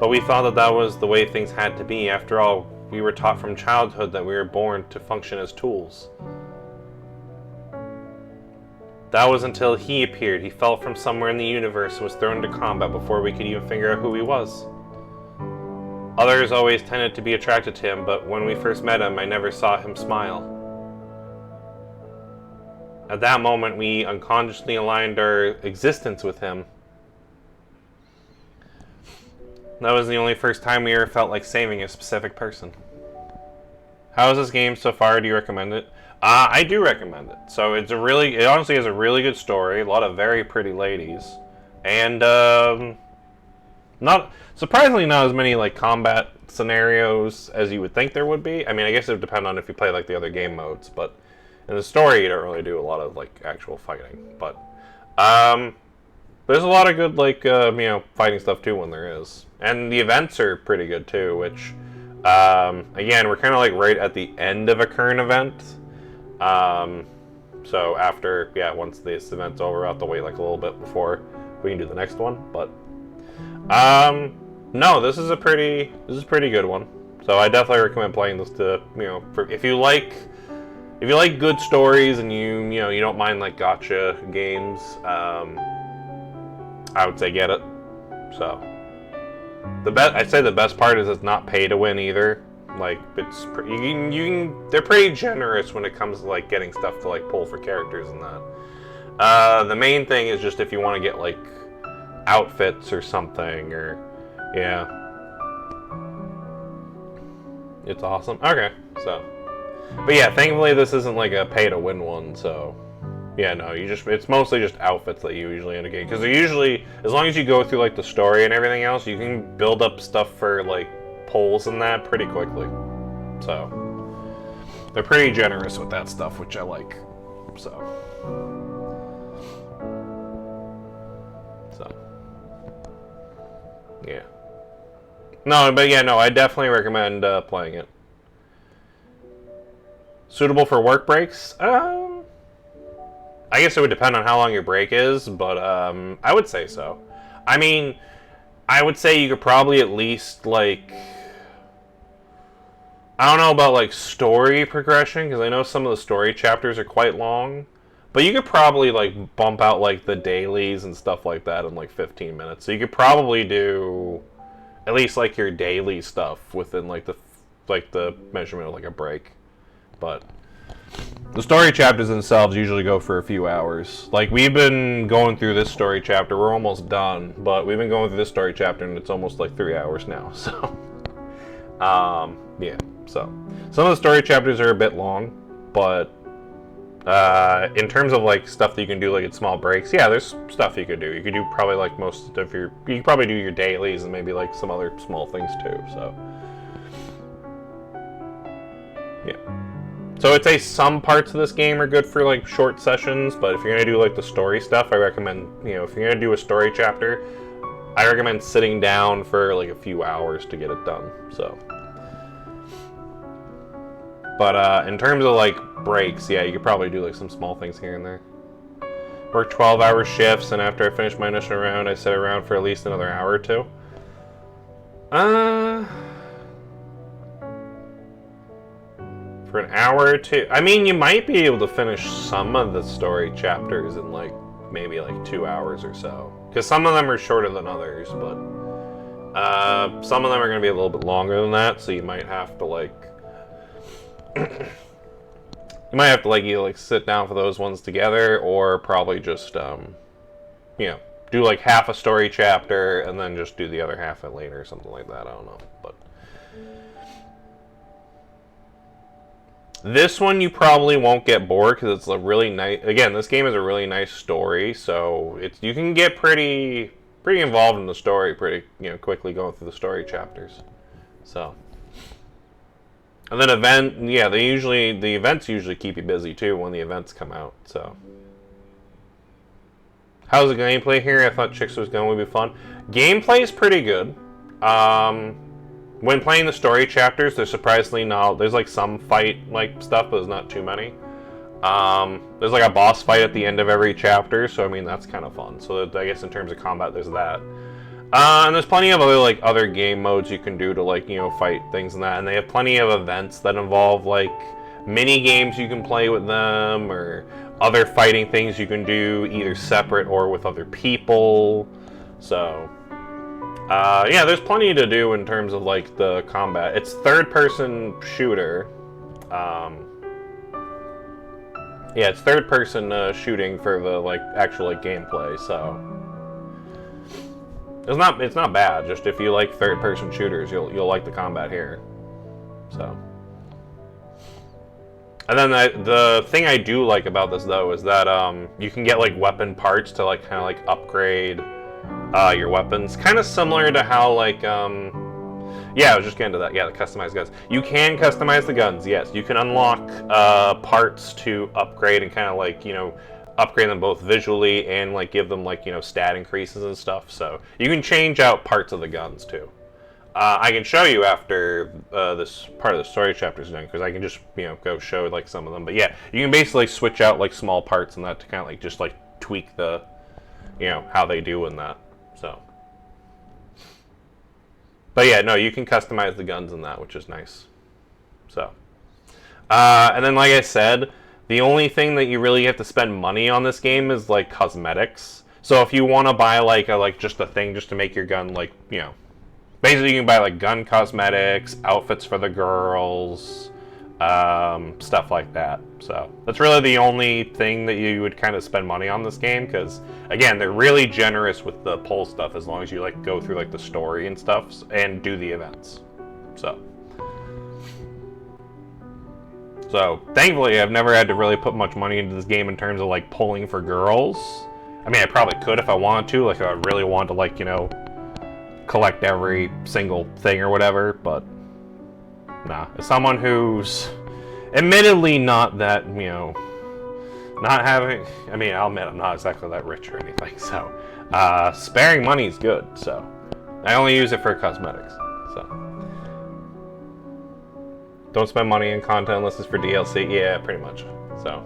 But we thought that that was the way things had to be. After all, we were taught from childhood that we were born to function as tools. That was until he appeared. He fell from somewhere in the universe and was thrown into combat before we could even figure out who he was. Others always tended to be attracted to him, but when we first met him, I never saw him smile. At that moment, we unconsciously aligned our existence with him. That was the only first time we ever felt like saving a specific person. How is this game so far? Do you recommend it? I do recommend it. So it honestly has a really good story, a lot of very pretty ladies, and surprisingly not as many like combat scenarios as you would think there would be. I mean, I guess it would depend on if you play like the other game modes, but In the story, you don't really do a lot of like actual fighting, but there's a lot of good like fighting stuff too when there is, and the events are pretty good too. Which again, we're kind of like right at the end of a current event. So after once this event's over, I'll have to wait like a little bit before we can do the next one. But no, this is a pretty good one. So I definitely recommend playing this to if you like good stories and you don't mind like gotcha games. I would say get it. So I'd say the best part is it's not pay to win either. Like it's they're pretty generous when it comes to like getting stuff to like pull for characters and that. The main thing is just if you want to get like outfits or something, or it's awesome. Okay, so but yeah, thankfully this isn't like a pay to win one. So yeah, no, it's mostly just outfits that you usually end up getting, because they're usually, as long as you go through like the story and everything else, you can build up stuff for like polls and that pretty quickly. So they're pretty generous with that stuff, which I like. So yeah. No, but yeah, no, I definitely recommend playing it. Suitable for work breaks? I guess it would depend on how long your break is, but I would say so. I mean, I would say you could probably at least, like, I don't know about, like, story progression, because I know some of the story chapters are quite long, but you could probably, like, bump out, like, the dailies and stuff like that in, like, 15 minutes. So you could probably do at least, like, your daily stuff within, like, the measurement of, like, a break. But the story chapters themselves usually go for a few hours. Like, we've been going through this story chapter. We're almost done, but we've been going through this story chapter, and it's almost like 3 hours now. So, yeah. So, some of the story chapters are a bit long, but in terms of, like, stuff that you can do, like, in small breaks, yeah, there's stuff you could do. You could do probably, like, most of you could probably do your dailies and maybe, like, some other small things, too. So, yeah. So I'd say some parts of this game are good for like short sessions, but if you're gonna do like the story stuff, I recommend, if you're gonna do a story chapter, I recommend sitting down for like a few hours to get it done. So, but in terms of like breaks, yeah, you could probably do like some small things here and there. Work 12-hour shifts, and after I finish my initial round, I sit around for at least another hour or two. For an hour or two. I mean, you might be able to finish some of the story chapters in like maybe like 2 hours or so, because some of them are shorter than others, but some of them are going to be a little bit longer than that. So you might have to like either like sit down for those ones together, or probably just do like half a story chapter and then just do the other half it later or something like that. I don't know, but this one you probably won't get bored, because it's a really nice. Again, this game is a really nice story, so you can get pretty involved in the story pretty quickly going through the story chapters. So, and then the events usually keep you busy too when the events come out. So, how's the gameplay here? I thought Chicks was going to be fun. Gameplay is pretty good. When playing the story chapters, there's surprisingly not. There's like some fight like stuff, but there's not too many. There's like a boss fight at the end of every chapter, so I mean that's kind of fun. So I guess in terms of combat, there's that. And there's plenty of other game modes you can do to like fight things and that. And they have plenty of events that involve like mini games you can play with them, or other fighting things you can do either separate or with other people. So. Yeah, there's plenty to do in terms of like the combat. It's third-person shooter. Yeah, it's third-person shooting for the like actual like gameplay. So it's not bad. Just if you like third-person shooters, you'll like the combat here. So, and then the thing I do like about this though is that you can get like weapon parts to like kind of like upgrade your weapons, kind of similar to how like Yeah, I was just getting to that. Yeah, the customized guns. You can customize the guns, yes. You can unlock parts to upgrade and kind of like, you know, upgrade them both visually and like give them like, you know, stat increases and stuff. So you can change out parts of the guns too. I can show you after this part of the story chapter is done, because I can just, you know, go show like some of them. But yeah, you can basically switch out like small parts and that to kind of like just like tweak the, you know, how they do in that. So. But yeah, no, you can customize the guns in that, which is nice. So, and then like I said, the only thing that you really have to spend money on this game is like cosmetics. So if you want to buy like just a thing just to make your gun, like, you know, basically you can buy like gun cosmetics, outfits for the girls, stuff like that. So that's really the only thing that you would kind of spend money on this game, because again, they're really generous with the pull stuff as long as you like go through like the story and stuff and do the events. So thankfully I've never had to really put much money into this game in terms of like pulling for girls. I mean, I probably could if I wanted to, like if I really wanted to, like, you know, collect every single thing or whatever, but nah. As someone who's admittedly not that, you know, not having, I mean, I'll admit I'm not exactly that rich or anything, so sparing money is good. So I only use it for cosmetics. So don't spend money in content unless it's for DLC. Yeah, pretty much. So,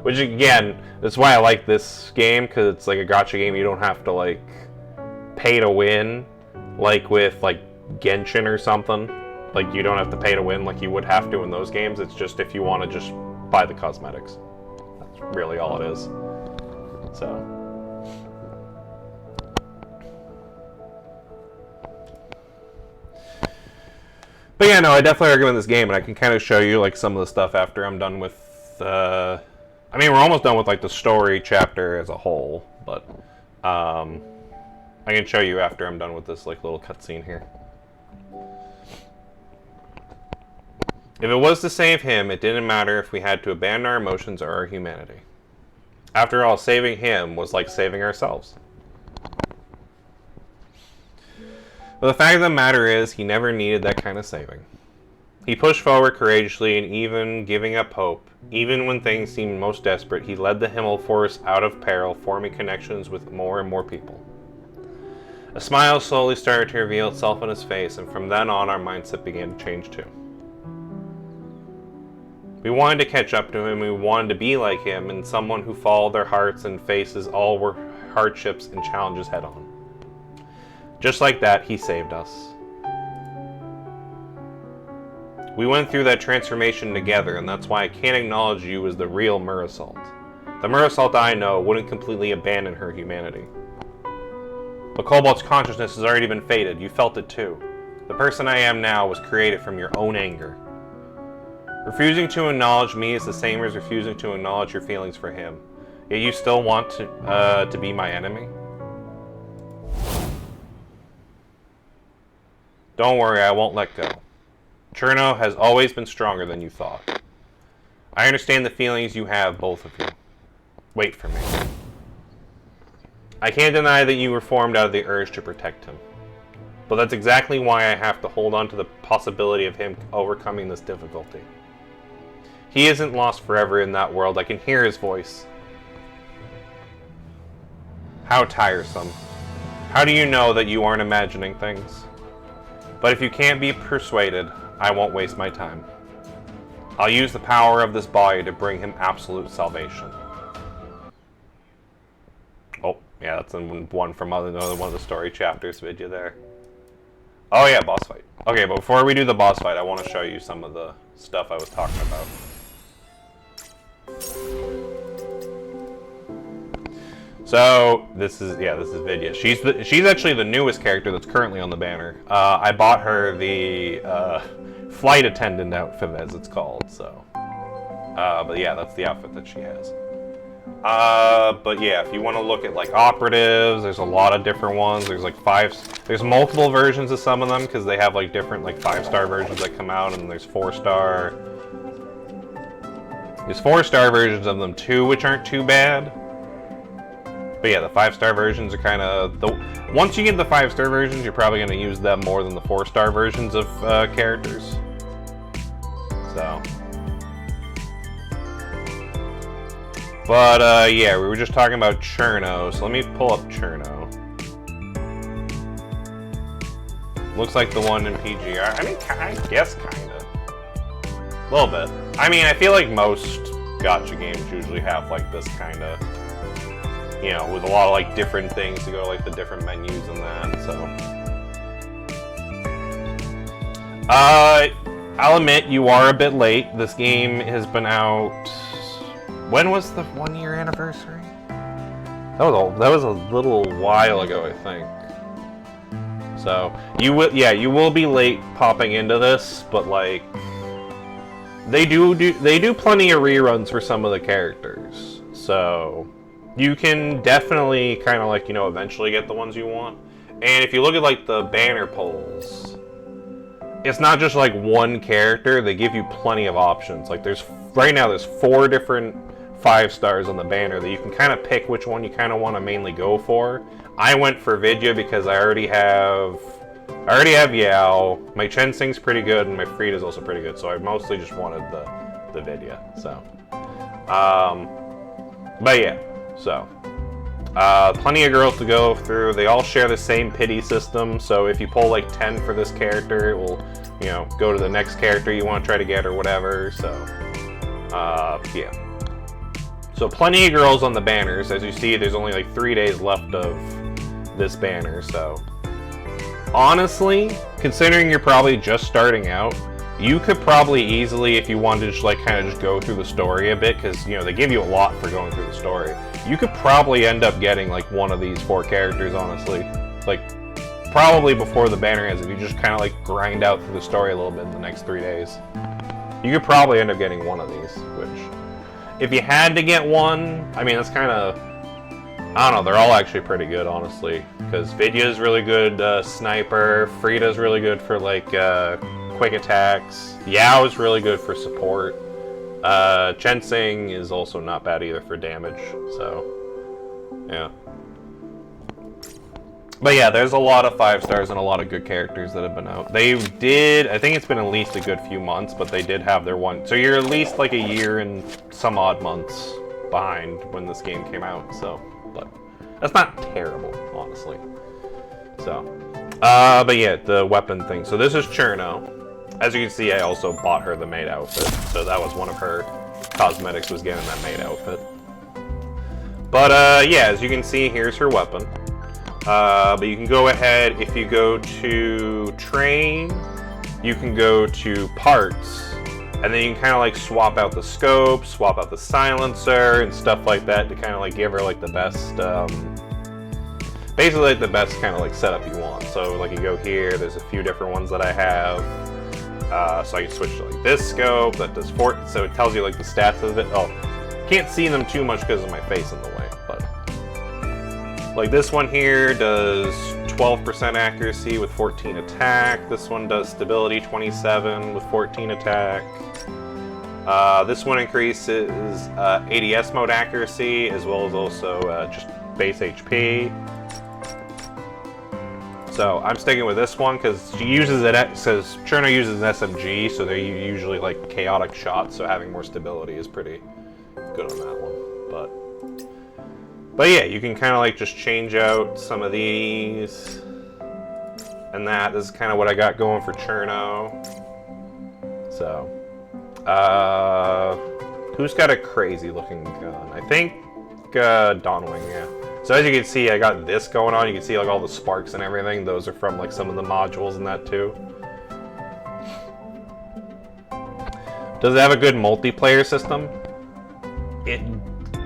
which again, that's why I like this game, because it's like a gacha game. You don't have to like pay to win, like with like Genshin or something. Like, you don't have to pay to win like you would have to in those games. It's just if you want to just buy the cosmetics. That's really all it is. So. But yeah, no, I definitely recommend this game, and I can kind of show you like some of the stuff after I'm done with, I mean, we're almost done with like the story chapter as a whole, but I can show you after I'm done with this like little cutscene here. If it was to save him, it didn't matter if we had to abandon our emotions or our humanity. After all, saving him was like saving ourselves. But the fact of the matter is, he never needed that kind of saving. He pushed forward courageously, and even giving up hope, even when things seemed most desperate, he led the Himmel force out of peril, forming connections with more and more people. A smile slowly started to reveal itself on his face, and from then on, our mindset began to change too. We wanted to catch up to him, we wanted to be like him, and someone who followed their hearts and faces all were hardships and challenges head on. Just like that, he saved us. We went through that transformation together, and that's why I can't acknowledge you as the real Merasult. The Merasult I know wouldn't completely abandon her humanity. But Cobalt's consciousness has already been faded. You felt it too. The person I am now was created from your own anger. Refusing to acknowledge me is the same as refusing to acknowledge your feelings for him. Yet you still want to be my enemy? Don't worry, I won't let go. Cherno has always been stronger than you thought. I understand the feelings you have, both of you. Wait for me. I can't deny that you were formed out of the urge to protect him. But that's exactly why I have to hold on to the possibility of him overcoming this difficulty. He isn't lost forever in that world. I can hear his voice. How tiresome. How do you know that you aren't imagining things? But if you can't be persuaded, I won't waste my time. I'll use the power of this body to bring him absolute salvation. Oh, yeah, that's one from another one of the story chapters, Vidya there. Oh yeah, boss fight. Okay, but before we do the boss fight, I want to show you some of the stuff I was talking about. So this is Vidya. She's actually the newest character that's currently on the banner. I bought her the flight attendant outfit, as it's called. So, but yeah, that's the outfit that she has. But yeah, if you want to look at like operatives, there's a lot of different ones. There's like there's multiple versions of some of them because they have like different like 5-star versions that come out, and there's 4-star. There's 4-star versions of them too, which aren't too bad. But yeah, the 5-star versions are kind of once you get the 5-star versions, you're probably going to use them more than the 4-star versions of characters. So, but yeah, we were just talking about Cherno, so let me pull up Cherno. Looks like the one in PGR. I mean, I guess kinda, a little bit. I mean, I feel like most gacha games usually have like this kind of, you know, with a lot of like different things to go to like the different menus and that. So, I'll admit you are a bit late. This game has been out. When was the 1-year anniversary? That was a little while ago, I think. So you will be late popping into this, but like they do plenty of reruns for some of the characters. So you can definitely kind of like, you know, eventually get the ones you want. And if you look at like the banner polls, it's not just like one character. They give you plenty of options. Like right now there's 4 different 5-stars on the banner that you can kind of pick which one you kind of want to mainly go for. I went for Vidya because I already have Yao. My Chensing's pretty good and my Frida's also pretty good, so I mostly just wanted the Vidya. So, but yeah, so plenty of girls to go through. They all share the same pity system, so if you pull like 10 for this character, it will, you know, go to the next character you want to try to get or whatever. So, yeah. So plenty of girls on the banners. As you see, there's only like 3 days left of this banner. So honestly, considering you're probably just starting out, you could probably easily, if you wanted to just like kind of just go through the story a bit, because you know they give you a lot for going through the story, you could probably end up getting like one of these 4 characters, honestly. Like probably before the banner ends, if you just kind of like grind out through the story a little bit in the next 3 days, you could probably end up getting one of these. Which, if you had to get one, I mean, that's kind of, I don't know, they're all actually pretty good, honestly. Because Vidya's really good sniper, Frida's really good for like quick attacks, Yao's really good for support, Chensing is also not bad either for damage, so, yeah. But yeah, there's a lot of 5-stars and a lot of good characters that have been out. They did, I think it's been at least a good few months, but they did have their one. So you're at least like a year and some odd months behind when this game came out, so. But that's not terrible, honestly. So, but yeah, the weapon thing. So this is Cherno. As you can see, I also bought her the maid outfit. So that was one of her cosmetics, was getting that maid outfit. But yeah, as you can see, here's her weapon. But you can go ahead, if you go to train, you can go to parts, and then you can kind of like swap out the scope, swap out the silencer, and stuff like that to kind of like give her like the best, basically like the best kind of like setup you want. So like you go here, there's a few different ones that I have. So I can switch to like this scope, that does 4, so it tells you like the stats of it. Oh, can't see them too much because of my face in the way, but like this one here does 12% accuracy with 14 attack. This one does stability 27 with 14 attack. This one increases ADS mode accuracy as well as also just base HP. So I'm sticking with this one because she uses it. It says Cherno uses an SMG, so they're usually like chaotic shots. So having more stability is pretty good on that one. But yeah, you can kind of like just change out some of these and that. This is kind of what I got going for Cherno. So, who's got a crazy looking gun? I think Dawnwing, yeah. So as you can see, I got this going on. You can see like all the sparks and everything. Those are from like some of the modules and that too. Does it have a good multiplayer system? It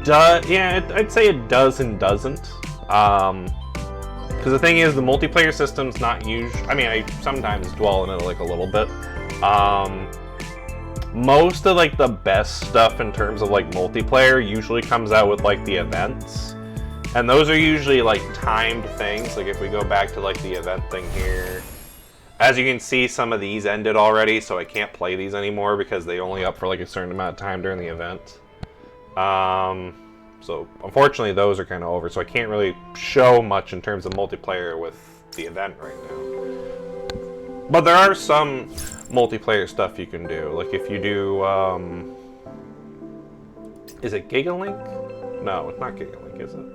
does, yeah, I'd say it does and doesn't. Because the thing is, the multiplayer system's not usually, I mean, I sometimes dwell in it like a little bit. Most of like the best stuff in terms of like multiplayer usually comes out with like the events. And those are usually like timed things. Like if we go back to like the event thing here, as you can see, some of these ended already, so I can't play these anymore because they only up for like a certain amount of time during the event. So unfortunately, those are kind of over. So I can't really show much in terms of multiplayer with the event right now. But there are some multiplayer stuff you can do. Like if you do, is it Gigalink? No, it's not Gigalink, is it?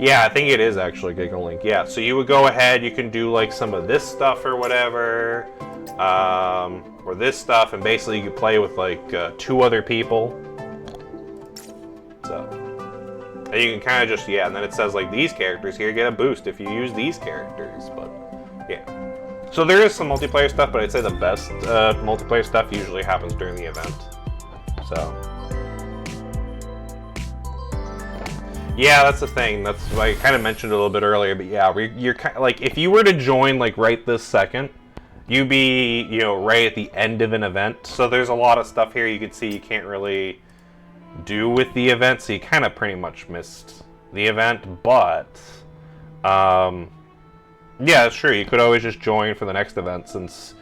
Yeah, I think it is actually Gigalink. Yeah, so you would go ahead, you can do like some of this stuff or whatever, or this stuff, and basically you can play with like 2 other people. So, and you can kind of just, yeah, and then it says like these characters here get a boost if you use these characters, but yeah. So there is some multiplayer stuff, but I'd say the best multiplayer stuff usually happens during the event. So. Yeah, that's the thing. That's why I kind of mentioned it a little bit earlier, but yeah, you're kind of like, if you were to join like right this second, you'd be, you know, right at the end of an event. So there's a lot of stuff here you can see you can't really do with the event, so you kind of pretty much missed the event. But yeah, it's true. You could always just join for the next event, since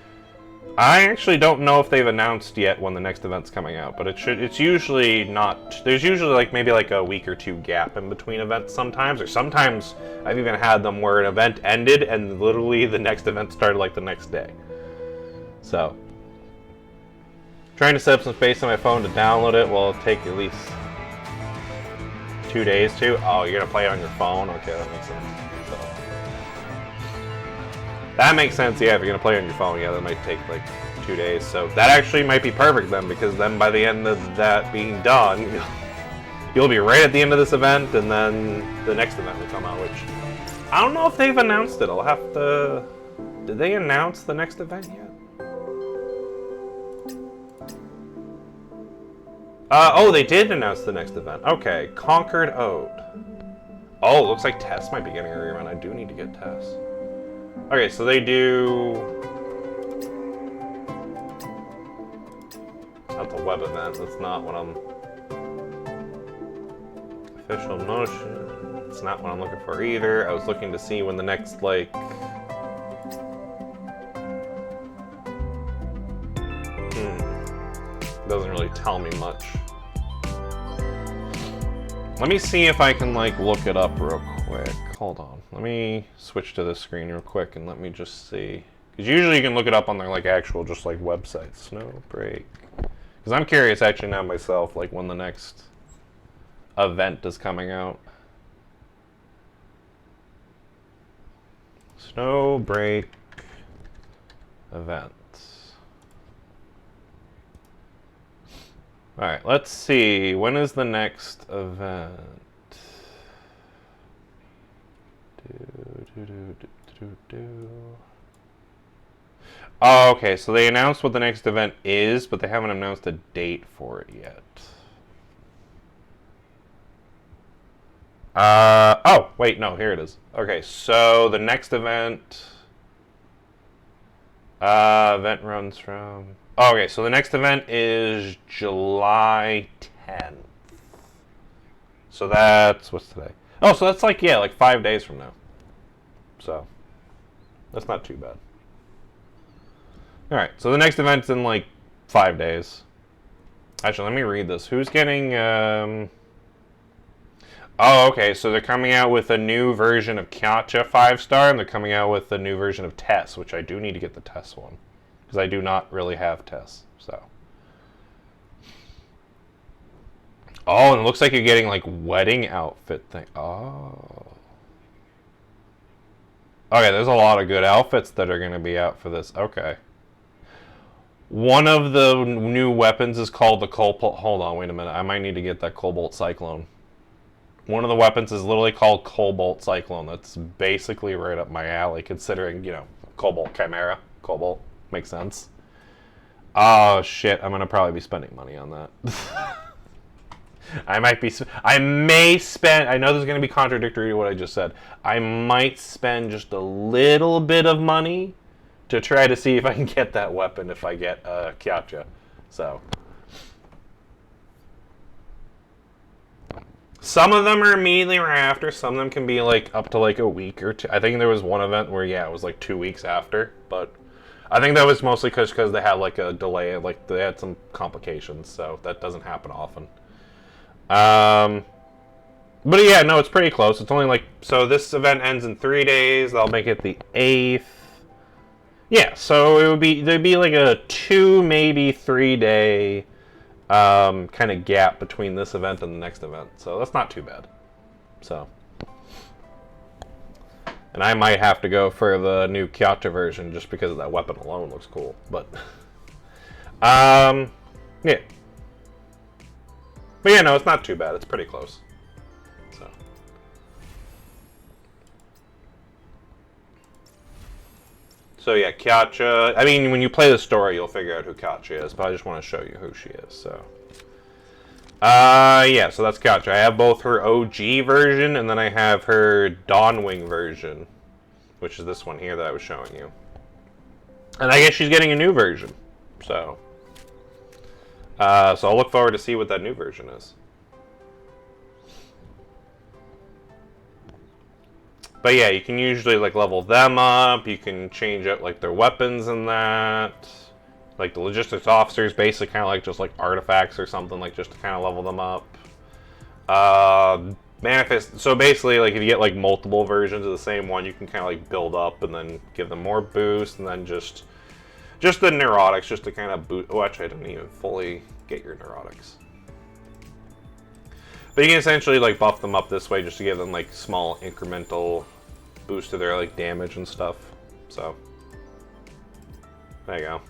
I actually don't know if they've announced yet when the next event's coming out, but it's usually not, there's usually like maybe like a week or 2 gap in between events sometimes, or sometimes I've even had them where an event ended and literally the next event started like the next day. So, trying to set up some space on my phone to download it will take at least 2 days to. Oh, you're gonna play it on your phone? Okay, that makes sense. So. That makes sense, yeah, if you're going to play on your phone, yeah, that might take like 2 days. So that actually might be perfect then, because then by the end of that being done, you'll be right at the end of this event, and then the next event will come out, which I don't know if they've announced it. I'll have to... Did they announce the next event yet? Oh, they did announce the next event. Okay, Conquered Ode. Oh, looks like Tess might be getting a rerun. I do need to get Tess. Okay, so they do... That's a web event. That's not what I'm... Official motion. It's not what I'm looking for either. I was looking to see when the next, like... Doesn't really tell me much. Let me see if I can, like, look it up real quick. Hold on. Let me switch to this screen real quick and let me just see. Because usually you can look it up on their, like, actual, just, like, website. Snowbreak. Because I'm curious, actually, now myself, like, when the next event is coming out. Snowbreak events. Alright, let's see. When is the next event? Oh, okay, so they announced what the next event is, but they haven't announced a date for it yet. Oh, wait, no, here it is. Okay, so the next event... event runs from... Oh, okay, so the next event is July 10th. So that's... What's today? Oh, so that's like, yeah, like 5 days from now. So, that's not too bad. Alright, so the next event's in like 5 days. Actually, let me read this. Who's getting, Oh, okay, so they're coming out with a new version of Katja 5-star, and they're coming out with a new version of Tess, which I do need to get the Tess one. Because I do not really have Tess, so. Oh, and it looks like you're getting, like, wedding outfit thing. Oh. Okay, there's a lot of good outfits that are going to be out for this. Okay. One of the new weapons is called the Cobalt... Hold on, wait a minute. I might need to get that Cobalt Cyclone. One of the weapons is literally called Cobalt Cyclone. That's basically right up my alley, considering, you know, CobaltChimaera. Cobalt. Makes sense. Oh, shit. I'm going to probably be spending money on that. I may spend... I know this is going to be contradictory to what I just said. I might spend just a little bit of money to try to see if I can get that weapon if I get Katja. So... Some of them are immediately right after. Some of them can be like up to like a week or two. I think there was one event where, yeah, it was like 2 weeks after. But I think that was mostly because they had like a delay, like they had some complications, so that doesn't happen often. But yeah, no, it's pretty close. It's only like, so this event ends in 3 days. That'll make it the 8th. Yeah, so there'd be like a 2, maybe 3 day kind of gap between this event and the next event. So that's not too bad. So. And I might have to go for the new Kyacha version just because that weapon alone looks cool. But, yeah. But yeah, no, it's not too bad. It's pretty close. So yeah, Kyacha. I mean, when you play the story, you'll figure out who Kyacha is, but I just want to show you who she is. So, yeah, so that's Kyacha. I have both her OG version, and then I have her Dawnwing version, which is this one here that I was showing you. And I guess she's getting a new version. So, so I'll look forward to see what that new version is. But yeah, you can usually like level them up. You can change out like their weapons and that. Like the logistics officers, basically kind of like just like artifacts or something, like just to kind of level them up. Manifest. So basically, like if you get like multiple versions of the same one, you can kind of like build up and then give them more boost, and then just the neurotics, just to kind of boost. Oh, actually, I didn't even fully get your neurotics. But you can essentially like buff them up this way just to give them like small incremental boost to their like damage and stuff. So there you go.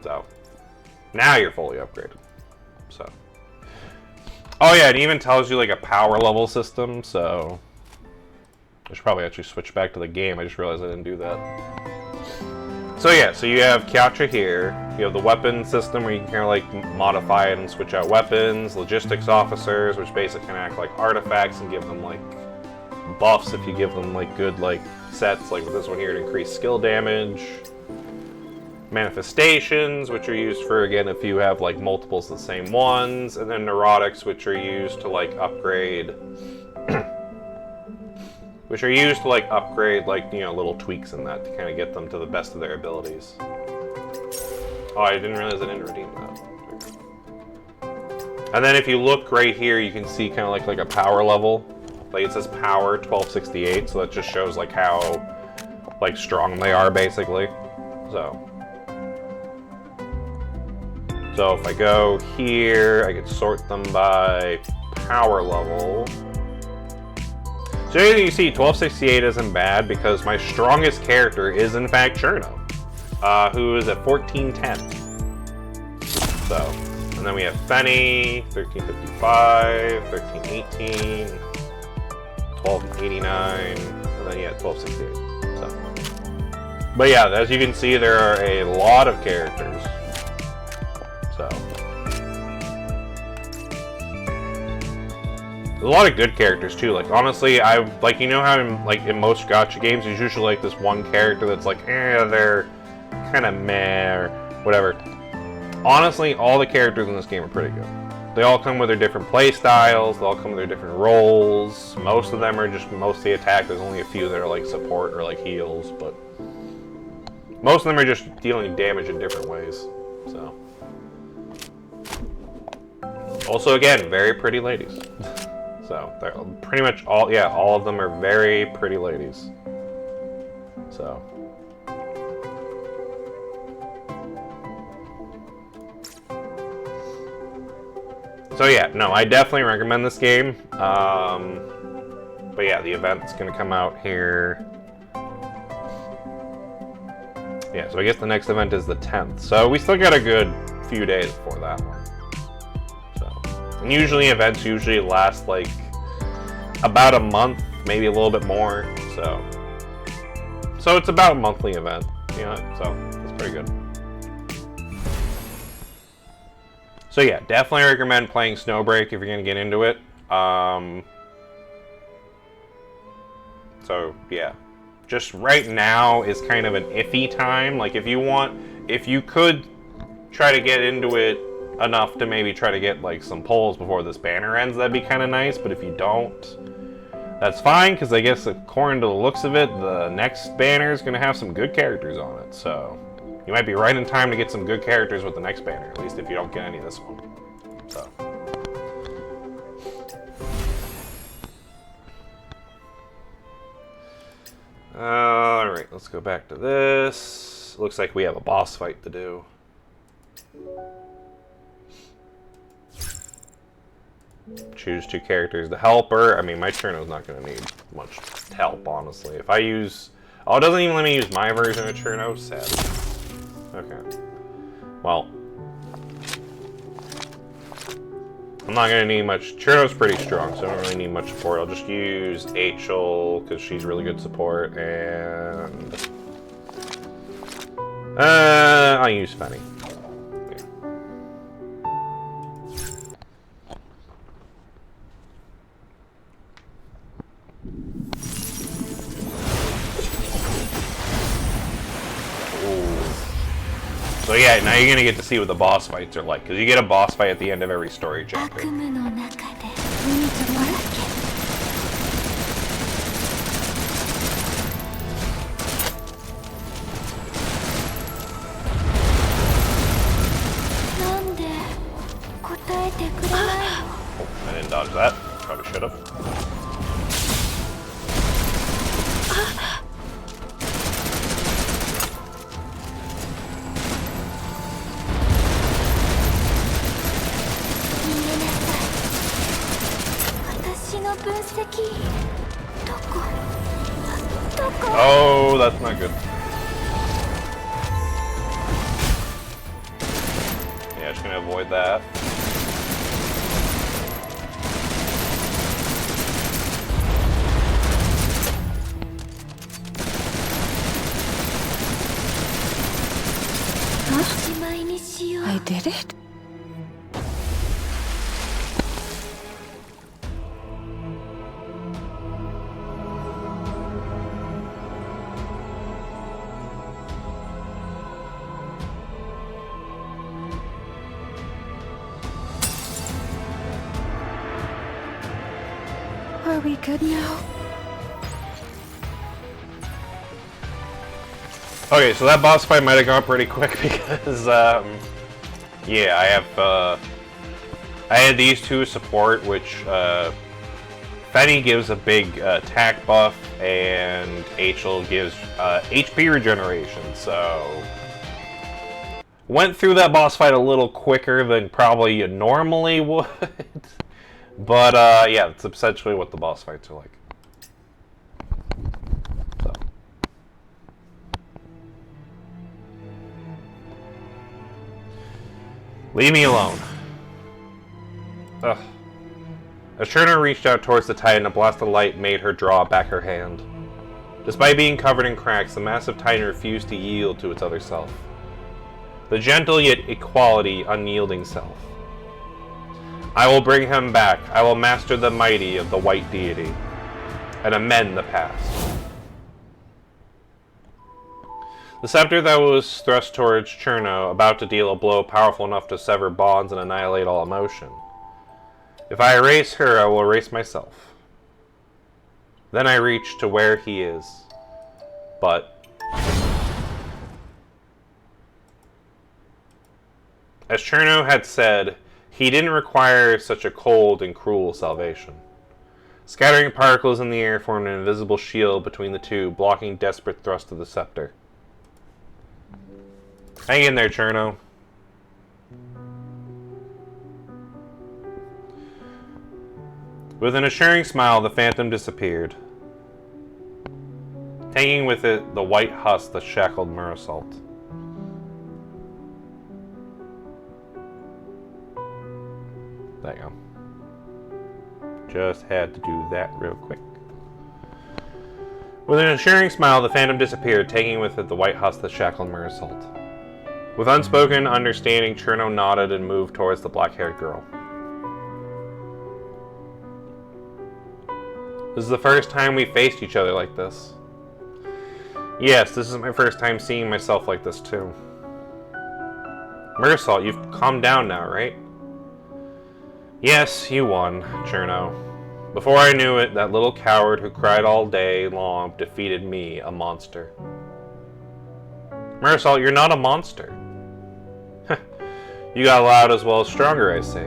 So now you're fully upgraded. So oh yeah, it even tells you like a power level system. So I should probably actually switch back to the game. I just realized I didn't do that. So yeah, so you have Kyacha here. You have the weapon system where you can kind of like modify it and switch out weapons. Logistics officers, which basically can act like artifacts and give them like buffs if you give them like good like sets, like with this one here to increase skill damage. Manifestations, which are used for, again, if you have like multiples of the same ones. And then neurotics, which are used to like upgrade which are used to like upgrade like, you know, little tweaks in that to kind of get them to the best of their abilities. Oh, I didn't realize I didn't redeem that. And then if you look right here, you can see kind of like a power level. Like it says power 1268, so that just shows like how like strong they are basically. So if I go here, I can sort them by power level. So as you see, 1268 isn't bad because my strongest character is in fact Cherno, who is at 1410. So, and then we have Fenny, 1355, 1318, 1289, and then yeah, 1268. So, but yeah, as you can see, there are a lot of characters. So. A lot of good characters too. Like honestly, I like, you know how in most gacha games there's usually like this one character that's like, they're kind of meh or whatever. Honestly, all the characters in this game are pretty good. They all come with their different play styles. They all come with their different roles. Most of them are just mostly attack. There's only a few that are like support or like heals, but most of them are just dealing damage in different ways. So also, again, very pretty ladies. So they're pretty much all, yeah, all of them are very pretty ladies. So. So yeah, no, I definitely recommend this game. But yeah, the event's gonna come out here. Yeah, so I guess the next event is the 10th. So we still got a good few days before that one. And usually events usually last like about a month, maybe a little bit more. So it's about a monthly event, you know. So it's pretty good. So yeah, definitely recommend playing Snowbreak if you're gonna get into it. So yeah, just right now is kind of an iffy time. Like if you could try to get into it enough to maybe try to get like some pulls before this banner ends, that'd be kind of nice. But if you don't, that's fine, because I guess according to the looks of it, the next banner is going to have some good characters on it. So You might be right in time to get some good characters with the next banner, at least if you don't get any of this one. So. Alright, let's go back to this. Looks like we have a boss fight to do. Choose 2 characters. The helper. I mean, my Cherno's not going to need much help, honestly. If I use... Oh, it doesn't even let me use my version of Cherno? Sad. Okay. Well. I'm not going to need much. Cherno's pretty strong, so I don't really need much support. I'll just use Achel, because she's really good support, and... I'll use Fenny. Yeah. So yeah, now you're going to get to see what the boss fights are like, because you get a boss fight at the end of every story chapter. Oh, I didn't dodge that. Probably should have. Oh, that's not good. Yeah, just gonna avoid that. I did it? Are we good now? Okay, so that boss fight might have gone pretty quick because, yeah, I had these 2 support, which, Fenny gives a big attack buff, and Achel gives HP regeneration, so... Went through that boss fight a little quicker than probably you normally would. But, yeah, that's essentially what the boss fights are like. So. Leave me alone. Ugh. As Cherno reached out towards the Titan, a blast of light made her draw back her hand. Despite being covered in cracks, the massive Titan refused to yield to its other self. The gentle yet equality, unyielding self. I will bring him back. I will master the mighty of the white deity and amend the past. The scepter that was thrust towards Cherno, about to deal a blow powerful enough to sever bonds and annihilate all emotion. If I erase her, I will erase myself. Then I reach to where he is. But... as Cherno had said, he didn't require such a cold and cruel salvation. Scattering particles in the air formed an invisible shield between the two, blocking desperate thrusts of the scepter. Hang in there, Cherno. With an assuring smile, the phantom disappeared, taking with it the white husk that shackled Merasult. There you go. Just had to do that real quick. With an assuring smile, the phantom disappeared, taking with it the white husk that shackled Merasult. With unspoken understanding, Cherno nodded and moved towards the black-haired girl. This is the first time we faced each other like this. Yes, this is my first time seeing myself like this too. Merasult, you've calmed down now, right? Yes, you won, Cherno. Before I knew it, that little coward who cried all day long defeated me, a monster. Merasult, you're not a monster. You got loud as well as stronger, I see.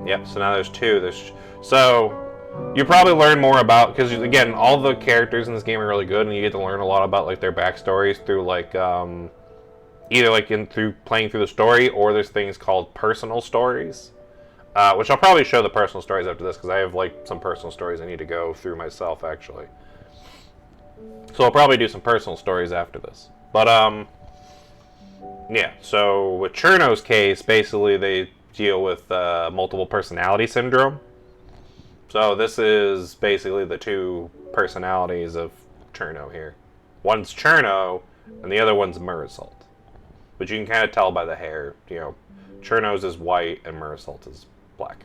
Yep, so now there's two. So, you probably learn more about, because again, all the characters in this game are really good, and you get to learn a lot about like their backstories through like, either like through playing through the story, or there's things called personal stories. Which I'll probably show the personal stories after this, because I have like some personal stories I need to go through myself, actually. So I'll probably do some personal stories after this. But, yeah, so with Cherno's case, basically they deal with multiple personality syndrome. So this is basically the two personalities of Cherno here. One's Cherno, and the other one's Merasult. But you can kind of tell by the hair, you know, Cherno's is white and Merasult is black.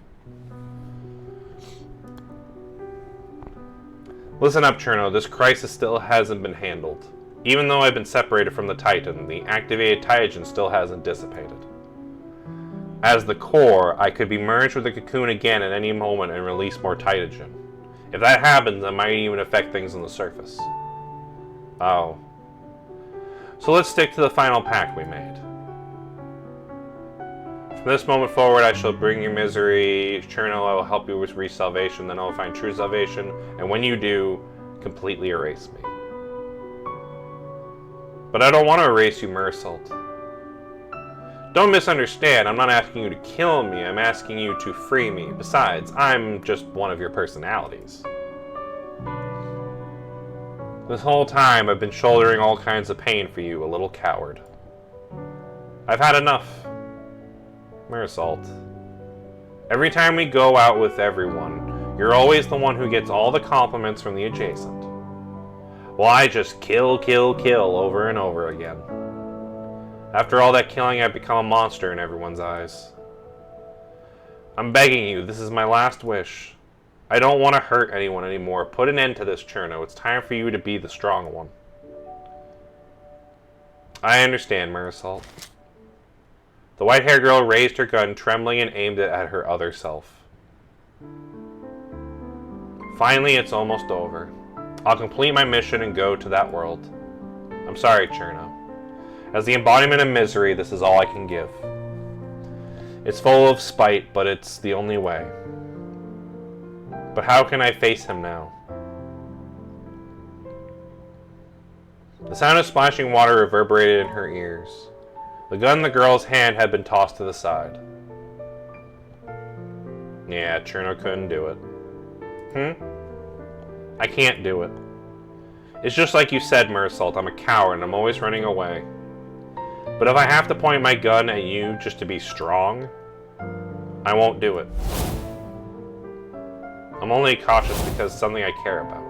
Listen up, Cherno, this crisis still hasn't been handled. Even though I've been separated from the Titan, the activated Titan still hasn't dissipated. As the core, I could be merged with the cocoon again at any moment and release more Titagen. If that happens, it might even affect things on the surface. Oh. So let's stick to the final pact we made. From this moment forward, I shall bring you misery. Cherno, I will help you with re-salvation, then I will find true salvation, and when you do, completely erase me. But I don't want to erase you, Merasult. Don't misunderstand, I'm not asking you to kill me, I'm asking you to free me. Besides, I'm just one of your personalities. This whole time, I've been shouldering all kinds of pain for you, a little coward. I've had enough. Merasult. Every time we go out with everyone, you're always the one who gets all the compliments from the adjacent. Well, I just kill over and over again. After all that killing, I've become a monster in everyone's eyes. I'm begging you, this is my last wish. I don't want to hurt anyone anymore. Put an end to this, Cherno. It's time for you to be the strong one. I understand, Merasult. The white-haired girl raised her gun, trembling, and aimed it at her other self. Finally, it's almost over. I'll complete my mission and go to that world. I'm sorry, Cherno. As the embodiment of misery, this is all I can give. It's full of spite, but it's the only way. But how can I face him now? The sound of splashing water reverberated in her ears. The gun in the girl's hand had been tossed to the side. Yeah, Cherno couldn't do it. I can't do it. It's just like you said, Merasult, I'm a coward and I'm always running away. But if I have to point my gun at you just to be strong, I won't do it. I'm only cautious because it's something I care about.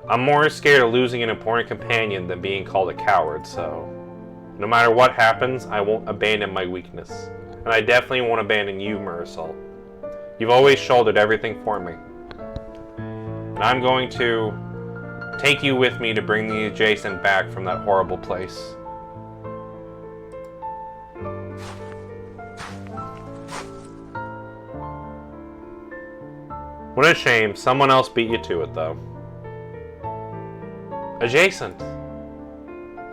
I'm more scared of losing an important companion than being called a coward, so no matter what happens, I won't abandon my weakness. And I definitely won't abandon you, Merasult. You've always shouldered everything for me. And I'm going to take you with me to bring the adjacent back from that horrible place. What a shame. Someone else beat you to it, though. Adjacent.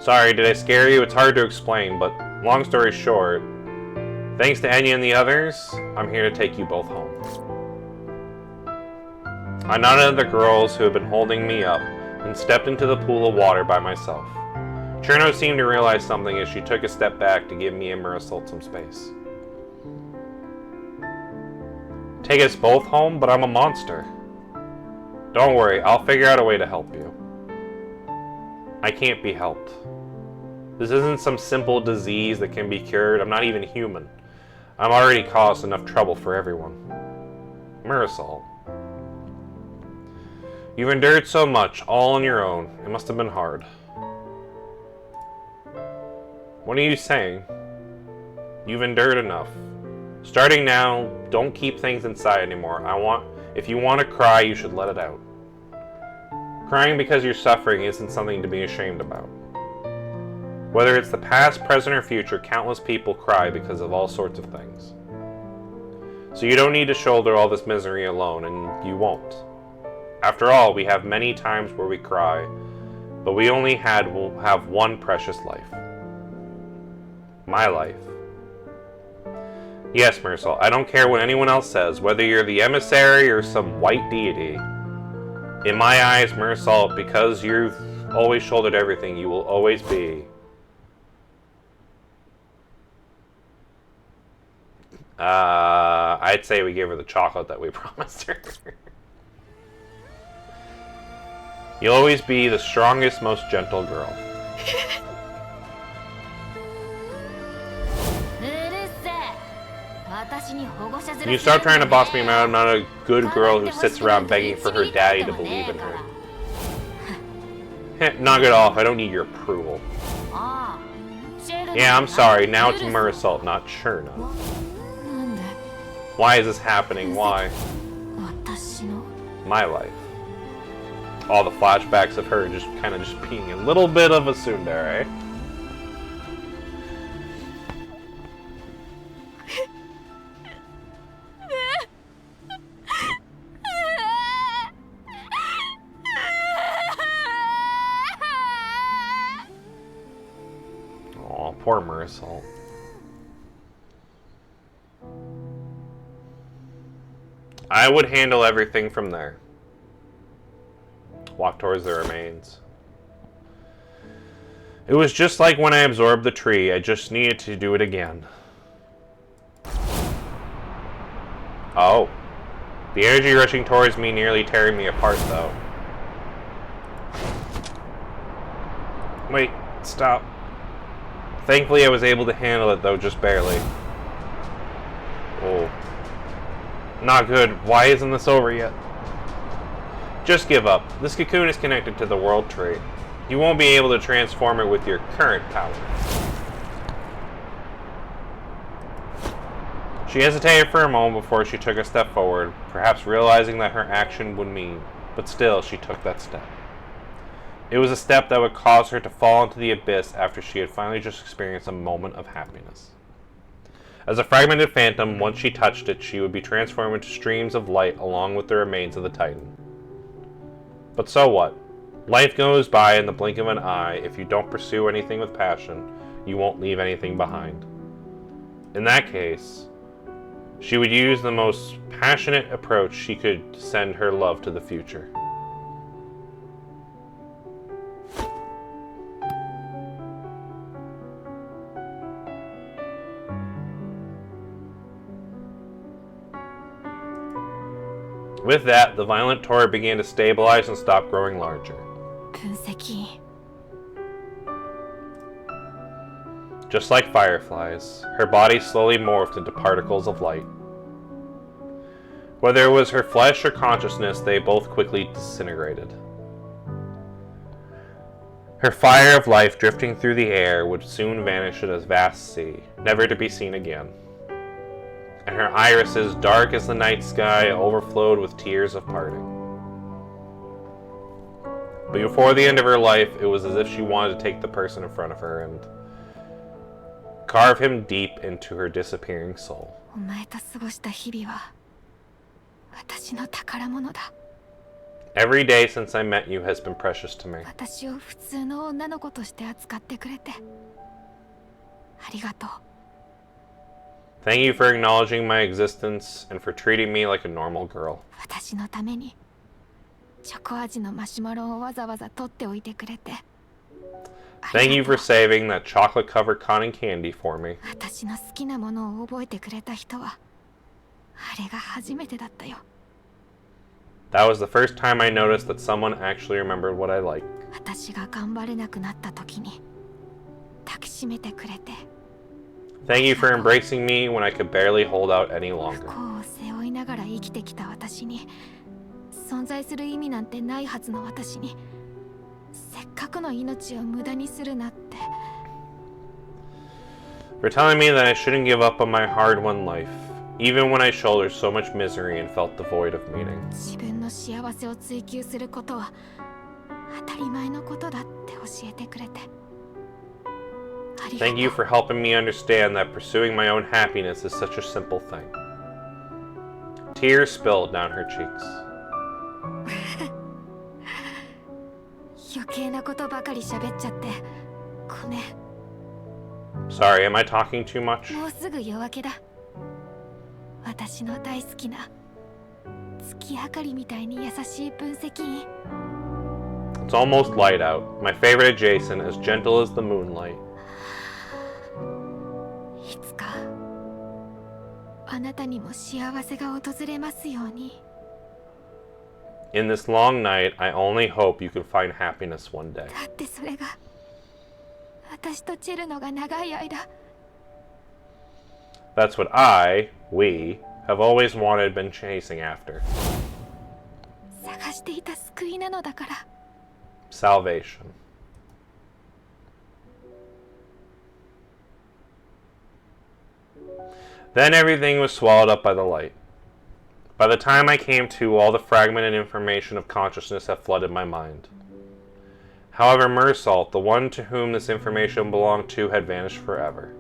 Sorry, did I scare you? It's hard to explain, but long story short, thanks to Enya and the others, I'm here to take you both home. I nodded at the girls who had been holding me up and stepped into the pool of water by myself. Cherno seemed to realize something as she took a step back to give me and Merasult some space. Take us both home, but I'm a monster. Don't worry, I'll figure out a way to help you. I can't be helped. This isn't some simple disease that can be cured. I'm not even human. I'm already caused enough trouble for everyone. Merasult. You've endured so much, all on your own. It must have been hard. What are you saying? You've endured enough. Starting now, don't keep things inside anymore. If you want to cry, you should let it out. Crying because you're suffering isn't something to be ashamed about. Whether it's the past, present, or future, countless people cry because of all sorts of things. So you don't need to shoulder all this misery alone, and you won't. After all, we have many times where we cry, But we only will have one precious life. My life. Yes, Merasult, I don't care what anyone else says, whether you're the emissary or some white deity. In my eyes, Merasult, because you've always shouldered everything, you will always be. I'd say we give her the chocolate that we promised her. You'll always be the strongest, most gentle girl. Can you stop trying to boss me around? I'm not a good girl who sits around begging for her daddy to believe in her. Knock it off. I don't need your approval. Yeah, I'm sorry. Now it's Merasult, not Cherno. Why is this happening? Why? My life. All the flashbacks of her just kind of just being a little bit of a tsundere. Aw, poor Merasult. I would handle everything from there. Walk towards the remains. It was just like when I absorbed the tree. I just needed to do it again. Oh. The energy rushing towards me nearly tearing me apart, though. Wait, stop. Thankfully, I was able to handle it, though, just barely. Oh. Not good. Why isn't this over yet? Just give up. This cocoon is connected to the world tree. You won't be able to transform it with your current power. She hesitated for a moment before she took a step forward, perhaps realizing that her action would mean, but still she took that step. It was a step that would cause her to fall into the abyss after she had finally just experienced a moment of happiness. As a fragmented phantom, once she touched it, she would be transformed into streams of light along with the remains of the Titan. But so what? Life goes by in the blink of an eye. If you don't pursue anything with passion, you won't leave anything behind. In that case, she would use the most passionate approach she could to send her love to the future. With that, the violent torrent began to stabilize and stop growing larger. Just like fireflies, her body slowly morphed into particles of light. Whether it was her flesh or consciousness, they both quickly disintegrated. Her fire of life drifting through the air would soon vanish in a vast sea, never to be seen again. And her irises, dark as the night sky, overflowed with tears of parting. But before the end of her life, it was as if she wanted to take the person in front of her and carve him deep into her disappearing soul. Every day since I met you has been precious to me. Thank you for acknowledging my existence and for treating me like a normal girl. Thank you for saving that chocolate-covered cotton candy for me. That was the first time I noticed that someone actually remembered what I liked. Thank you for embracing me when I could barely hold out any longer. For telling me that I shouldn't give up on my hard-won life, even when I shouldered so much misery and felt devoid of meaning. Thank you for helping me understand that pursuing my own happiness is such a simple thing. Tears spilled down her cheeks. 計なことばかり喋っちゃってごめん。 Sorry, am I talking too much? もうすぐ夜明けだ。私の大好きな月明かりみたいに優しい分析員。 It's almost light out. My favorite adjacent, as gentle as the moonlight. いつかあなたにも幸せが訪れますように。 In this long night, I only hope you can find happiness one day. だってそれが私とチェルノが長い間 That's what we, have always wanted, been chasing after. 探していた救いなのだから。 Salvation. Then everything was swallowed up by the light. By the time I came to, all the fragmented information of consciousness had flooded my mind. However, Merasult, the one to whom this information belonged to, had vanished forever.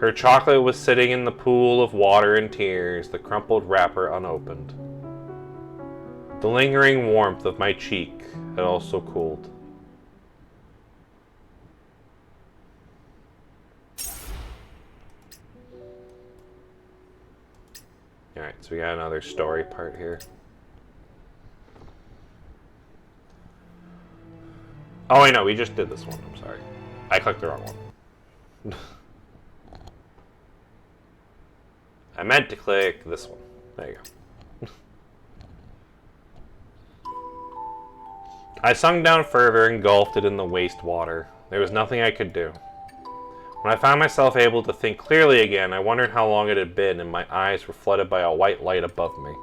Her chocolate was sitting in the pool of water and tears, the crumpled wrapper unopened. The lingering warmth of my cheek had also cooled. Alright, so we got another story part here. Oh, wait, no, we just did this one. I'm sorry. I clicked the wrong one. I meant to click this one. There you go. I sunk down further, engulfed it in the waste water. There was nothing I could do. When I found myself able to think clearly again, I wondered how long it had been, and my eyes were flooded by a white light above me.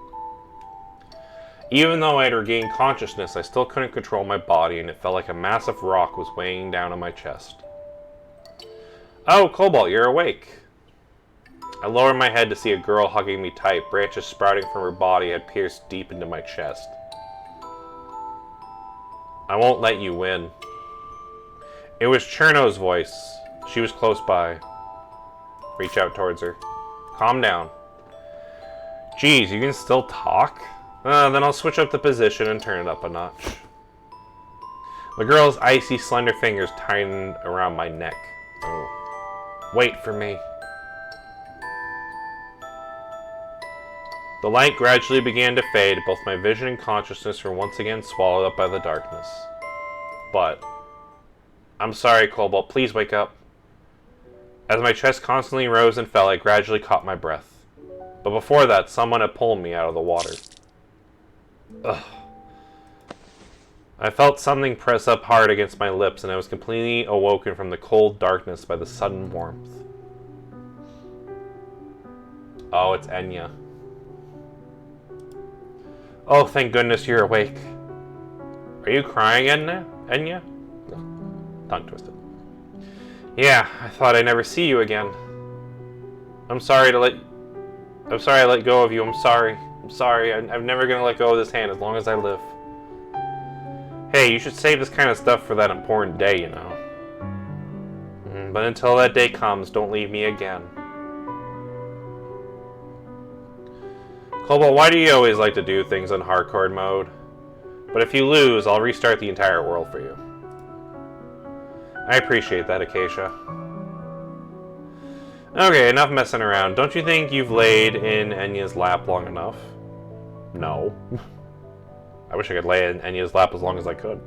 Even though I had regained consciousness, I still couldn't control my body, and it felt like a massive rock was weighing down on my chest. Oh, Cobalt, you're awake. I lowered my head to see a girl hugging me tight. Branches sprouting from her body had pierced deep into my chest. I won't let you win. It was Cherno's voice. She was close by. Reach out towards her. Calm down. Geez, you can still talk? Then I'll switch up the position and turn it up a notch. The girl's icy, slender fingers tightened around my neck. Oh. Wait for me. The light gradually began to fade. Both my vision and consciousness were once again swallowed up by the darkness. But... I'm sorry, Cobalt. Please wake up. As my chest constantly rose and fell, I gradually caught my breath. But before that, someone had pulled me out of the water. Ugh. I felt something press up hard against my lips, and I was completely awoken from the cold darkness by the sudden warmth. Oh, it's Enya. Oh, thank goodness you're awake. Are you crying, Enya? Tongue twisted. Yeah, I thought I'd never see you again. I'm sorry I let go of you. I'm sorry. I'm never gonna let go of this hand as long as I live. Hey, you should save this kind of stuff for that important day, you know. But until that day comes, don't leave me again. Cobalt, why do you always like to do things on hardcore mode? But if you lose, I'll restart the entire world for you. I appreciate that, Acacia. Okay, enough messing around. Don't you think you've laid in Enya's lap long enough? No. I wish I could lay in Enya's lap as long as I could.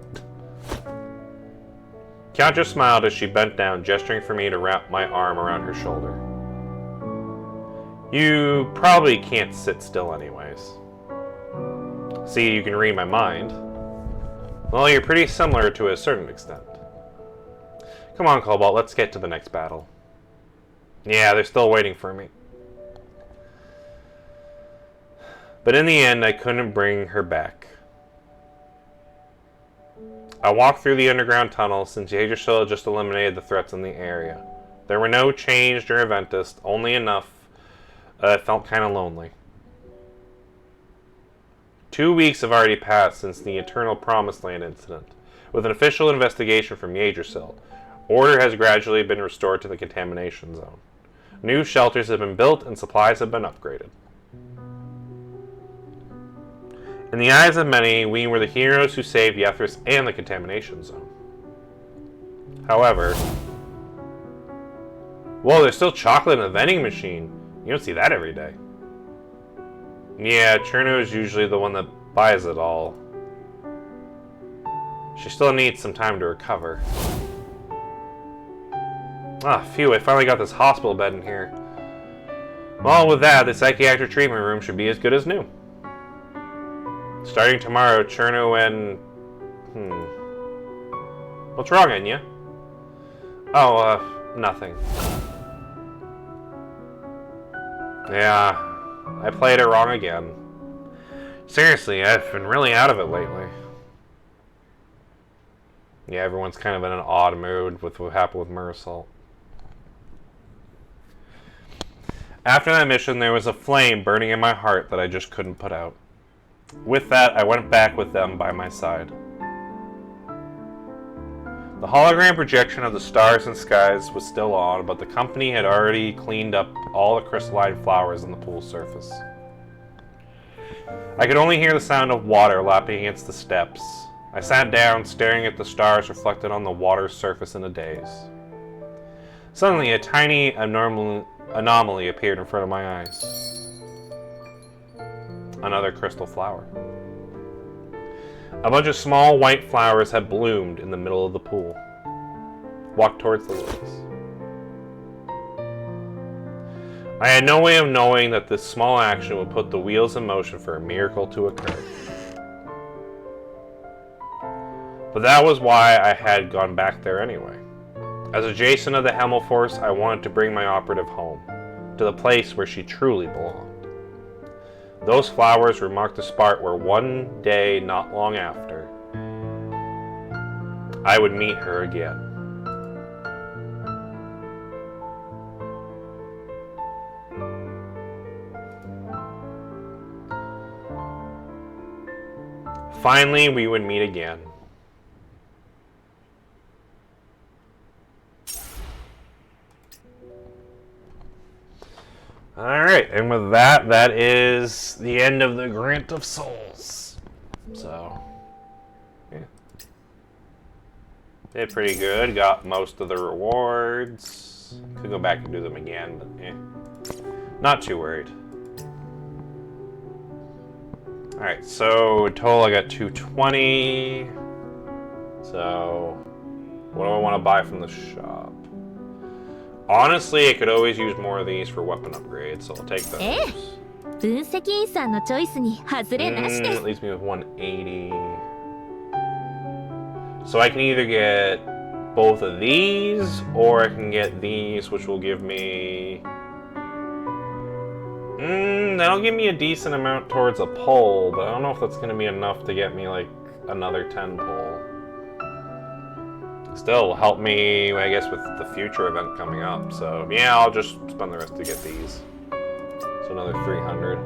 Kiantra smiled as she bent down, gesturing for me to wrap my arm around her shoulder. You probably can't sit still anyways. See, you can read my mind. Well, you're pretty similar to a certain extent. Come on, Cobalt, let's get to the next battle. Yeah, they're still waiting for me. But in the end, I couldn't bring her back. I walked through the underground tunnel since Yggdrasil had just eliminated the threats in the area. There were no changed or Adventists, only enough it felt kind of lonely. 2 weeks have already passed since the Eternal Promised Land incident. With an official investigation from Yggdrasil, order has gradually been restored to the contamination zone. New shelters have been built and supplies have been upgraded. In the eyes of many, we were the heroes who saved Yethris and the contamination zone. However, whoa, there's still chocolate in the vending machine. You don't see that every day. Yeah, Cherno is usually the one that buys it all. She still needs some time to recover. Ah, phew, I finally got this hospital bed in here. Well, with that, the psychiatric treatment room should be as good as new. Starting tomorrow, Cherno and... What's wrong, Enya? Oh, nothing. Yeah, I played it wrong again. Seriously, I've been really out of it lately. Yeah, everyone's kind of in an odd mood with what happened with Merasult. After that mission, there was a flame burning in my heart that I just couldn't put out. With that, I went back with them by my side. The hologram projection of the stars and skies was still on, but the company had already cleaned up all the crystalline flowers on the pool's surface. I could only hear the sound of water lapping against the steps. I sat down, staring at the stars reflected on the water's surface in a daze. Suddenly, a tiny anomaly appeared in front of my eyes. Another crystal flower. A bunch of small white flowers had bloomed in the middle of the pool. Walked towards the lilies. I had no way of knowing that this small action would put the wheels in motion for a miracle to occur. But that was why I had gone back there anyway. As adjacent of the Hemel Force, I wanted to bring my operative home, to the place where she truly belonged. Those flowers would mark the spot where one day not long after, I would meet her again. Finally, we would meet again. Alright, and with that, that is the end of the Grant of Souls. So, yeah. Did pretty good, got most of the rewards. Could go back and do them again, but not too worried. Alright, so in total I got 220. So, what do I want to buy from the shop? Honestly, I could always use more of these for weapon upgrades, so I'll take those. It leaves me with 180. So I can either get both of these, or I can get these, which will give me... that'll give me a decent amount towards a pull, but I don't know if that's going to be enough to get me, like, another 10 pull. Still will help me, I guess, with the future event coming up. So, yeah, I'll just spend the rest to get these. So another 300.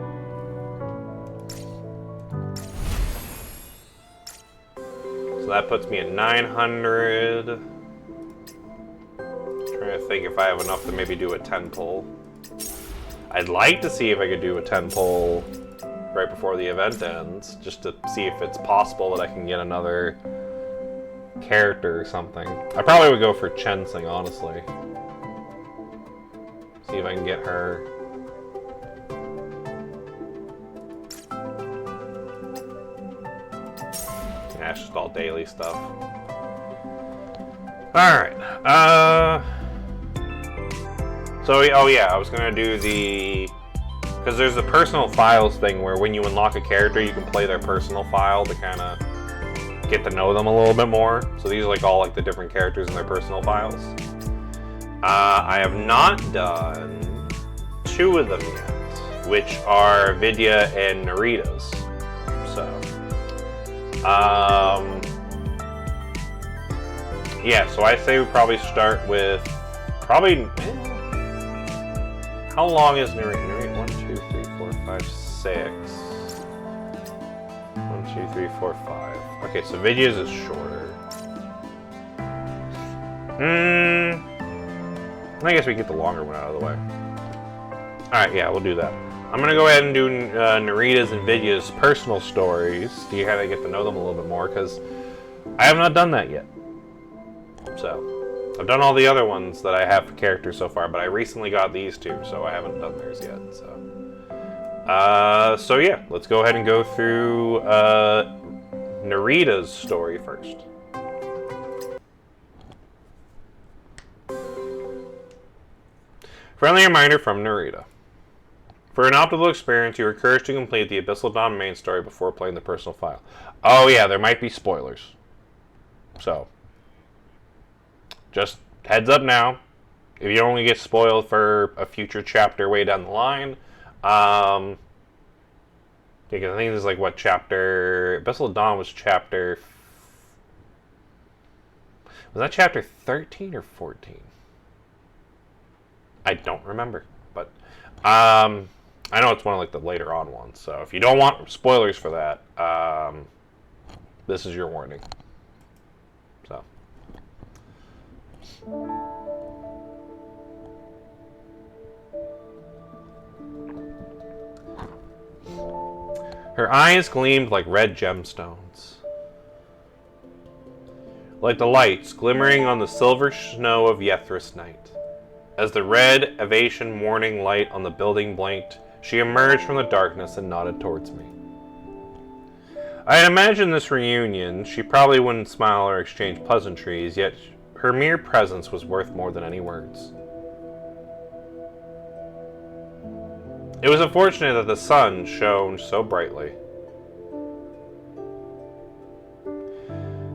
So that puts me at 900. Trying to think if I have enough to maybe do a 10 pull. I'd like to see if I could do a 10 pull right before the event ends, just to see if it's possible that I can get another character or something. I probably would go for Chensing, honestly. See if I can get her. Yeah, it's just all daily stuff. Alright. So, oh yeah, I was gonna do the... Because there's a personal files thing where when you unlock a character, you can play their personal file to kind of get to know them a little bit more. So these are like all like the different characters in their personal files. I have not done 2 of them yet, which are Vidya and Nerida's. So, yeah. So I say we probably start with how long is Nerida? 1, 2, 3, 4, 5, 6. 1, 2, 3, 4, 5. Okay, so Vidya's is shorter. I guess we get the longer one out of the way. Alright, yeah, we'll do that. I'm gonna go ahead and do Nerida's and Vidya's personal stories to kind of get to know them a little bit more, because I have not done that yet. So, I've done all the other ones that I have for characters so far, but I recently got these two, so I haven't done theirs yet. So yeah, let's go ahead and go through Nerida's story first. Friendly reminder from Nerida. For an optimal experience, you are encouraged to complete the Abyssal Dawn main story before playing the personal file. Oh yeah, there might be spoilers. So, just heads up now. If you only get spoiled for a future chapter way down the line, because I think this is like what chapter... Abyssal Dawn was chapter... Was that chapter 13 or 14? I don't remember, but I know it's one of like the later on ones. So if you don't want spoilers for that, this is your warning. So. Her eyes gleamed like red gemstones, like the lights glimmering on the silver snow of Yethris night. As the red Avation morning light on the building blinked, she emerged from the darkness and nodded towards me. I had imagined this reunion. She probably wouldn't smile or exchange pleasantries, yet her mere presence was worth more than any words. It was unfortunate that the sun shone so brightly.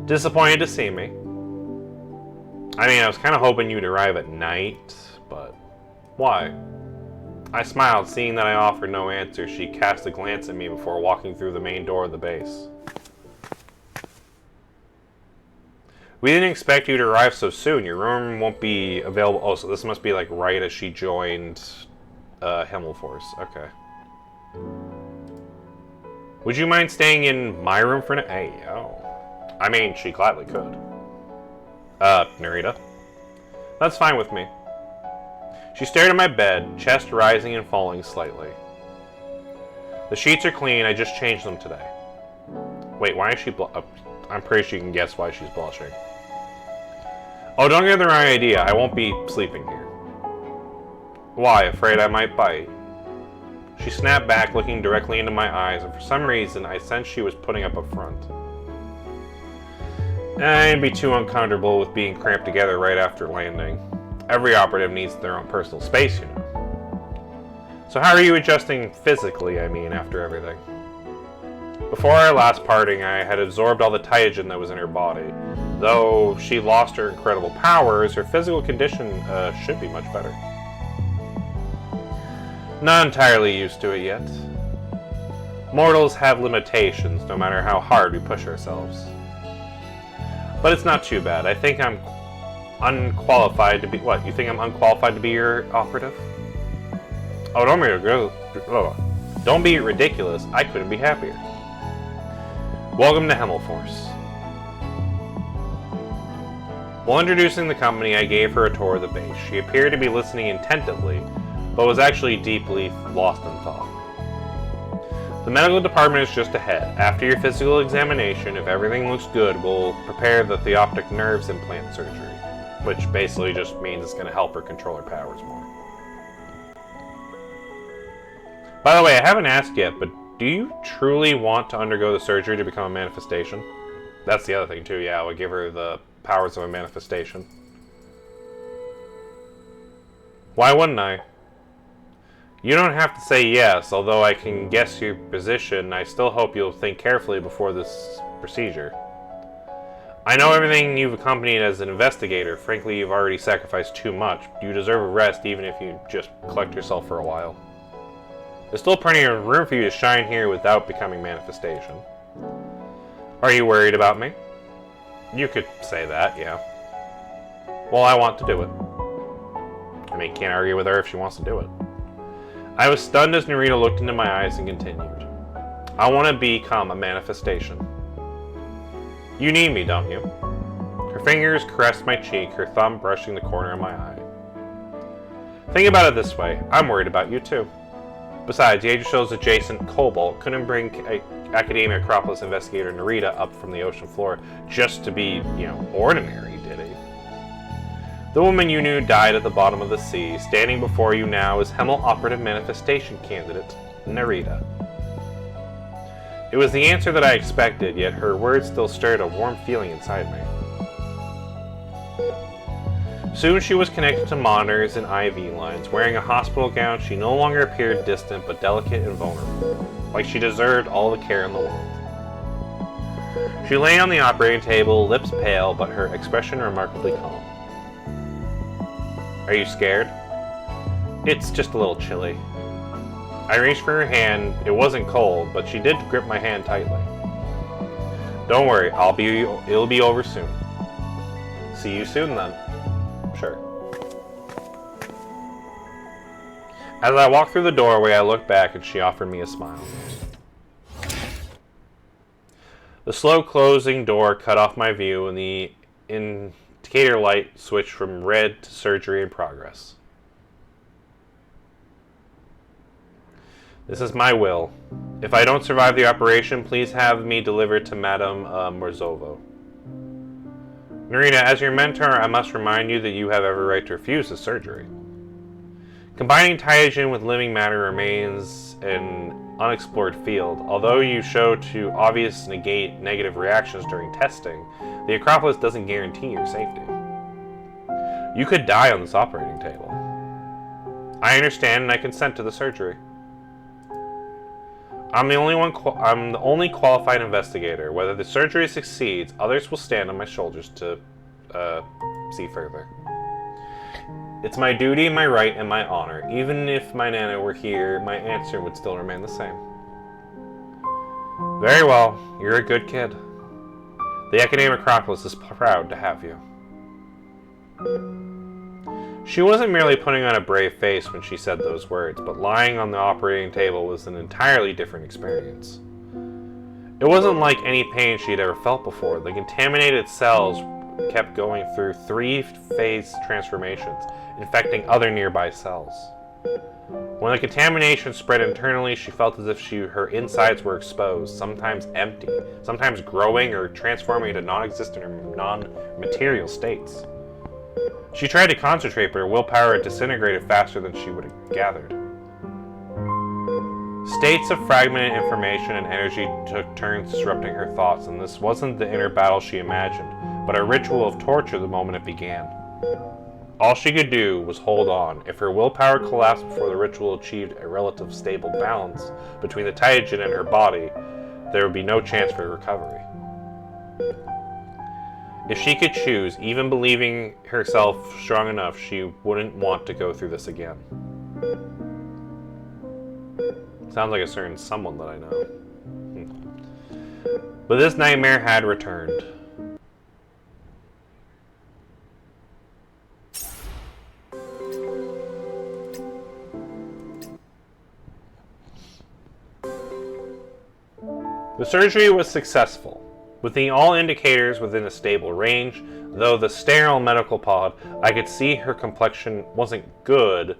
Disappointed to see me. I mean, I was kind of hoping you'd arrive at night, but why? I smiled, seeing that I offered no answer. She cast a glance at me before walking through the main door of the base. We didn't expect you to arrive so soon. Your room won't be available. Oh, so this must be like right as she joined Himmelforce. Okay. Would you mind staying in my room for now? Hey, oh. I mean, she gladly could. Nerida? That's fine with me. She stared at my bed, chest rising and falling slightly. The sheets are clean, I just changed them today. Wait, why is she I'm pretty sure you can guess why she's blushing. Oh, don't get the wrong idea, I won't be sleeping here. Why, afraid I might bite? She snapped back, looking directly into my eyes, and for some reason, I sensed she was putting up a front. I'd be too uncomfortable with being cramped together right after landing. Every operative needs their own personal space, you know. So how are you adjusting physically, I mean, after everything? Before our last parting, I had absorbed all the Taijin that was in her body. Though she lost her incredible powers, her physical condition should be much better. Not entirely used to it yet. Mortals have limitations, no matter how hard we push ourselves. But it's not too bad. I think I'm unqualified to be... What, you think I'm unqualified to be your operative? Oh, don't be ridiculous. I couldn't be happier. Welcome to Himmelforce. While introducing the company, I gave her a tour of the base. She appeared to be listening attentively, but was actually deeply lost in thought. The medical department is just ahead. After your physical examination, if everything looks good, we'll prepare the theoptic nerves implant surgery, which basically just means it's going to help her control her powers more. By the way, I haven't asked yet, but do you truly want to undergo the surgery to become a manifestation? That's the other thing too, yeah, I would give her the powers of a manifestation. Why wouldn't I? You don't have to say yes, although I can guess your position. I still hope you'll think carefully before this procedure. I know everything you've accompanied as an investigator. Frankly, you've already sacrificed too much. You deserve a rest even if you just collect yourself for a while. There's still plenty of room for you to shine here without becoming manifestation. Are you worried about me? You could say that, yeah. Well, I want to do it. I mean, can't argue with her if she wants to do it. I was stunned as Nerida looked into my eyes and continued. I want to become a manifestation. You need me, don't you? Her fingers caressed my cheek, her thumb brushing the corner of my eye. Think about it this way, I'm worried about you too. Besides, the Age of Show's adjacent Cobalt couldn't bring Academia Acropolis investigator Nerida up from the ocean floor just to be, ordinary, did he? The woman you knew died at the bottom of the sea. Standing before you now is Hemel Operative Manifestation candidate, Nerida. It was the answer that I expected, yet her words still stirred a warm feeling inside me. Soon she was connected to monitors and IV lines. Wearing a hospital gown, she no longer appeared distant but delicate and vulnerable, like she deserved all the care in the world. She lay on the operating table, lips pale, but her expression remarkably calm. Are you scared? It's just a little chilly. I reached for her hand. It wasn't cold, but she did grip my hand tightly. Don't worry, it'll be over soon. See you soon then. Sure. As I walked through the doorway, I looked back and she offered me a smile. The slow closing door cut off my view and the indicator light switched from red to surgery in progress. This is my will. If I don't survive the operation, please have me delivered to Madame Morzovo. Nerida, as your mentor, I must remind you that you have every right to refuse the surgery. Combining Tyrogen with living matter remains an unexplored field. Although you show to obvious negate negative reactions during testing, the Acropolis doesn't guarantee your safety. You could die on this operating table. I understand and I consent to the surgery. I'm the only qualified investigator. Whether the surgery succeeds, others will stand on my shoulders to see further. It's my duty, my right, and my honor. Even if my Nana were here, my answer would still remain the same. Very well, you're a good kid. The Academic Acropolis is proud to have you. She wasn't merely putting on a brave face when she said those words, but lying on the operating table was an entirely different experience. It wasn't like any pain she'd ever felt before. The contaminated cells kept going through 3-phase transformations, infecting other nearby cells. When the contamination spread internally, she felt as if her insides were exposed, sometimes empty, sometimes growing or transforming into non-existent or non-material states. She tried to concentrate, but her willpower had disintegrated faster than she would have gathered. States of fragmented information and energy took turns disrupting her thoughts, and this wasn't the inner battle she imagined, but a ritual of torture the moment it began. All she could do was hold on. If her willpower collapsed before the ritual achieved a relative stable balance between the Tyrogen and her body, there would be no chance for recovery. If she could choose, even believing herself strong enough, she wouldn't want to go through this again. Sounds like a certain someone that I know. But this nightmare had returned. The surgery was successful, with all indicators within a stable range. Though the sterile medical pod, I could see her complexion wasn't good,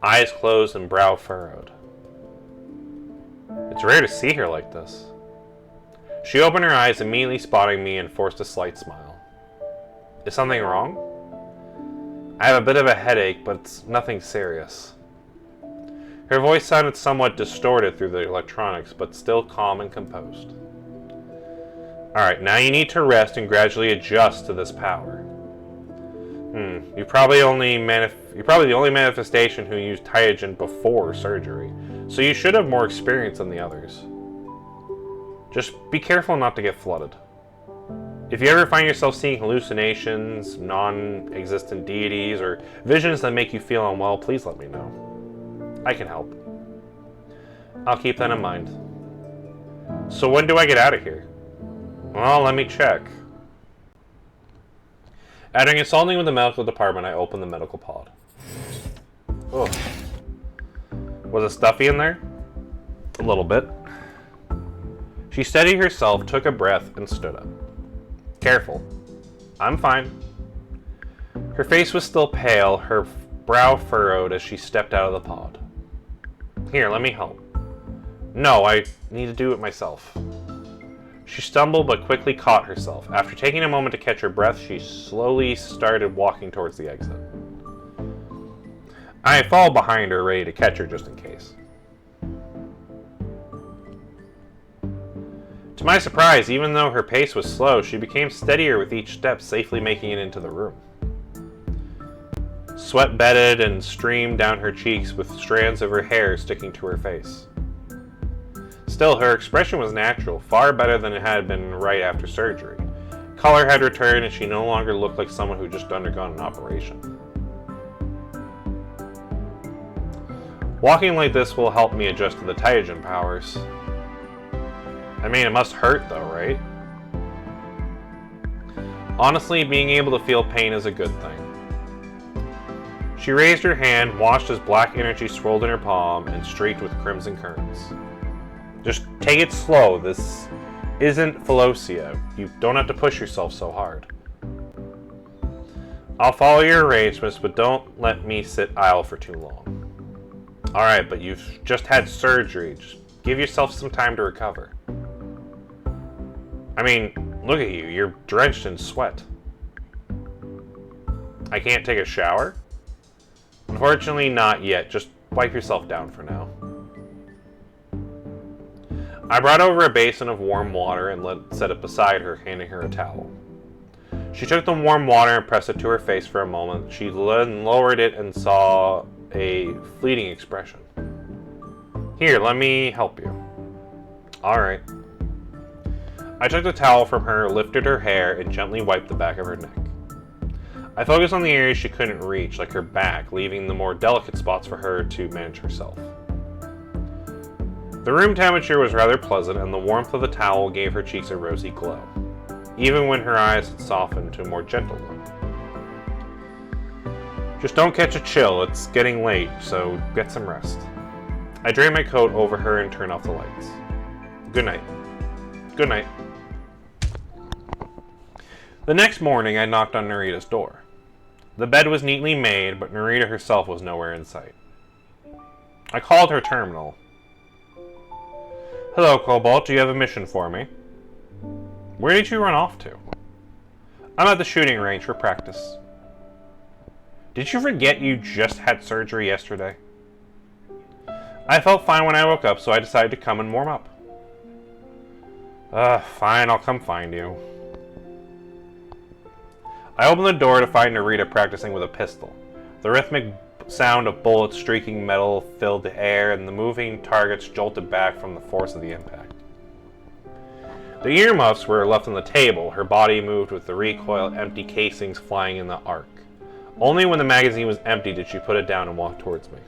eyes closed and brow furrowed. It's rare to see her like this. She opened her eyes, immediately spotting me, and forced a slight smile. Is something wrong? I have a bit of a headache, but it's nothing serious. Her voice sounded somewhat distorted through the electronics, but still calm and composed. Alright, now you need to rest and gradually adjust to this power. You're probably the only manifestation who used Tyrogen before surgery, so you should have more experience than the others. Just be careful not to get flooded. If you ever find yourself seeing hallucinations, non-existent deities, or visions that make you feel unwell, please let me know. I can help. I'll keep that in mind. So when do I get out of here? Well, let me check. After consulting with the medical department, I opened the medical pod. Oh. Was it stuffy in there? A little bit. She steadied herself, took a breath, and stood up. Careful. I'm fine. Her face was still pale, her brow furrowed as she stepped out of the pod. Here, let me help. No, I need to do it myself. She stumbled but quickly caught herself. After taking a moment to catch her breath, she slowly started walking towards the exit. I followed behind her, ready to catch her just in case. To my surprise, even though her pace was slow, she became steadier with each step, safely making it into the room. Sweat bedded and streamed down her cheeks with strands of her hair sticking to her face. Still, her expression was natural, far better than it had been right after surgery. Color had returned and she no longer looked like someone who just undergone an operation. Walking like this will help me adjust to the Taijin powers. I mean, it must hurt though, right? Honestly, being able to feel pain is a good thing. She raised her hand, watched as black energy swirled in her palm and streaked with crimson currents. Just take it slow. This isn't Philosia. You don't have to push yourself so hard. I'll follow your arrangements, but don't let me sit idle for too long. Alright, but you've just had surgery. Just give yourself some time to recover. I mean, look at you. You're drenched in sweat. I can't take a shower? Unfortunately, not yet. Just wipe yourself down for now. I brought over a basin of warm water and set it beside her, handing her a towel. She took the warm water and pressed it to her face for a moment. She then lowered it and saw a fleeting expression. Here, let me help you. Alright. I took the towel from her, lifted her hair, and gently wiped the back of her neck. I focused on the areas she couldn't reach, like her back, leaving the more delicate spots for her to manage herself. The room temperature was rather pleasant, and the warmth of the towel gave her cheeks a rosy glow, even when her eyes had softened to a more gentle look. Just don't catch a chill, it's getting late, so get some rest. I drained my coat over her and turned off the lights. Good night. Good night. The next morning, I knocked on Nerida's door. The bed was neatly made, but Nerida herself was nowhere in sight. I called her terminal. Hello, Cobalt, do you have a mission for me? Where did you run off to? I'm at the shooting range for practice. Did you forget you just had surgery yesterday? I felt fine when I woke up, so I decided to come and warm up. Fine, I'll come find you. I opened the door to find Nerida practicing with a pistol. The rhythmic sound of bullets streaking metal filled the air, and the moving targets jolted back from the force of the impact. The earmuffs were left on the table. Her body moved with the recoil, empty casings flying in the arc. Only when the magazine was empty did she put it down and walk towards me.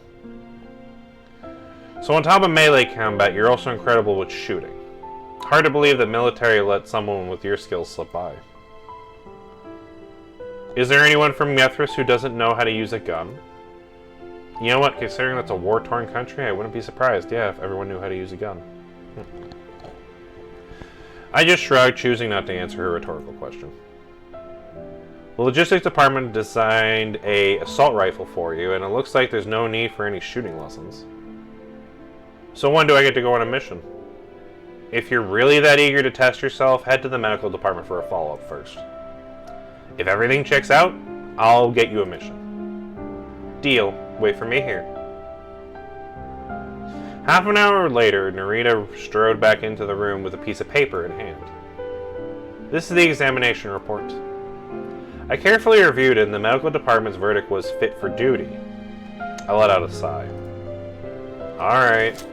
So on top of melee combat, you're also incredible with shooting. Hard to believe that military let someone with your skills slip by. Is there anyone from Methras who doesn't know how to use a gun? You know what, considering that's a war-torn country, I wouldn't be surprised, yeah, if everyone knew how to use a gun. I just shrugged, choosing not to answer her rhetorical question. The logistics department designed an assault rifle for you, and it looks like there's no need for any shooting lessons. So when do I get to go on a mission? If you're really that eager to test yourself, head to the medical department for a follow-up first. If everything checks out, I'll get you a mission. Deal. Wait for me here. Half an hour later, Nerida strode back into the room with a piece of paper in hand. This is the examination report. I carefully reviewed it, and the medical department's verdict was fit for duty. I let out a sigh. Alright.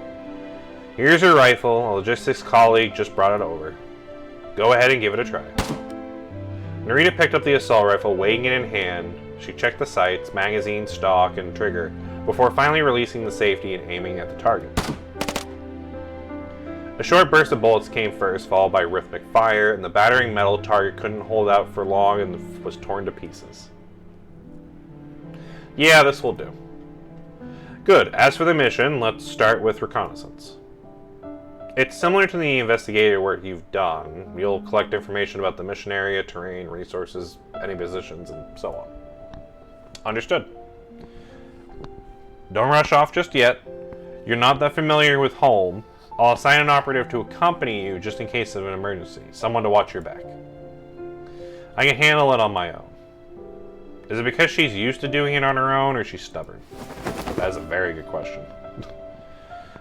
Here's your rifle. A logistics colleague just brought it over. Go ahead and give it a try. Nerida picked up the assault rifle, weighing it in hand. She checked the sights, magazine, stock, and trigger, before finally releasing the safety and aiming at the target. A short burst of bullets came first, followed by rhythmic fire, and the battering metal target couldn't hold out for long and was torn to pieces. Yeah, this will do. Good. As for the mission, let's start with reconnaissance. It's similar to the investigative work you've done. You'll collect information about the mission area, terrain, resources, any positions, and so on. Understood. Don't rush off just yet. You're not that familiar with home. I'll assign an operative to accompany you just in case of an emergency. Someone to watch your back. I can handle it on my own. Is it because she's used to doing it on her own, or she's stubborn? That is a very good question.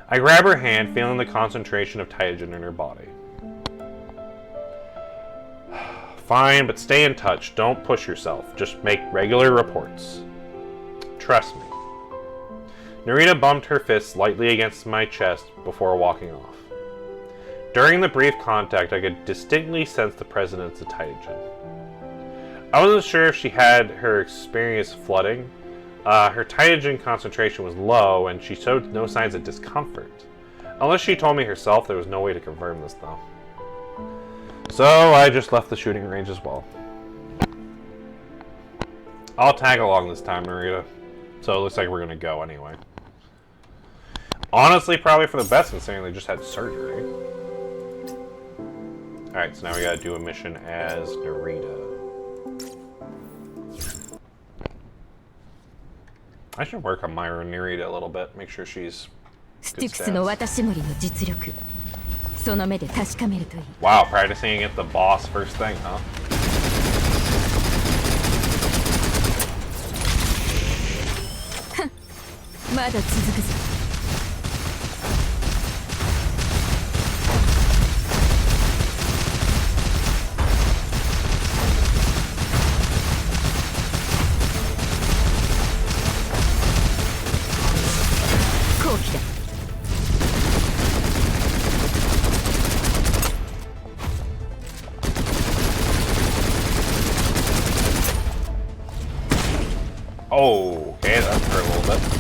I grab her hand, feeling the concentration of Taijin in her body. Fine, but stay in touch. Don't push yourself. Just make regular reports. Trust me. Nerida bumped her fist lightly against my chest before walking off. During the brief contact, I could distinctly sense the presence of Taijin. I wasn't sure if she had her experience flooding. Her Taijin concentration was low, and she showed no signs of discomfort. Unless she told me herself, there was no way to confirm this, though. So I just left the shooting range as well. I'll tag along this time, Nerida. So it looks like we're going to go anyway. Honestly, probably for the best, considering they just had surgery. Alright, so now we gotta do a mission as Nerida. I should work on Myra and Nerida a little bit, make sure she's good stats. Wow, practicing at the boss first thing, huh? Oh, okay, that hurt a little bit.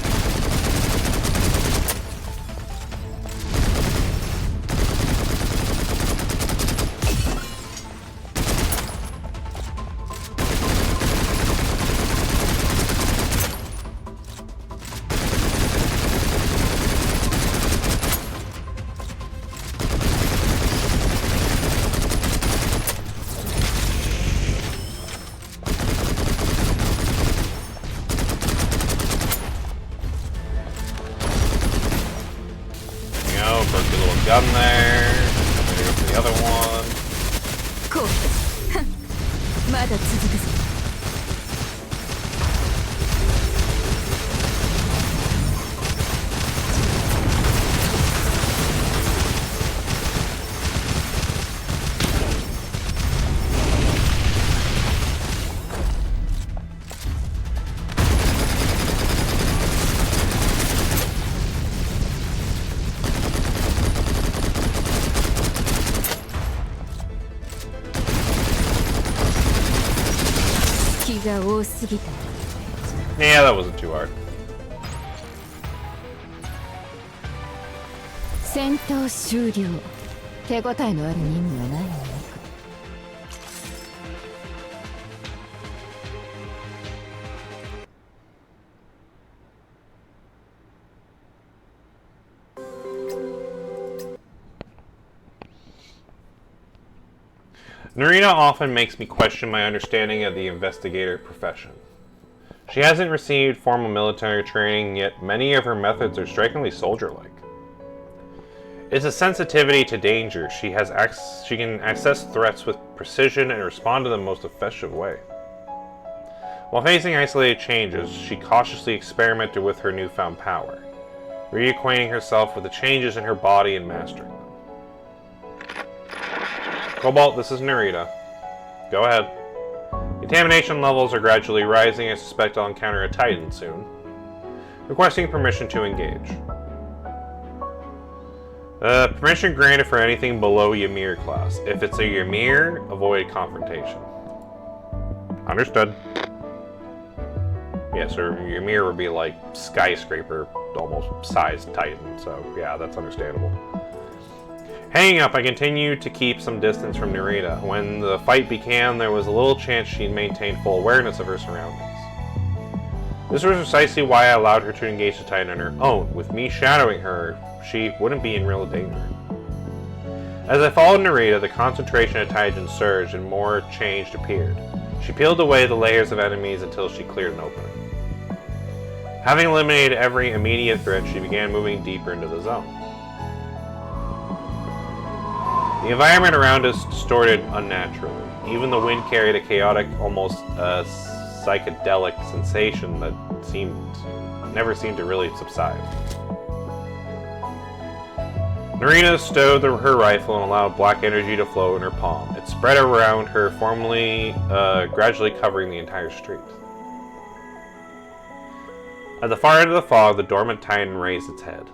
Gun there. There goes the other one. Yeah, that wasn't too hard. Nerida often makes me question my understanding of the investigator profession. She hasn't received formal military training, yet many of her methods are strikingly soldier-like. It's a sensitivity to danger. She can access threats with precision and respond to them most effective way. While facing isolated changes, she cautiously experimented with her newfound power, reacquainting herself with the changes in her body and mastering them. Cobalt, this is Nerida. Go ahead. Contamination levels are gradually rising. I suspect I'll encounter a Titan soon. Requesting permission to engage. Permission granted for anything below Ymir class. If it's a Ymir, avoid confrontation. Understood. Yeah, so Ymir would be like skyscraper, almost sized Titan, so yeah, that's understandable. Hanging up, I continued to keep some distance from Nerida. When the fight began, there was a little chance she'd maintain full awareness of her surroundings. This was precisely why I allowed her to engage the Titan on her own. With me shadowing her, she wouldn't be in real danger. As I followed Nerida, the concentration of Taijin surged and more change appeared. She peeled away the layers of enemies until she cleared an opening. Having eliminated every immediate threat, she began moving deeper into the zone. The environment around us distorted unnaturally. Even the wind carried a chaotic, almost psychedelic sensation that never seemed to really subside. Nerida stowed her rifle and allowed black energy to flow in her palm. It spread around her, gradually covering the entire street. At the far end of the fog, the dormant titan raised its head.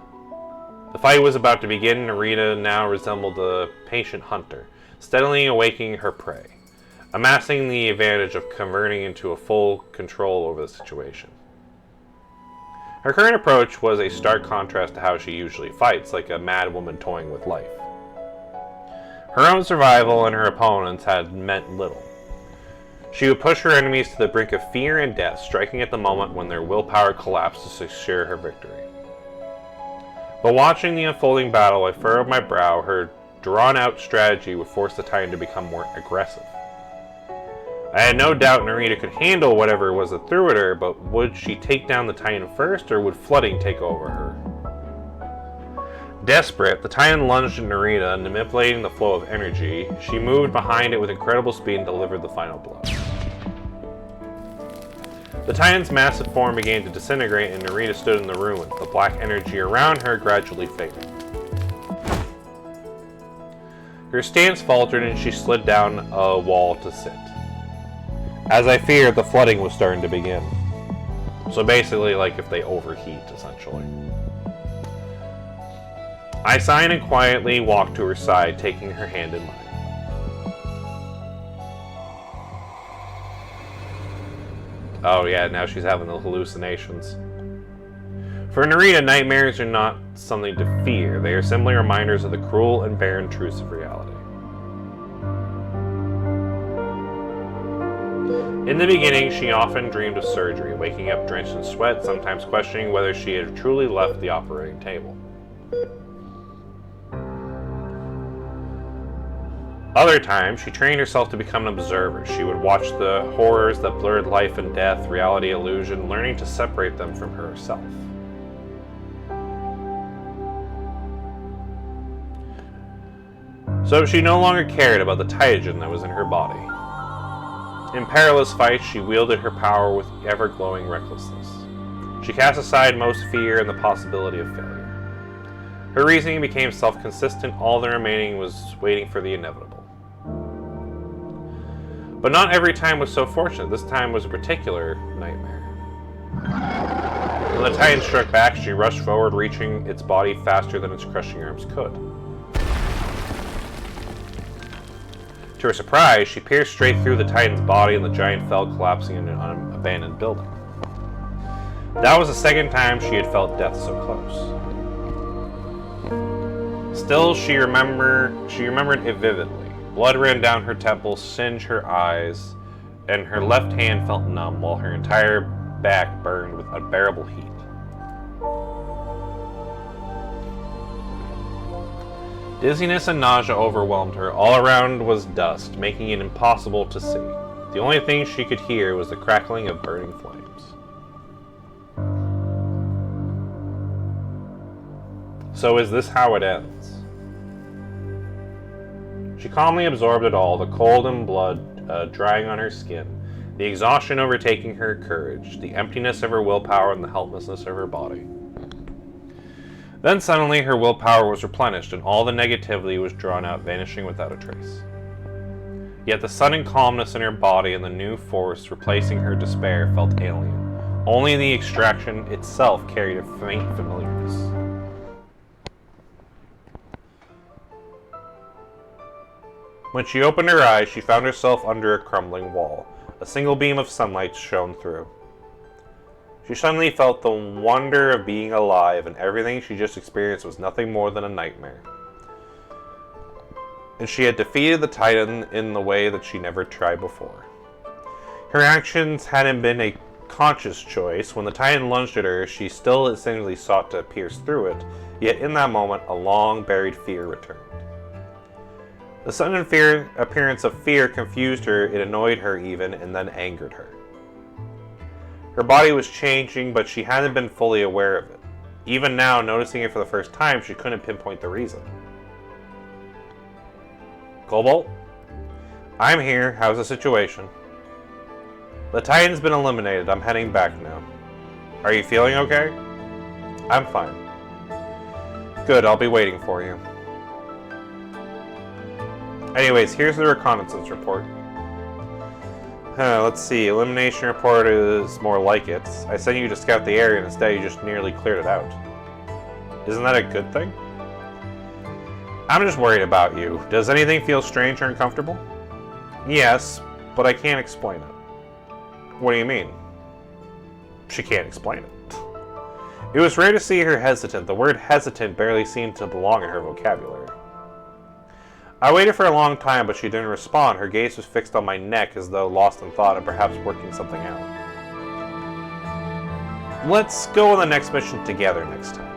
The fight was about to begin. Nerida now resembled a patient hunter, steadily awakening her prey, amassing the advantage of converting into a full control over the situation. Her current approach was a stark contrast to how she usually fights, like a mad woman toying with life. Her own survival and her opponents had meant little. She would push her enemies to the brink of fear and death, striking at the moment when their willpower collapsed to secure her victory. But watching the unfolding battle, I furrowed my brow. Her drawn-out strategy would force the Titan to become more aggressive. I had no doubt Nerida could handle whatever was that threw at her, but would she take down the Titan first, or would flooding take over her? Desperate, the Titan lunged at Nerida, manipulating the flow of energy. She moved behind it with incredible speed and delivered the final blow. The Titan's massive form began to disintegrate, and Nerida stood in the ruins, the black energy around her gradually fading. Her stance faltered, and she slid down a wall to sit. As I feared, the flooding was starting to begin. So basically, like if they overheat, essentially. I signed and quietly walked to her side, taking her hand in mine. Oh yeah, now she's having the hallucinations. For Nerida, nightmares are not something to fear. They are simply reminders of the cruel and barren truths of reality. In the beginning, she often dreamed of surgery, waking up drenched in sweat, sometimes questioning whether she had truly left the operating table. Other times, she trained herself to become an observer. She would watch the horrors that blurred life and death, reality, illusion, learning to separate them from herself. So she no longer cared about the Titan that was in her body. In perilous fights, she wielded her power with ever-glowing recklessness. She cast aside most fear and the possibility of failure. Her reasoning became self-consistent. All the remaining was waiting for the inevitable. But not every time was so fortunate. This time was a particular nightmare. When the Titan struck back, she rushed forward, reaching its body faster than its crushing arms could. To her surprise, she pierced straight through the Titan's body, and the giant fell, collapsing in an abandoned building. That was the second time she had felt death so close. Still, she remembered it vividly. Blood ran down her temples, singed her eyes, and her left hand felt numb, while her entire back burned with unbearable heat. Dizziness and nausea overwhelmed her. All around was dust, making it impossible to see. The only thing she could hear was the crackling of burning flames. So is this how it ends? She calmly absorbed it all, the cold and blood drying on her skin, the exhaustion overtaking her courage, the emptiness of her willpower, and the helplessness of her body. Then suddenly her willpower was replenished, and all the negativity was drawn out, vanishing without a trace. Yet the sudden calmness in her body and the new force replacing her despair felt alien. Only the extraction itself carried a faint familiarness. When she opened her eyes, she found herself under a crumbling wall. A single beam of sunlight shone through. She suddenly felt the wonder of being alive, and everything she just experienced was nothing more than a nightmare. And she had defeated the Titan in the way that she never tried before. Her actions hadn't been a conscious choice. When the Titan lunged at her, she still essentially sought to pierce through it, yet in that moment, a long-buried fear returned. The sudden appearance of fear confused her, it annoyed her even, and then angered her. Her body was changing, but she hadn't been fully aware of it. Even now, noticing it for the first time, she couldn't pinpoint the reason. Cobalt? I'm here. How's the situation? The Titan's been eliminated. I'm heading back now. Are you feeling okay? I'm fine. Good, I'll be waiting for you. Anyways, here's the reconnaissance report. Let's see, elimination report is more like it. I sent you to scout the area and instead you just nearly cleared it out. Isn't that a good thing? I'm just worried about you. Does anything feel strange or uncomfortable? Yes, but I can't explain it. What do you mean? She can't explain it. It was rare to see her hesitant. The word hesitant barely seemed to belong in her vocabulary. I waited for a long time, but she didn't respond. Her gaze was fixed on my neck as though lost in thought and perhaps working something out. Let's go on the next mission together next time.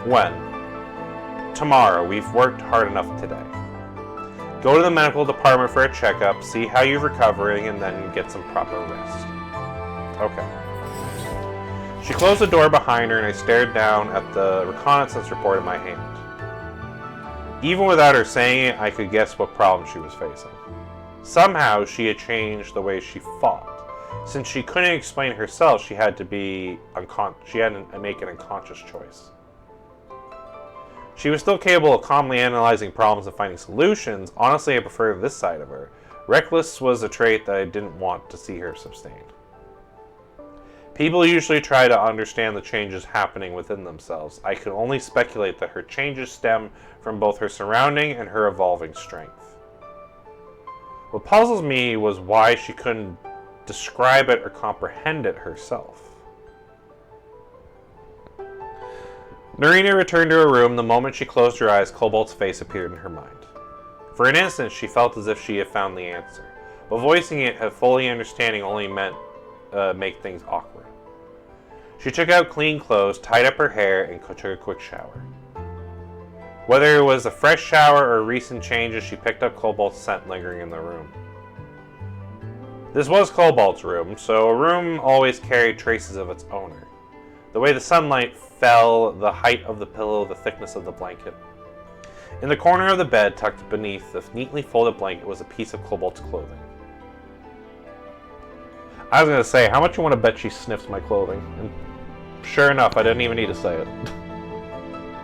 When? Tomorrow. We've worked hard enough today. Go to the medical department for a checkup, see how you're recovering, and then get some proper rest. Okay. She closed the door behind her and I stared down at the reconnaissance report in my hand. Even without her saying it, I could guess what problem she was facing. Somehow, she had changed the way she fought. Since she couldn't explain herself, she had to make an unconscious choice. She was still capable of calmly analyzing problems and finding solutions. Honestly, I prefer this side of her. Reckless was a trait that I didn't want to see her sustain. People usually try to understand the changes happening within themselves. I could only speculate that her changes stem from both her surrounding and her evolving strength. What puzzles me was why she couldn't describe it or comprehend it herself. Nerida returned to her room. The moment she closed her eyes, Cobalt's face appeared in her mind. For an instant, she felt as if she had found the answer, but voicing it, her fully understanding only meant make things awkward. She took out clean clothes, tied up her hair, and took a quick shower. Whether it was a fresh shower or recent changes, she picked up Cobalt's scent lingering in the room. This was Cobalt's room, so a room always carried traces of its owner. The way the sunlight fell, the height of the pillow, the thickness of the blanket. In the corner of the bed, tucked beneath the neatly folded blanket, was a piece of Cobalt's clothing. I was going to say, how much you want to bet she sniffs my clothing? And sure enough, I didn't even need to say it.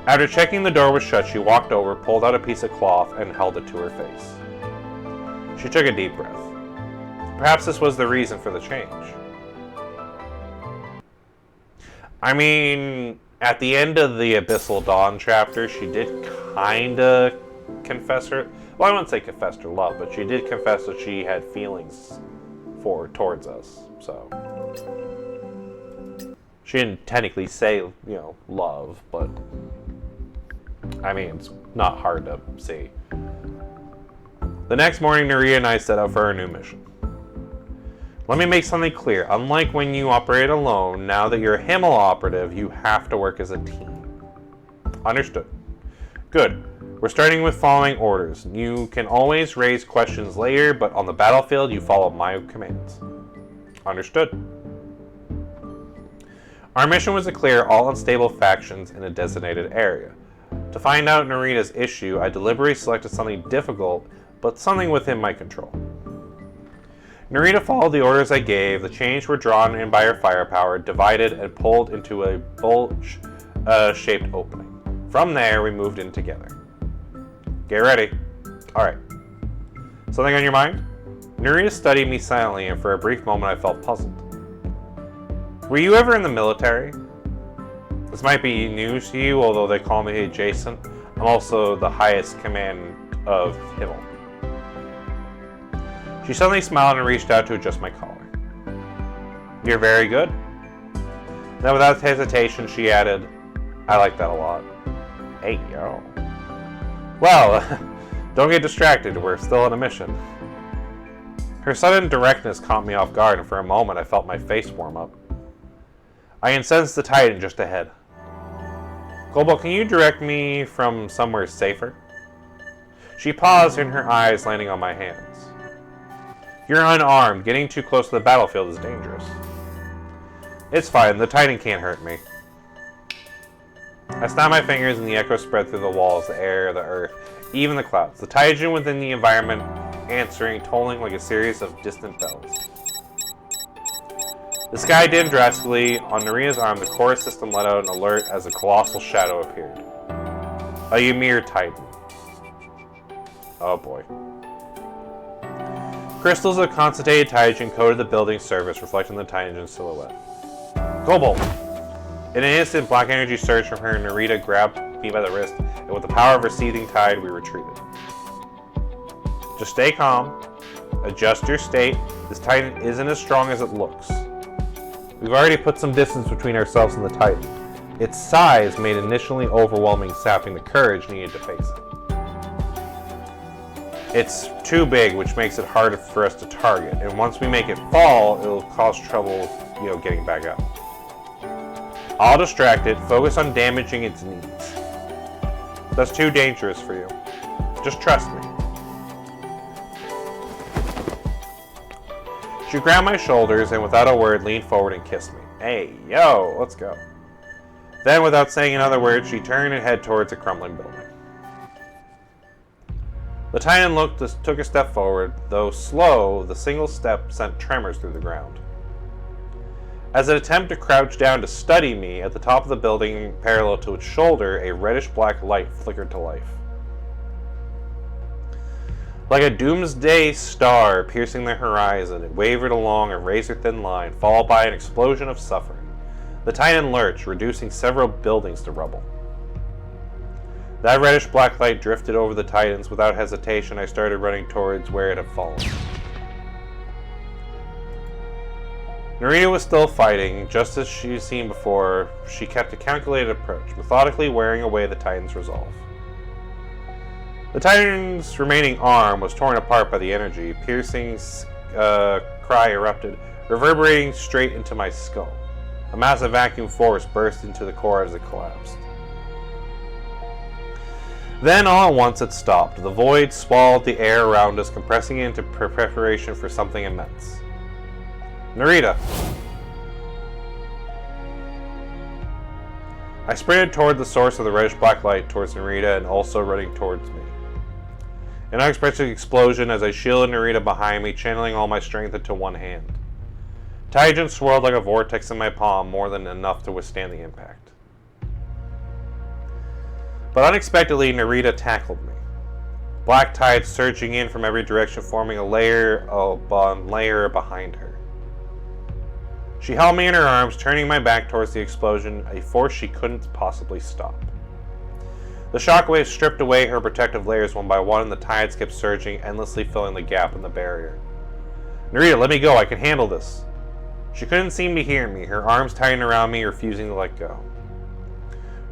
After checking the door was shut, she walked over, pulled out a piece of cloth, and held it to her face. She took a deep breath. Perhaps this was the reason for the change. I mean, at the end of the Abyssal Dawn chapter, she did kinda confess her... Well, I wouldn't say confess her love, but she did confess that she had feelings towards us, so... She didn't technically say, love, but... I mean, it's not hard to see. The next morning, Nerida and I set out for our new mission. Let me make something clear. Unlike when you operate alone, now that you're a Himmel operative, you have to work as a team. Understood. Good. We're starting with following orders. You can always raise questions later, but on the battlefield, you follow my commands. Understood. Our mission was to clear all unstable factions in a designated area. To find out Nerida's issue, I deliberately selected something difficult, but something within my control. Nerida followed the orders I gave. The chains were drawn in by her firepower, divided and pulled into a bulge-shaped opening. From there, we moved in together. Get ready. Alright. Something on your mind? Nerida studied me silently, and for a brief moment I felt puzzled. Were you ever in the military? This might be news to you, although they call me adjacent. I'm also the highest command of Himmel. She suddenly smiled and reached out to adjust my collar. You're very good. Then without hesitation, she added, I like that a lot. Hey, yo. Well, don't get distracted. We're still on a mission. Her sudden directness caught me off guard, and for a moment I felt my face warm up. I can sense the Titan just ahead. Cobalt, can you direct me from somewhere safer? She paused, and her eyes landing on my hands. You're unarmed. Getting too close to the battlefield is dangerous. It's fine, the Titan can't hurt me. I snap my fingers and the echo spread through the walls, the air, the earth, even the clouds. The Titan within the environment answering, tolling like a series of distant bells. The sky dimmed drastically. On Nerida's arm, the chorus system let out an alert as a colossal shadow appeared. A Ymir Titan. Oh boy. Crystals of concentrated Titan coated the building's surface, reflecting the Titan's silhouette. Cobalt! In an instant, black energy surged from her, and Nerida grabbed me by the wrist, and with the power of her seething tide, we retreated. Just stay calm. Adjust your state. This Titan isn't as strong as it looks. We've already put some distance between ourselves and the Titan. Its size made initially overwhelming, sapping the courage needed to face it. It's too big, which makes it harder for us to target, and once we make it fall, it'll cause trouble, getting back up. I'll distract it, focus on damaging its needs. That's too dangerous for you. Just trust me. She grabbed my shoulders and without a word leaned forward and kissed me. Hey, yo, let's go. Then, without saying another word, she turned and headed towards a crumbling building. The Titan took a step forward. Though slow, the single step sent tremors through the ground. As it attempted to crouch down to study me, at the top of the building, parallel to its shoulder, a reddish-black light flickered to life. Like a doomsday star piercing the horizon, it wavered along a razor-thin line, followed by an explosion of suffering. The Titan lurched, reducing several buildings to rubble. That reddish-black light drifted over the Titans. Without hesitation, I started running towards where it had fallen. Nerida was still fighting. Just as she'd seen before, she kept a calculated approach, methodically wearing away the Titan's resolve. The Titan's remaining arm was torn apart by the energy. A piercing cry erupted, reverberating straight into my skull. A massive vacuum force burst into the core as it collapsed. Then, all at once, it stopped. The void swallowed the air around us, compressing it into preparation for something immense. Nerida! I sprinted toward the source of the reddish-black light, towards Nerida, and also running towards me. An unexpected explosion as I shielded Nerida behind me, channeling all my strength into one hand. Titan swirled like a vortex in my palm, more than enough to withstand the impact. But unexpectedly, Nerida tackled me. Black tide surging in from every direction, forming a layer upon layer behind her. She held me in her arms, turning my back towards the explosion, a force she couldn't possibly stop. The shockwaves stripped away her protective layers one by one, and the tides kept surging, endlessly filling the gap in the barrier. Nerida, let me go, I can handle this. She couldn't seem to hear me, her arms tightened around me, refusing to let go.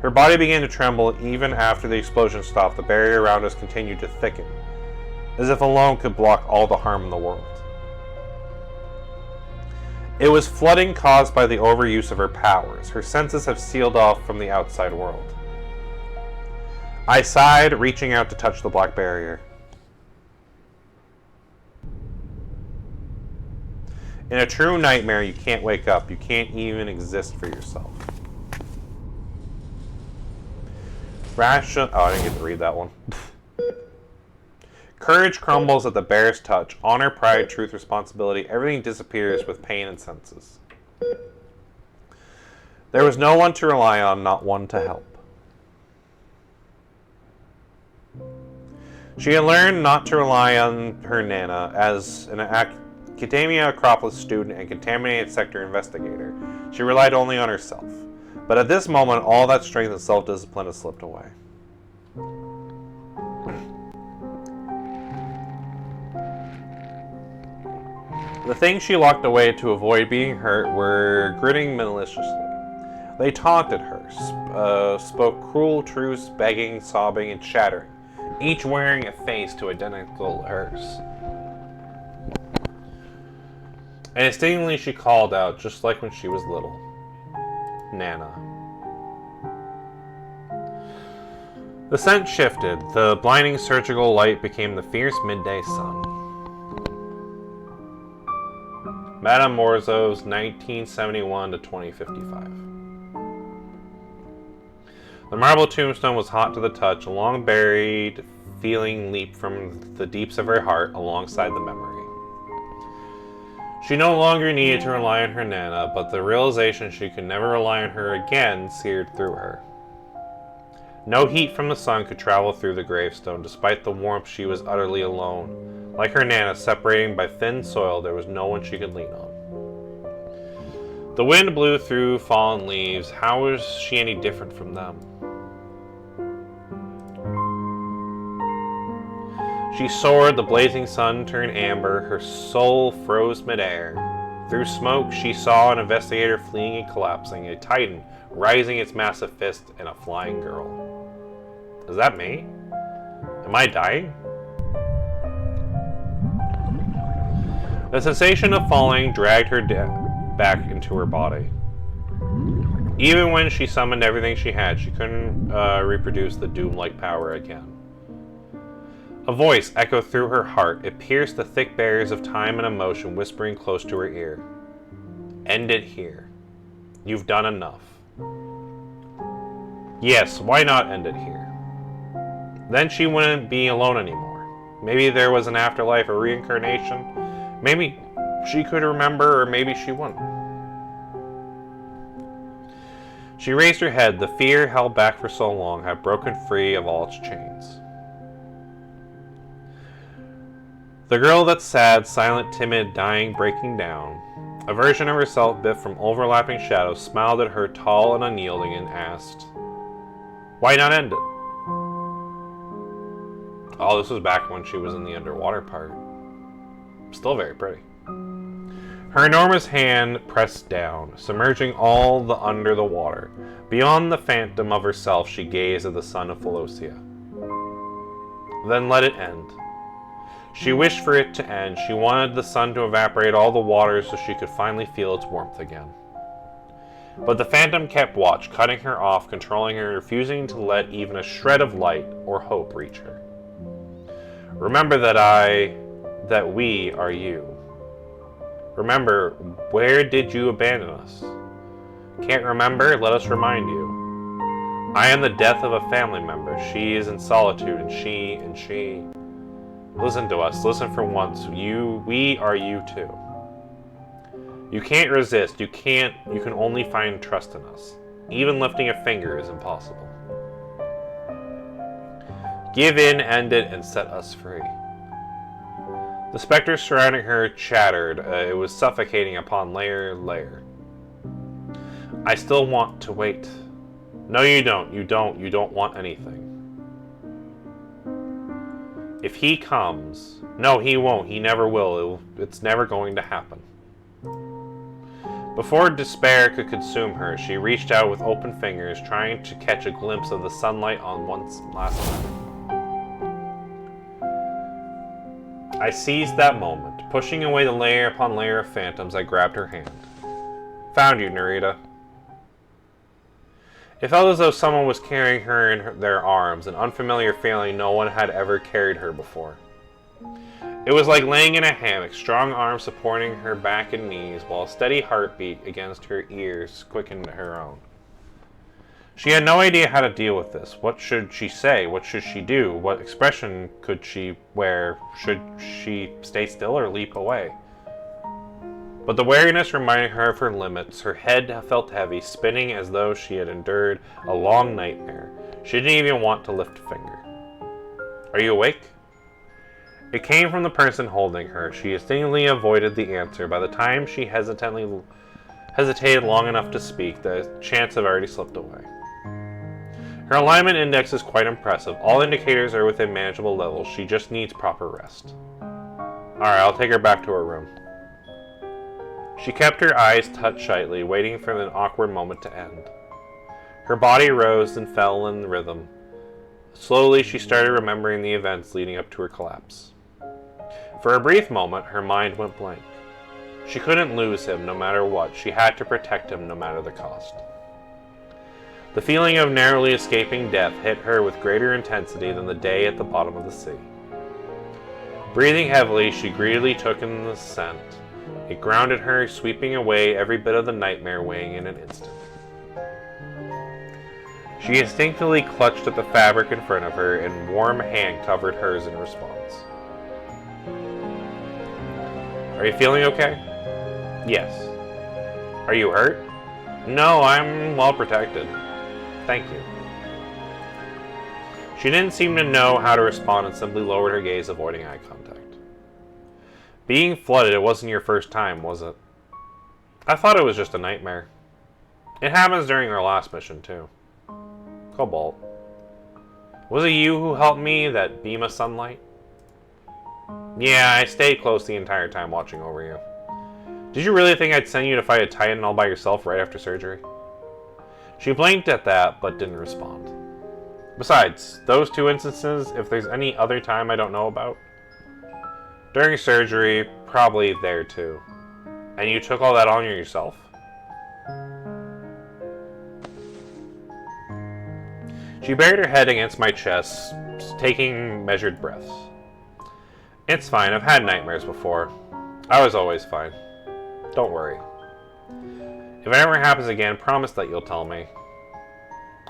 Her body began to tremble. Even after the explosion stopped, the barrier around us continued to thicken, as if alone could block all the harm in the world. It was flooding caused by the overuse of her powers. Her senses have sealed off from the outside world. I sighed, reaching out to touch the black barrier. In a true nightmare, you can't wake up. You can't even exist for yourself. Oh, I didn't get to read that one. Courage crumbles at the barest touch. Honor, pride, truth, responsibility, everything disappears with pain and senses. There was no one to rely on, not one to help. She had learned not to rely on her Nana. As an Academia Acropolis student and contaminated sector investigator, she relied only on herself. But at this moment, all that strength and self-discipline has slipped away. The things she locked away to avoid being hurt were grinning maliciously. They taunted her, spoke cruel truths, begging, sobbing, and chattering, each wearing a face to identical hers. And instinctively she called out, just like when she was little. Nana. The scent shifted. The blinding surgical light became the fierce midday sun. Madame Morozov's 1971 to 2055. The marble tombstone was hot to the touch, a long-buried feeling leaped from the deeps of her heart alongside the memory. She no longer needed to rely on her Nana, but the realization she could never rely on her again seared through her. No heat from the sun could travel through the gravestone. Despite the warmth, she was utterly alone. Like her Nana, separating by thin soil, there was no one she could lean on. The wind blew through fallen leaves. How was she any different from them? She soared, the blazing sun turned amber, her soul froze midair. Through smoke, she saw an investigator fleeing and collapsing, a titan rising its massive fist, and a flying girl. Is that me? Am I dying? The sensation of falling dragged her back into her body. Even when she summoned everything she had, she couldn't reproduce the doom-like power again. A voice echoed through her heart. It pierced the thick barriers of time and emotion, whispering close to her ear. End it here. You've done enough. Yes, why not end it here? Then she wouldn't be alone anymore. Maybe there was an afterlife, a reincarnation. Maybe she could remember, or maybe she wouldn't. She raised her head. The fear held back for so long had broken free of all its chains. The girl that's sad, silent, timid, dying, breaking down, a version of herself bit from overlapping shadows, smiled at her, tall and unyielding, and asked, "Why not end it?" Oh, this was back when she was in the underwater part. Still very pretty. Her enormous hand pressed down, submerging all the under the water. Beyond the phantom of herself, she gazed at the sun of Pholosia. Then let it end. She wished for it to end. She wanted the sun to evaporate all the water so she could finally feel its warmth again. But the phantom kept watch, cutting her off, controlling her, refusing to let even a shred of light or hope reach her. Remember that we are you. Remember, where did you abandon us? Can't remember? Let us remind you. I am the death of a family member. She is in solitude, and she. Listen to us. Listen for once. We are you too. You can't resist. You can only find trust in us. Even lifting a finger is impossible. Give in, end it, and set us free. The specters surrounding her chattered. It was suffocating upon layer. I still want to wait. No, you don't. You don't want anything. If he comes... No, he won't. He never will. It's never going to happen. Before despair could consume her, she reached out with open fingers, trying to catch a glimpse of the sunlight on one last night. I seized that moment. Pushing away the layer upon layer of phantoms, I grabbed her hand. Found you, Nerida. It felt as though someone was carrying her in their arms, an unfamiliar feeling no one had ever carried her before. It was like laying in a hammock, strong arms supporting her back and knees, while a steady heartbeat against her ears quickened her own. She had no idea how to deal with this. What should she say? What should she do? What expression could she wear? Should she stay still or leap away? But the wariness reminded her of her limits. Her head felt heavy, spinning as though she had endured a long nightmare. She didn't even want to lift a finger. Are you awake? It came from the person holding her. She instinctively avoided the answer. By the time she hesitated long enough to speak, the chance had already slipped away. Her alignment index is quite impressive. All indicators are within manageable levels. She just needs proper rest. Alright, I'll take her back to her room. She kept her eyes touched shyly, waiting for an awkward moment to end. Her body rose and fell in rhythm. Slowly, she started remembering the events leading up to her collapse. For a brief moment, her mind went blank. She couldn't lose him no matter what. She had to protect him no matter the cost. The feeling of narrowly escaping death hit her with greater intensity than the day at the bottom of the sea. Breathing heavily, she greedily took in the scent. It grounded her, sweeping away every bit of the nightmare weighing in an instant. She instinctively clutched at the fabric in front of her, and warm hand covered hers in response. Are you feeling okay? Yes. Are you hurt? No, I'm well protected. Thank you. She didn't seem to know how to respond and simply lowered her gaze, avoiding eye contact. Being flooded, it wasn't your first time, was it? I thought it was just a nightmare. It happens during our last mission, too. Cobalt. Was it you who helped me that beam of sunlight? Yeah, I stayed close the entire time watching over you. Did you really think I'd send you to fight a Titan all by yourself right after surgery? She blinked at that, but didn't respond. Besides, those two instances, if there's any other time I don't know about. During surgery, probably there too. And you took all that on yourself? She buried her head against my chest, taking measured breaths. It's fine, I've had nightmares before. I was always fine. Don't worry. If it ever happens again, promise that you'll tell me.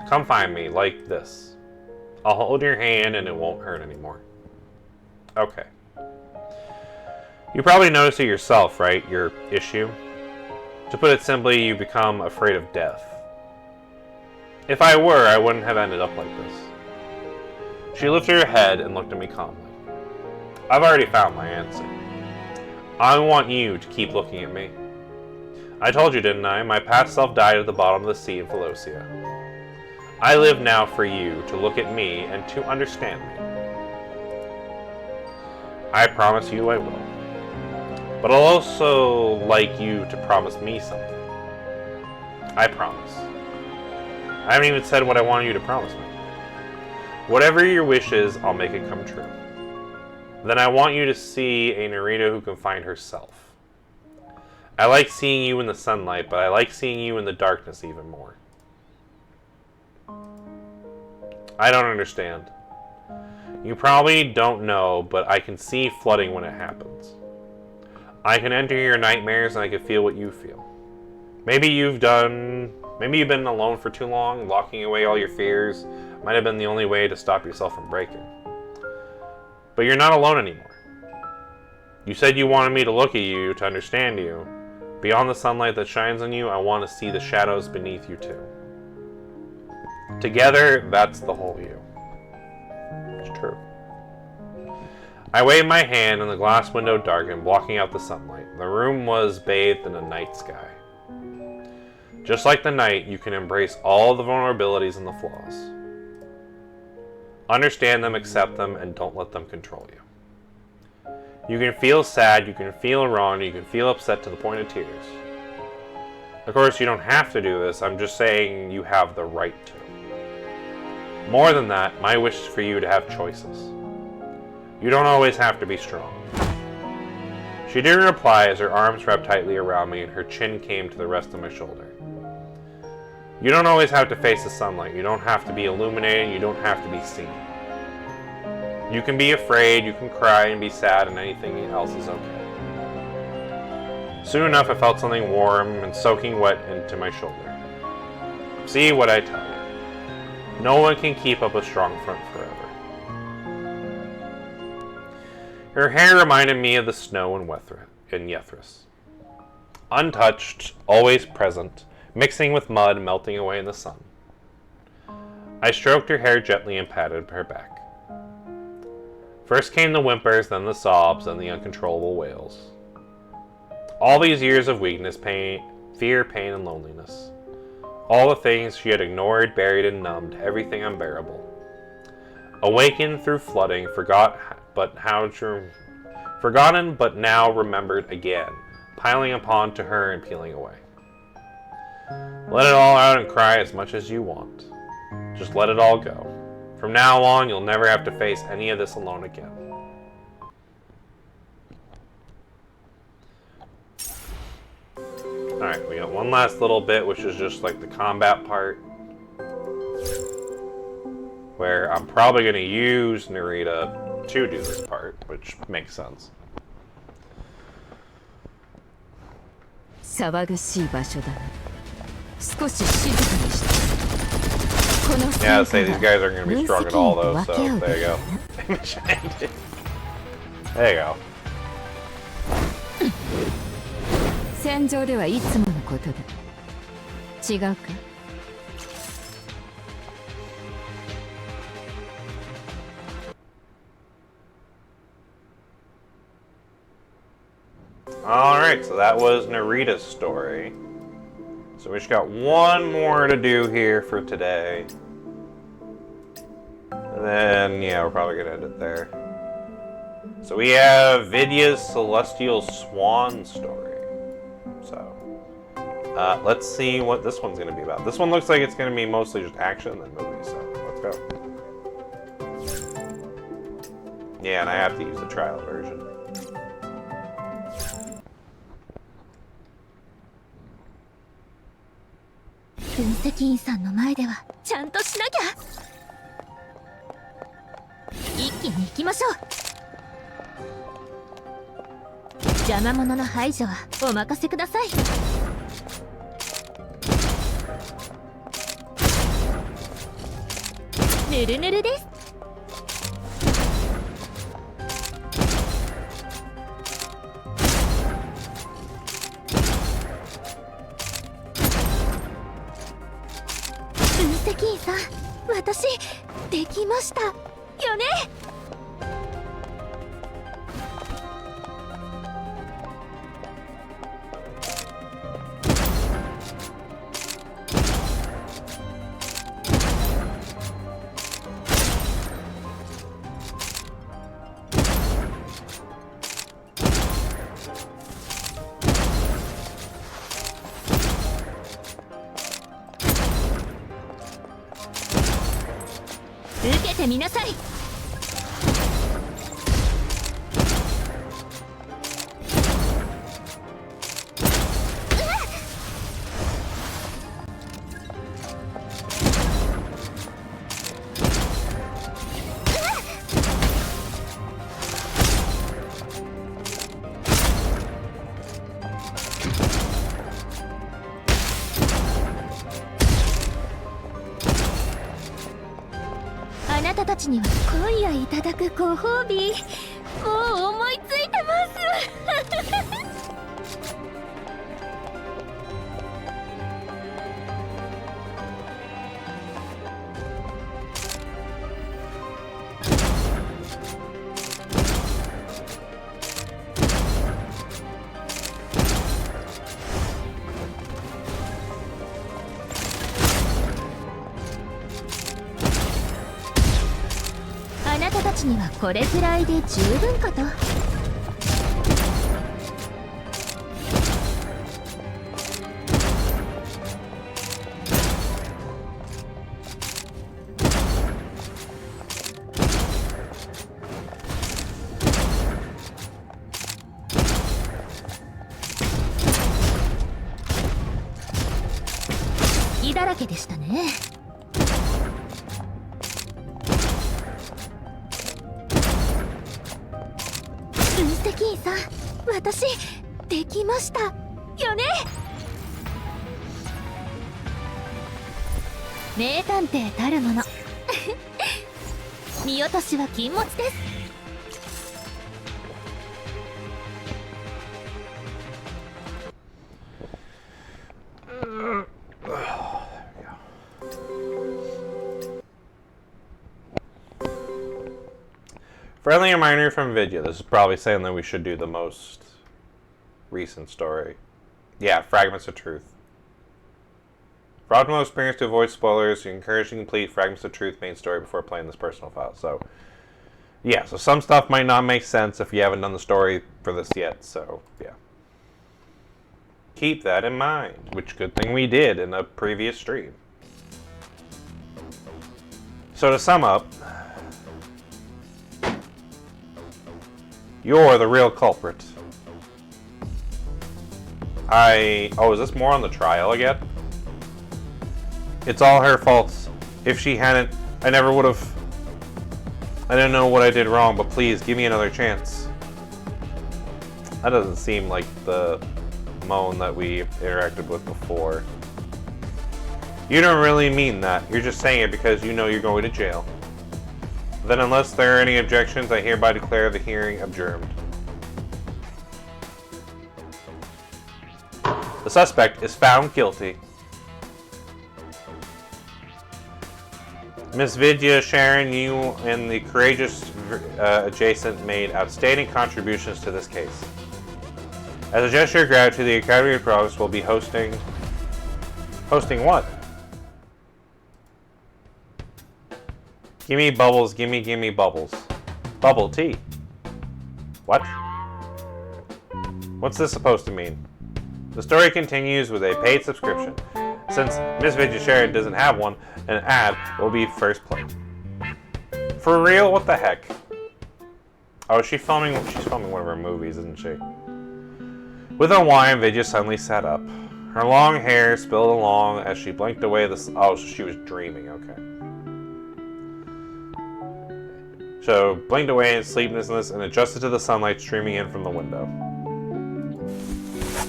Come find me, like this. I'll hold your hand and it won't hurt anymore. Okay. You probably noticed it yourself, right? Your issue? To put it simply, you become afraid of death. If I were, I wouldn't have ended up like this. She lifted her head and looked at me calmly. I've already found my answer. I want you to keep looking at me. I told you, didn't I? My past self died at the bottom of the sea in Philosia. I live now for you to look at me and to understand me. I promise you I will. But I'll also like you to promise me something. I promise. I haven't even said what I want you to promise me. Whatever your wish is, I'll make it come true. Then I want you to see a Nerida who can find herself. I like seeing you in the sunlight, but I like seeing you in the darkness even more. I don't understand. You probably don't know, but I can see flooding when it happens. I can enter your nightmares and I can feel what you feel. Maybe you've been alone for too long, locking away all your fears might have been the only way to stop yourself from breaking. But you're not alone anymore. You said you wanted me to look at you, to understand you. Beyond the sunlight that shines on you, I want to see the shadows beneath you too. Together, that's the whole you. It's true. I waved my hand and the glass window darkened, blocking out the sunlight. The room was bathed in a night sky. Just like the night, you can embrace all the vulnerabilities and the flaws. Understand them, accept them, and don't let them control you. You can feel sad, you can feel wrong, you can feel upset to the point of tears. Of course, you don't have to do this, I'm just saying you have the right to. More than that, my wish is for you to have choices. You don't always have to be strong. She didn't reply as her arms wrapped tightly around me and her chin came to the rest of my shoulder. You don't always have to face the sunlight. You don't have to be illuminated. You don't have to be seen. You can be afraid, you can cry and be sad, and anything else is okay. Soon enough, I felt something warm and soaking wet into my shoulder. See what I tell you. No one can keep up a strong front forever. Her hair reminded me of the snow in Yethris. Untouched, always present, mixing with mud, melting away in the sun. I stroked her hair gently and patted her back. First came the whimpers, then the sobs, then the uncontrollable wails. All these years of weakness, pain, fear, pain, and loneliness. All the things she had ignored, buried, and numbed, everything unbearable. Awakened through flooding, forgotten but now remembered again, piling upon to her and peeling away. Let it all out and cry as much as you want. Just let it all go. From now on, you'll never have to face any of this alone again. Alright, we got one last little bit, which is just like the combat part. Where I'm probably going to use Nerida to do this part, which makes sense. 騒がしい場所だな。少し静かにして。この Yeah, 戦 say 火 these は guys aren't going to be 分 strong 析 at all 員と though, 分け合 so うべ there き you だ go. な。 Mission ended. There you go. 戦場ではいつものことだ。違うか？ Alright, so that was Nerida's story. So we just got one more to do here for today. And then, yeah, we're probably gonna end it there. So we have Vidya's Celestial Swan story. So, let's see what this one's gonna be about. This one looks like it's gonna be mostly just action and then movies, so let's go. Yeah, and I have to use the trial version. 分析員さんの前ではちゃんとしなきゃ。一気に行きましょう。邪魔者の排除はお任せください。ぬるぬるです。分析員さん、私できましたよね。受けてみなさい。あなたたちには今夜いただくご褒美、もう思いついてます。あなたたちにはこれくらいで十分かと。隙だらけでしたね。分析員さん、私できましたよね。名探偵たるもの見落としは禁物です。Friendly reminder from Vidya. This is probably saying that we should do the most recent story. Yeah, Fragments of Truth. For optimal experience to avoid spoilers, you encourage to complete Fragments of Truth main story before playing this personal file. So, yeah, so some stuff might not make sense if you haven't done the story for this yet. So, yeah. Keep that in mind, which good thing we did in a previous stream. So to sum up, you're the real culprit. Oh, is this more on the trial again? It's all her fault. If she hadn't, I never would have. I didn't know what I did wrong, but please give me another chance. That doesn't seem like the Simone that we interacted with before. You don't really mean that. You're just saying it because you know you're going to jail. Then unless there are any objections, I hereby declare the hearing adjourned. The suspect is found guilty. Miss Vidya, Sharon, you and the courageous adjacent made outstanding contributions to this case. As a gesture of gratitude, the Academy of Progress will be hosting what? Gimme bubbles, gimme bubbles. Bubble tea. What? What's this supposed to mean? The story continues with a paid subscription. Since Miss Vidya Sharon doesn't have one, an ad will be first play. For real? What the heck? Oh, she's filming one of her movies, isn't she? With a whine, Vidya suddenly sat up. Her long hair spilled along as she blinked away oh, so she was dreaming, okay. So, blinked away in sleeplessness and adjusted to the sunlight streaming in from the window.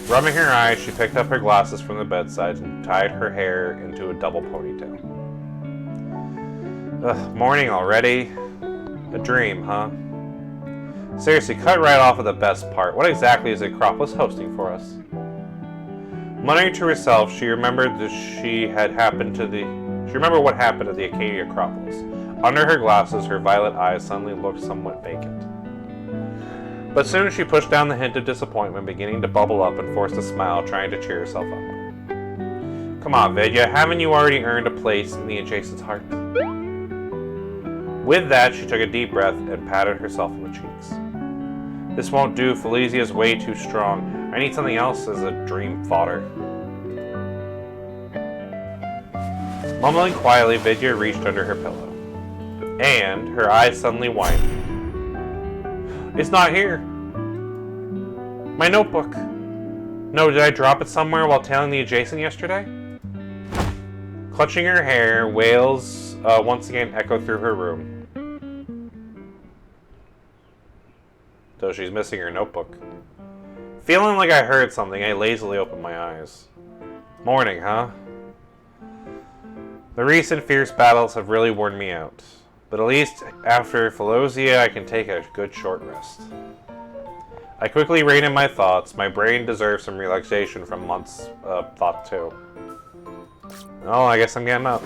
Rubbing her eyes, she picked up her glasses from the bedside and tied her hair into a double ponytail. Ugh, morning already? A dream, huh? Seriously, cut right off of the best part. What exactly is Acropolis hosting for us? Muttering to herself, she remembered what happened at the Acadia Acropolis. Under her glasses, her violet eyes suddenly looked somewhat vacant. But soon she pushed down the hint of disappointment, beginning to bubble up and forced a smile, trying to cheer herself up. Come on, Vidya, haven't you already earned a place in the adjacent's heart? With that, she took a deep breath and patted herself on the cheeks. This won't do, Felicia's way too strong. I need something else as a dream fodder. Mumbling quietly, Vidya reached under her pillow. And her eyes suddenly widened. It's not here. My notebook. No, did I drop it somewhere while tailing the adjacent yesterday? Clutching her hair, wails once again echoed through her room. Though she's missing her notebook. Feeling like I heard something, I lazily opened my eyes. Morning, huh? The recent fierce battles have really worn me out. But at least after Felicia, I can take a good short rest. I quickly reined in my thoughts. My brain deserves some relaxation from months of thought too. Oh, I guess I'm getting up.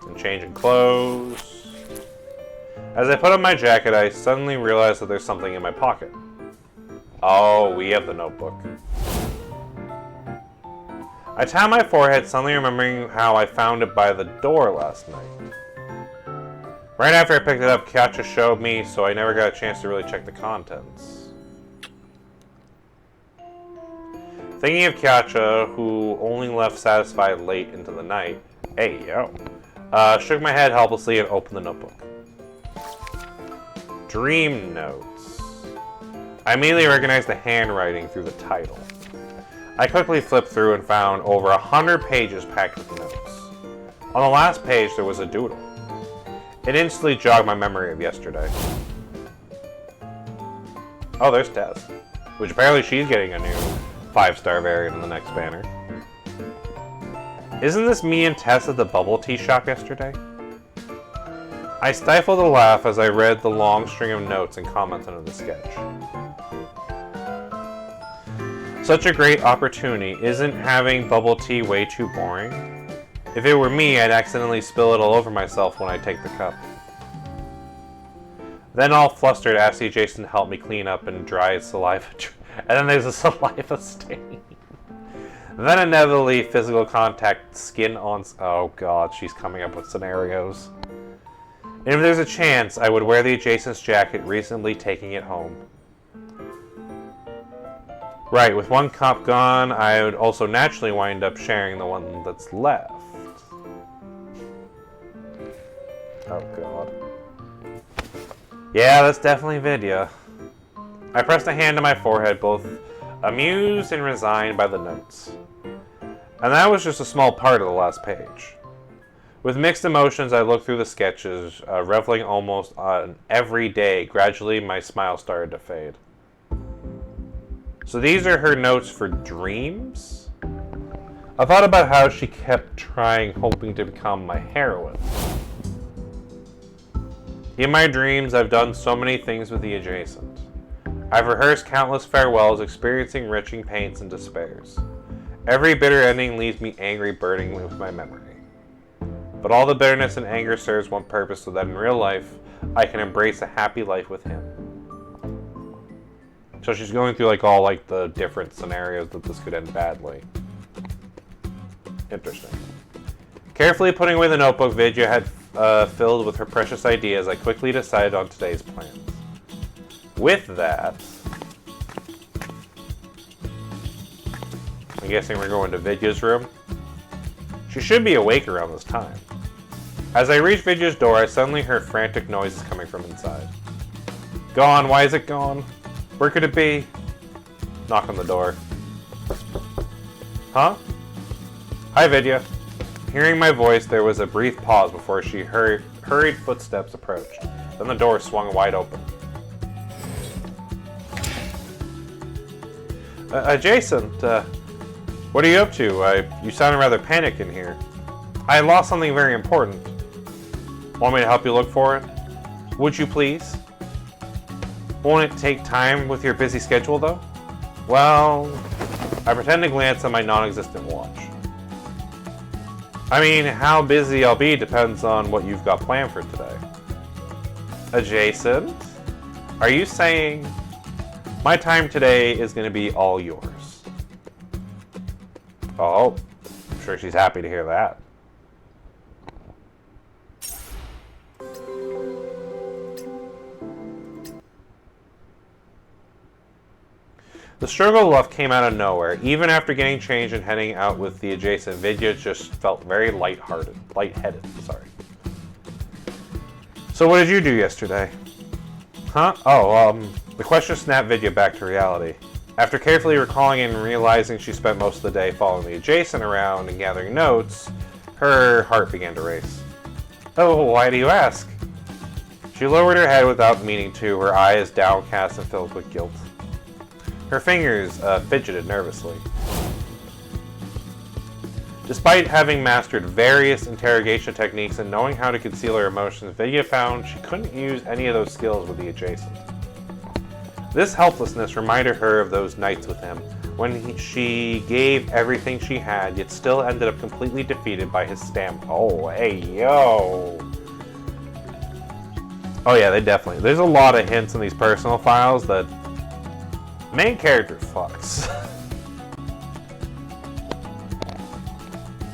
I'm changing clothes. As I put on my jacket, I suddenly realized that there's something in my pocket. Oh, we have the notebook. I tapped my forehead, suddenly remembering how I found it by the door last night. Right after I picked it up, Katja showed me, so I never got a chance to really check the contents. Thinking of Katja, who only left satisfied late into the night, hey, yo, shook my head helplessly and opened the notebook. Dream Notes. I immediately recognized the handwriting through the title. I quickly flipped through and found over 100 pages packed with notes. On the last page, there was a doodle. It instantly jogged my memory of yesterday. Oh, there's Tess. Which apparently she's getting a new 5-star variant in the next banner. Isn't this me and Tess at the bubble tea shop yesterday? I stifled a laugh as I read the long string of notes and comments under the sketch. Such a great opportunity. Isn't having bubble tea way too boring? If it were me, I'd accidentally spill it all over myself when I take the cup. Then all flustered, asked the adjacent to help me clean up and dry his saliva. And then there's a saliva stain. Then inevitably physical contact, skin on... Oh god, she's coming up with scenarios. And if there's a chance, I would wear the adjacent's jacket, reasonably taking it home. Right, with one cup gone, I would also naturally wind up sharing the one that's left. Oh god. Yeah, that's definitely Vidya. I pressed a hand to my forehead, both amused and resigned by the notes. And that was just a small part of the last page. With mixed emotions, I looked through the sketches, reveling almost on every day. Gradually, my smile started to fade. So these are her notes for dreams? I thought about how she kept trying, hoping to become my heroine. In my dreams, I've done so many things with the adjacent. I've rehearsed countless farewells, experiencing wrenching pains and despairs. Every bitter ending leaves me angry, burning with my memory. But all the bitterness and anger serves one purpose, so that in real life, I can embrace a happy life with him. So she's going through like all like the different scenarios that this could end badly. Interesting. Carefully putting away the notebook Vidya had filled with her precious ideas, I quickly decided on today's plans. With that, I'm guessing we're going to Vidya's room. She should be awake around this time. As I reached Vidya's door, I suddenly heard frantic noises coming from inside. Gone, why is it gone? Where could it be? Knock on the door. Huh? Hi, Vidya. Hearing my voice, there was a brief pause before she hurried footsteps approached. Then the door swung wide open. Adjacent, what are you up to? You sounded rather panicked in here. I lost something very important. Want me to help you look for it? Would you please? Won't it take time with your busy schedule, though? Well, I pretend to glance at my non-existent watch. I mean, how busy I'll be depends on what you've got planned for today. Adjacent? Are you saying my time today is going to be all yours? Oh, I'm sure she's happy to hear that. The struggle of love came out of nowhere. Even after getting changed and heading out with the adjacent, Vidya just felt very lightheaded. So what did you do yesterday? Huh? The question snapped Vidya back to reality. After carefully recalling and realizing she spent most of the day following the adjacent around and gathering notes, her heart began to race. Oh, why do you ask? She lowered her head without meaning to, her eyes downcast and filled with guilt. Her fingers fidgeted nervously. Despite having mastered various interrogation techniques and knowing how to conceal her emotions, Vidya found she couldn't use any of those skills with the adjacent. This helplessness reminded her of those nights with him, when she gave everything she had, yet still ended up completely defeated by his stamp. Oh, hey, yo! Oh yeah, they definitely. There's a lot of hints in these personal files that main character fucks.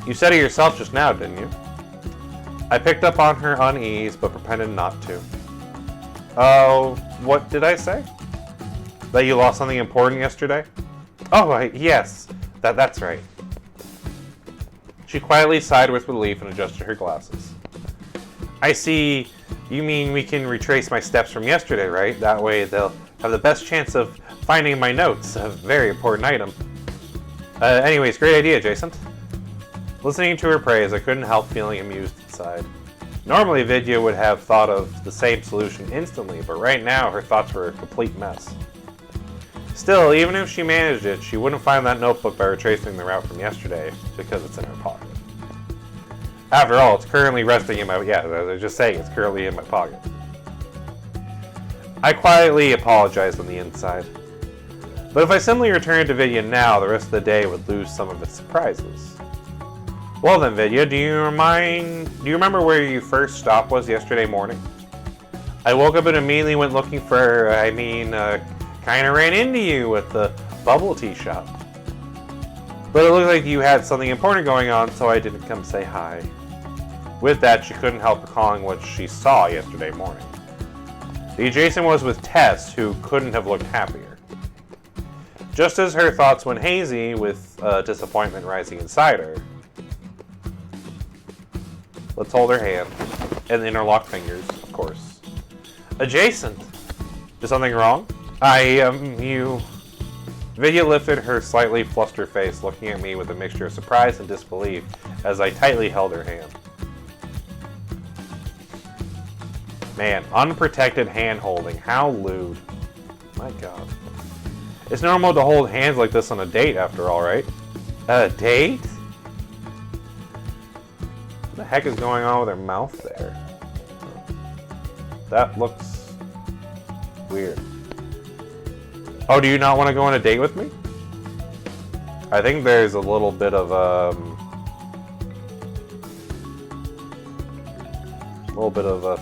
You said it yourself just now, didn't you? I picked up on her unease, but pretended not to. Oh, what did I say? That you lost something important yesterday? Oh, yes. That's right. She quietly sighed with relief and adjusted her glasses. I see. You mean we can retrace my steps from yesterday, right? That way they'll have the best chance of finding my notes, a very important item. Anyways, great idea, Adjacent. Listening to her praise, I couldn't help feeling amused inside. Normally, Vidya would have thought of the same solution instantly, but right now, her thoughts were a complete mess. Still, even if she managed it, she wouldn't find that notebook by retracing the route from yesterday, because it's in her pocket. After all, it's currently resting in my... Yeah, as I was just saying, it's currently in my pocket. I quietly apologized on the inside. But if I simply returned to Vidya now, the rest of the day would lose some of its surprises. Well then, Vidya, do you remember where your first stop was yesterday morning? I woke up and immediately went looking for, kinda ran into you at the bubble tea shop. But it looked like you had something important going on, so I didn't come say hi. With that, she couldn't help recalling what she saw yesterday morning. The adjacent was with Tess, who couldn't have looked happier. Just as her thoughts went hazy, with disappointment rising inside her. Let's hold her hand, and interlock fingers, of course. Adjacent! Is something wrong? you... Vidya lifted her slightly flustered face, looking at me with a mixture of surprise and disbelief as I tightly held her hand. Man, unprotected hand-holding. How lewd. My god. It's normal to hold hands like this on a date, after all, right? A date? What the heck is going on with her mouth there? That looks weird. Oh, do you not want to go on a date with me? I think there's a little bit of a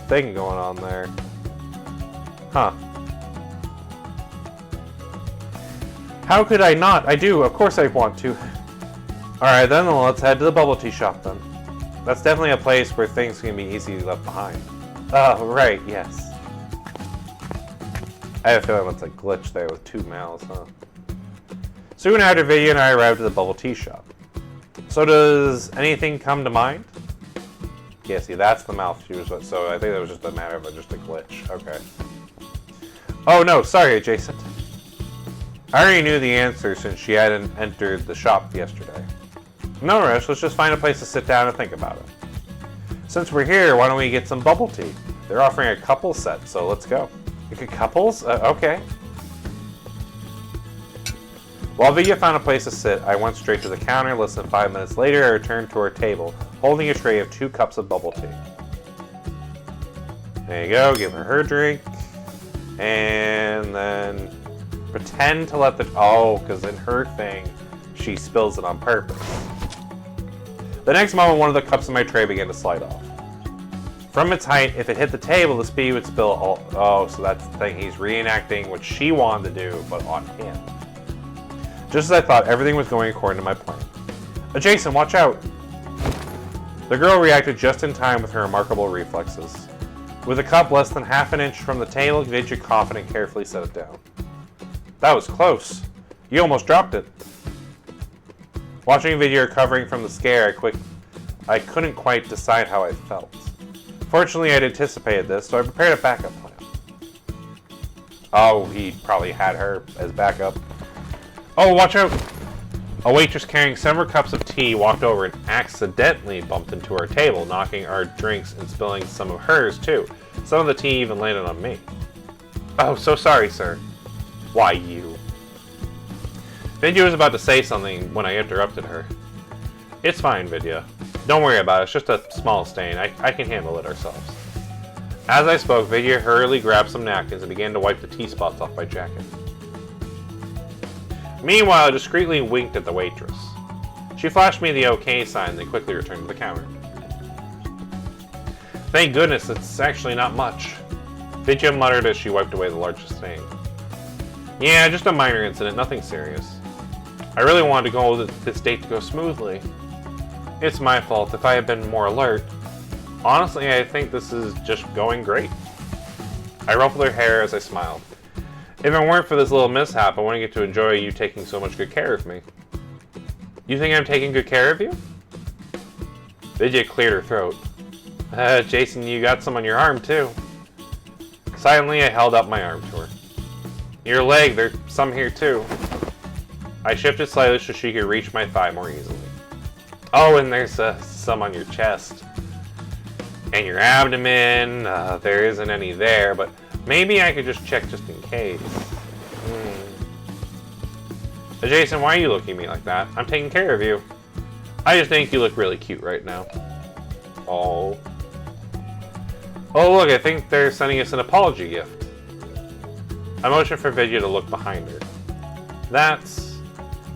thing going on there. Huh. How could I not? I do. Of course I want to. Alright, then let's head to the bubble tea shop then. That's definitely a place where things can be easily left behind. Oh, right, yes. I have a feeling it's a glitch there with two mouths, huh? Soon after, Vidya and I arrived at the bubble tea shop. So does anything come to mind? Yeah, see, that's the mouth she was with, so I think that was just a matter of just a glitch. Okay. Oh no, sorry, adjacent. I already knew the answer since she hadn't entered the shop yesterday. No rush, let's just find a place to sit down and think about it. Since we're here, why don't we get some bubble tea? They're offering a couple set, so let's go. Couples? Okay. While Vidya found a place to sit, I went straight to the counter. Less than 5 minutes later, I returned to our table, holding a tray of 2 cups of bubble tea. There you go, give her her drink. And then pretend to let the... Oh, because in her thing, she spills it on purpose. The next moment, one of the cups in my tray began to slide off. From its height, if it hit the table, the speed would spill all... Oh, so that's the thing. He's reenacting what she wanted to do, but on him. Just as I thought, everything was going according to my plan. Jason, watch out! The girl reacted just in time with her remarkable reflexes. With a cup less than half an inch from the table, Vidya coughed and carefully set it down. That was close. You almost dropped it. Watching Vidya recovering from the scare, I couldn't quite decide how I felt. Fortunately, I'd anticipated this, so I prepared a backup plan. Oh, he probably had her as backup. Oh, watch out! A waitress carrying several cups of tea walked over and accidentally bumped into our table, knocking our drinks and spilling some of hers, too. Some of the tea even landed on me. Oh, so sorry, sir. Why, you? Vidya was about to say something when I interrupted her. It's fine, Vidya. Don't worry about it. It's just a small stain. I can handle it ourselves. As I spoke, Vidya hurriedly grabbed some napkins and began to wipe the tea spots off my jacket. Meanwhile, I discreetly winked at the waitress. She flashed me the OK sign and then quickly returned to the counter. Thank goodness, it's actually not much. Vidya muttered as she wiped away the largest stain. Yeah, just a minor incident, nothing serious. I really wanted to go with this date to go smoothly. It's my fault if I had been more alert. Honestly, I think this is just going great. I ruffled her hair as I smiled. If it weren't for this little mishap, I wouldn't get to enjoy you taking so much good care of me. You think I'm taking good care of you? Vidya cleared her throat. Jason, you got some on your arm, too. Silently, I held up my arm to her. Your leg, there's some here, too. I shifted slightly so she could reach my thigh more easily. Oh, and there's some on your chest. And your abdomen. There isn't any there, but maybe I could just check just in case. Jason, why are you looking at me like that? I'm taking care of you. I just think you look really cute right now. Oh. Oh, look, I think they're sending us an apology gift. I motioned for Vidya to look behind her. That's...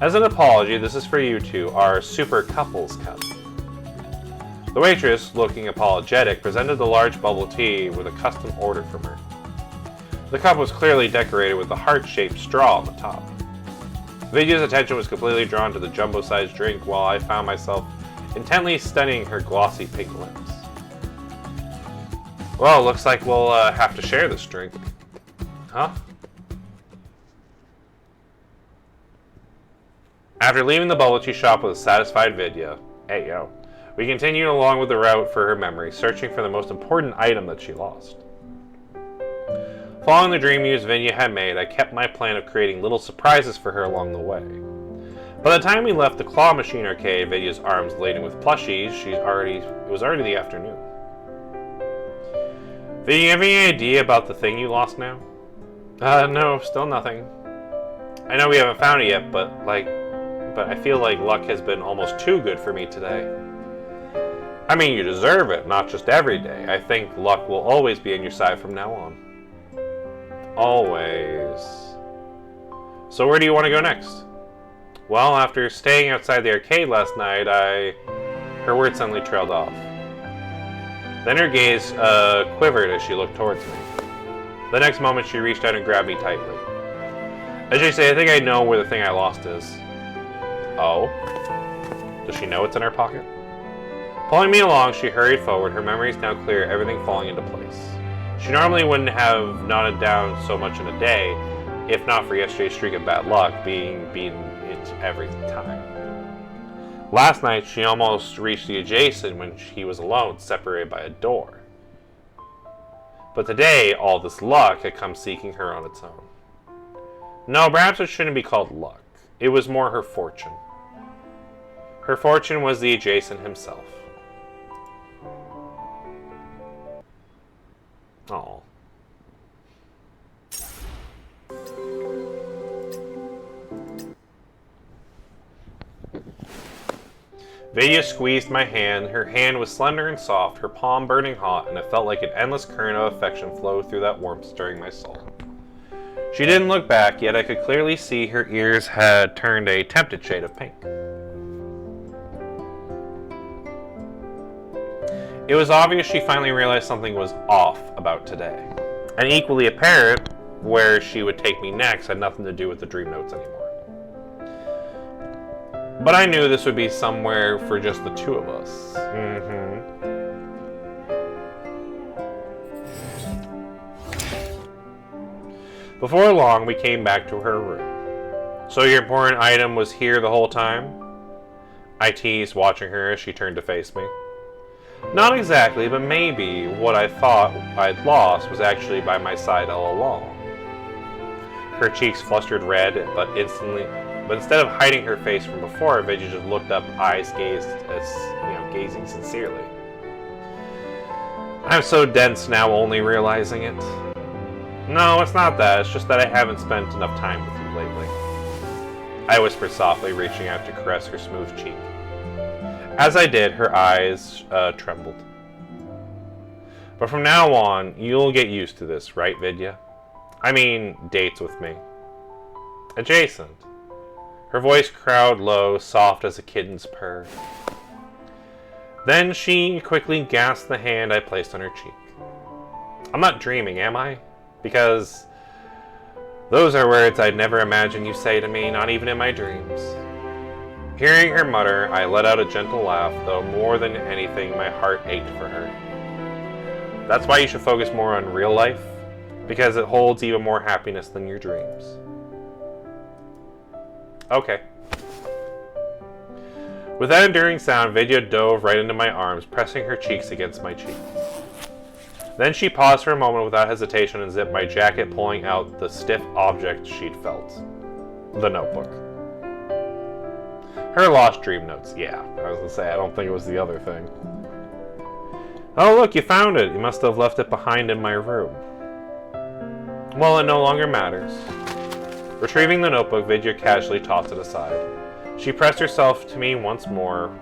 As an apology, this is for you two, our Super Couples Cup. The waitress, looking apologetic, presented the large bubble tea with a custom order from her. The cup was clearly decorated with a heart-shaped straw on the top. Vidya's attention was completely drawn to the jumbo-sized drink while I found myself intently studying her glossy pink lips. Well, looks like we'll have to share this drink. Huh? After leaving the bubble tea shop with a satisfied Vidya, hey yo, we continued along with the route for her memory, searching for the most important item that she lost. Following the dream use Vidya had made, I kept my plan of creating little surprises for her along the way. By the time we left the claw machine arcade, Vidya's arms laden with plushies, it was already the afternoon. Vidya, you have any idea about the thing you lost now? No, still nothing. I know we haven't found it yet, but I feel like luck has been almost too good for me today. I mean, you deserve it, not just every day. I think luck will always be on your side from now on. Always. So where do you want to go next? Well, after staying outside the arcade last night, Her words suddenly trailed off. Then her gaze quivered as she looked towards me. The next moment, she reached out and grabbed me tightly. As you say, I think I know where the thing I lost is. Oh? Does she know it's in her pocket? Pulling me along, she hurried forward, her memories now clear, everything falling into place. She normally wouldn't have nodded down so much in a day, if not for yesterday's streak of bad luck, being beaten it every time. Last night, she almost reached the adjacent when he was alone, separated by a door. But today, all this luck had come seeking her on its own. No, perhaps it shouldn't be called luck. It was more her fortune. Her fortune was the adjacent himself. Oh. Vidya squeezed my hand. Her hand was slender and soft, her palm burning hot, and it felt like an endless current of affection flowed through that warmth, stirring my soul. She didn't look back, yet I could clearly see her ears had turned a tempted shade of pink. It was obvious she finally realized something was off about today. And equally apparent, where she would take me next had nothing to do with the dream notes anymore. But I knew this would be somewhere for just the two of us. Before long, we came back to her room. So your important item was here the whole time? I teased, watching her as she turned to face me. Not exactly, but maybe what I thought I'd lost was actually by my side all along. Her cheeks flustered red, but instead of hiding her face from before, Vidya just looked up, eyes gazing sincerely. I'm so dense now, only realizing it. No, it's not that. It's just that I haven't spent enough time with you lately. I whispered softly, reaching out to caress her smooth cheek. As I did, her eyes trembled. But from now on, you'll get used to this, right, Vidya? I mean, dates with me. Adjacent. Her voice crowed low, soft as a kitten's purr. Then she quickly gasped the hand I placed on her cheek. I'm not dreaming, am I? Because those are words I'd never imagine you say to me, not even in my dreams. Hearing her mutter, I let out a gentle laugh, though more than anything, my heart ached for her. That's why you should focus more on real life, because it holds even more happiness than your dreams. Okay. With that enduring sound, Vidya dove right into my arms, pressing her cheeks against my cheek. Then she paused for a moment without hesitation and zipped my jacket, pulling out the stiff object she'd felt. The notebook. Her lost dream notes. Yeah, I was going to say, I don't think it was the other thing. Oh, look, you found it. You must have left it behind in my room. Well, it no longer matters. Retrieving the notebook, Vidya casually tossed it aside. She pressed herself to me once more,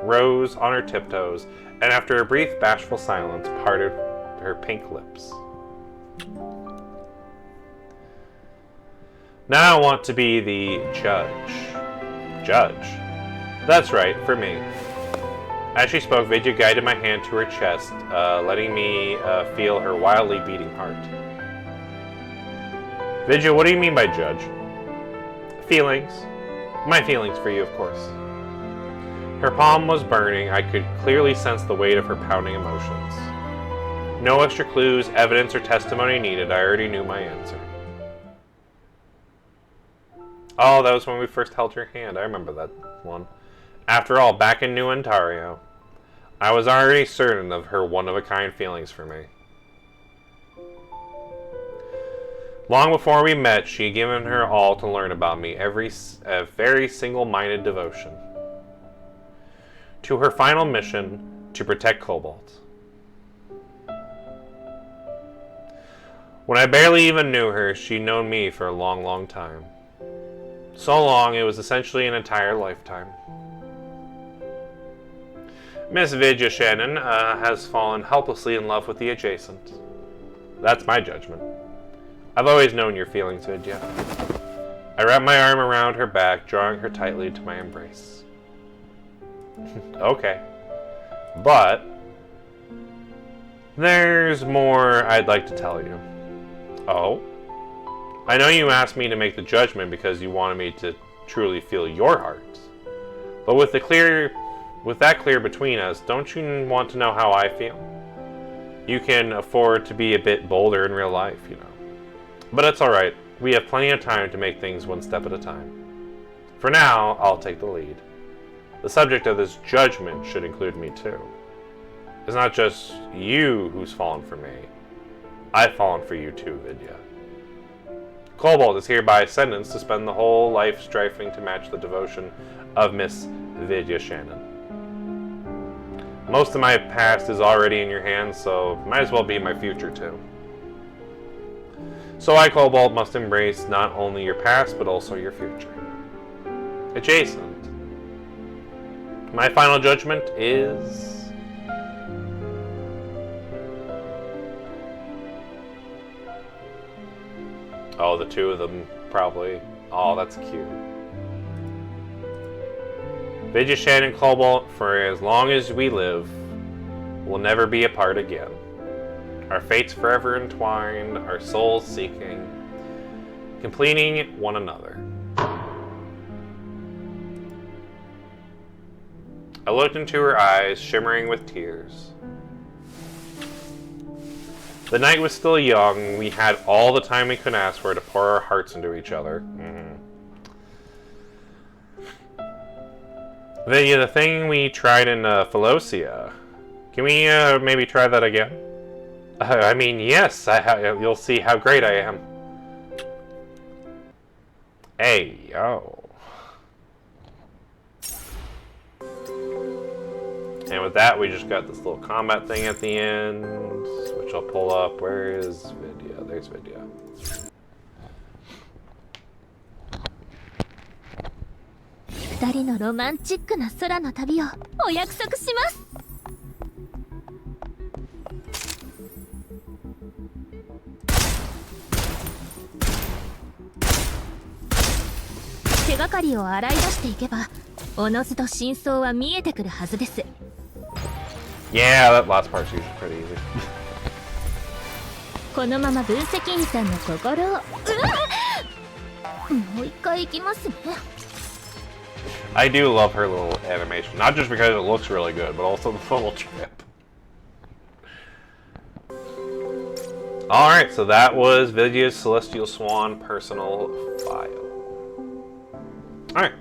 rose on her tiptoes, and after a brief, bashful silence, parted her pink lips. Now I want to be the judge. Judge? That's right, for me. As she spoke, Vidya guided my hand to her chest, letting me feel her wildly beating heart. Vidya, what do you mean by judge? Feelings. My feelings for you, of course. Her palm was burning. I could clearly sense the weight of her pounding emotions. No extra clues, evidence, or testimony needed. I already knew my answer. Oh, that was when we first held her hand. I remember that one. After all, back in New Ontario, I was already certain of her one-of-a-kind feelings for me. Long before we met, she had given her all to learn about me, a very single-minded devotion. To her final mission, to protect Cobalt. When I barely even knew her, she'd known me for a long, long time. So long, it was essentially an entire lifetime. Miss Vidya Shannon has fallen helplessly in love with the adjacent. That's my judgment. I've always known your feelings, Vidya. I wrap my arm around her back, drawing her tightly to my embrace. Okay. But there's more I'd like to tell you. Oh? I know you asked me to make the judgment because you wanted me to truly feel your heart. But with that clear between us, don't you want to know how I feel? You can afford to be a bit bolder in real life, you know. But it's alright. We have plenty of time to make things one step at a time. For now, I'll take the lead. The subject of this judgment should include me too. It's not just you who's fallen for me. I've fallen for you too, Vidya. Cobalt is hereby sentenced to spend the whole life striving to match the devotion of Miss Vidya Shannon. Most of my past is already in your hands, so might as well be my future too. So I, Cobalt, must embrace not only your past, but also your future. Adjacent. My final judgment is... Oh, the two of them, probably. Oh, that's cute. Vidya Shannon and Cobalt, for as long as we live, will never be apart again. Our fates forever entwined, our souls seeking, completing one another. I looked into her eyes, shimmering with tears. The night was still young. We had all the time we could ask for to pour our hearts into each other. Vidya, the thing we tried in Philosia, can we maybe try that again? I mean, yes. You'll see how great I am. Hey, yo. And with that, we just got this little combat thing at the end, which I'll pull up. Where is Vidya? There's Vidya.2人のロマンチックな空の旅をお約束します。手がかりを洗い出していけば、おのずと真相は見えてくるはずです。Yeah, that last part's usually pretty easy. このまま分析員さんの心を、もう一回行きますね。I do love her little animation, not just because it looks really good, but also the little trip. Alright, so that was Vidya's Celestial Swan personal file. Alright.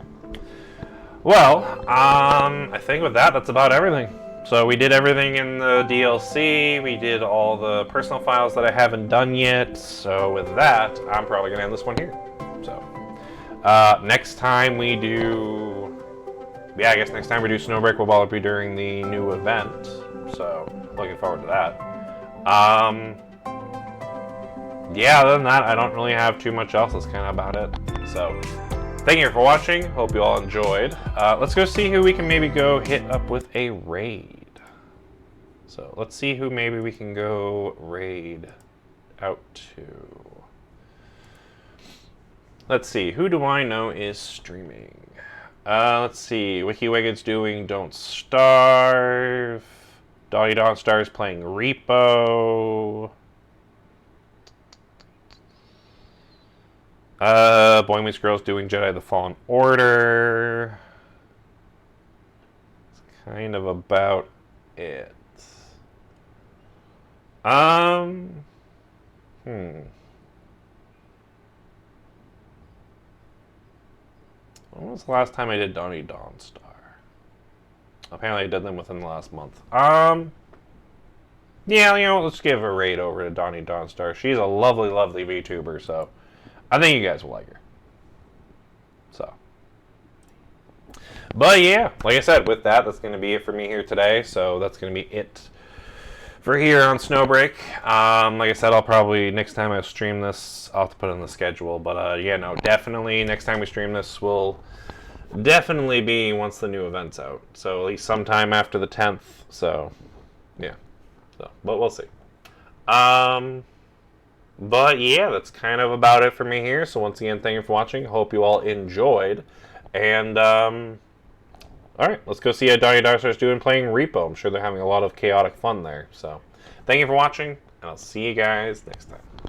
Well, I think with that, that's about everything. So we did everything in the DLC, we did all the personal files that I haven't done yet, so with that, I'm probably going to end this one here. So, next time we do... Yeah, I guess next time we do Snowbreak will probably be during the new event, so looking forward to that. Yeah, other than that, I don't really have too much else, that's kind of about it. So, thank you for watching, hope you all enjoyed. Let's go see who we can maybe go hit up with a raid. So, let's see who maybe we can go raid out to. Let's see, who do I know is streaming? Let's see, WikiWigget's doing Don't Starve. Donnie Dawnstar is playing Repo. Boy Meets Girl's doing Jedi the Fallen Order. It's kind of about it. When was the last time I did Donnie Dawnstar? Apparently I did them within the last month. Yeah, you know, let's give a raid over to Donnie Dawnstar. She's a lovely, lovely VTuber, so I think you guys will like her. So. But yeah, like I said, with that, that's going to be it for me here today. So that's going to be it for here on Snowbreak. Like I said, I'll probably, next time I stream this, I'll have to put it in the schedule. But yeah, no, definitely next time we stream this will definitely be once the new event's out. So at least sometime after the 10th. So yeah. So, but we'll see. But yeah, that's kind of about it for me here. So once again, thank you for watching. Hope you all enjoyed. And alright, let's go see how Donnie Darkstar's doing playing Repo. I'm sure they're having a lot of chaotic fun there. So thank you for watching, and I'll see you guys next time.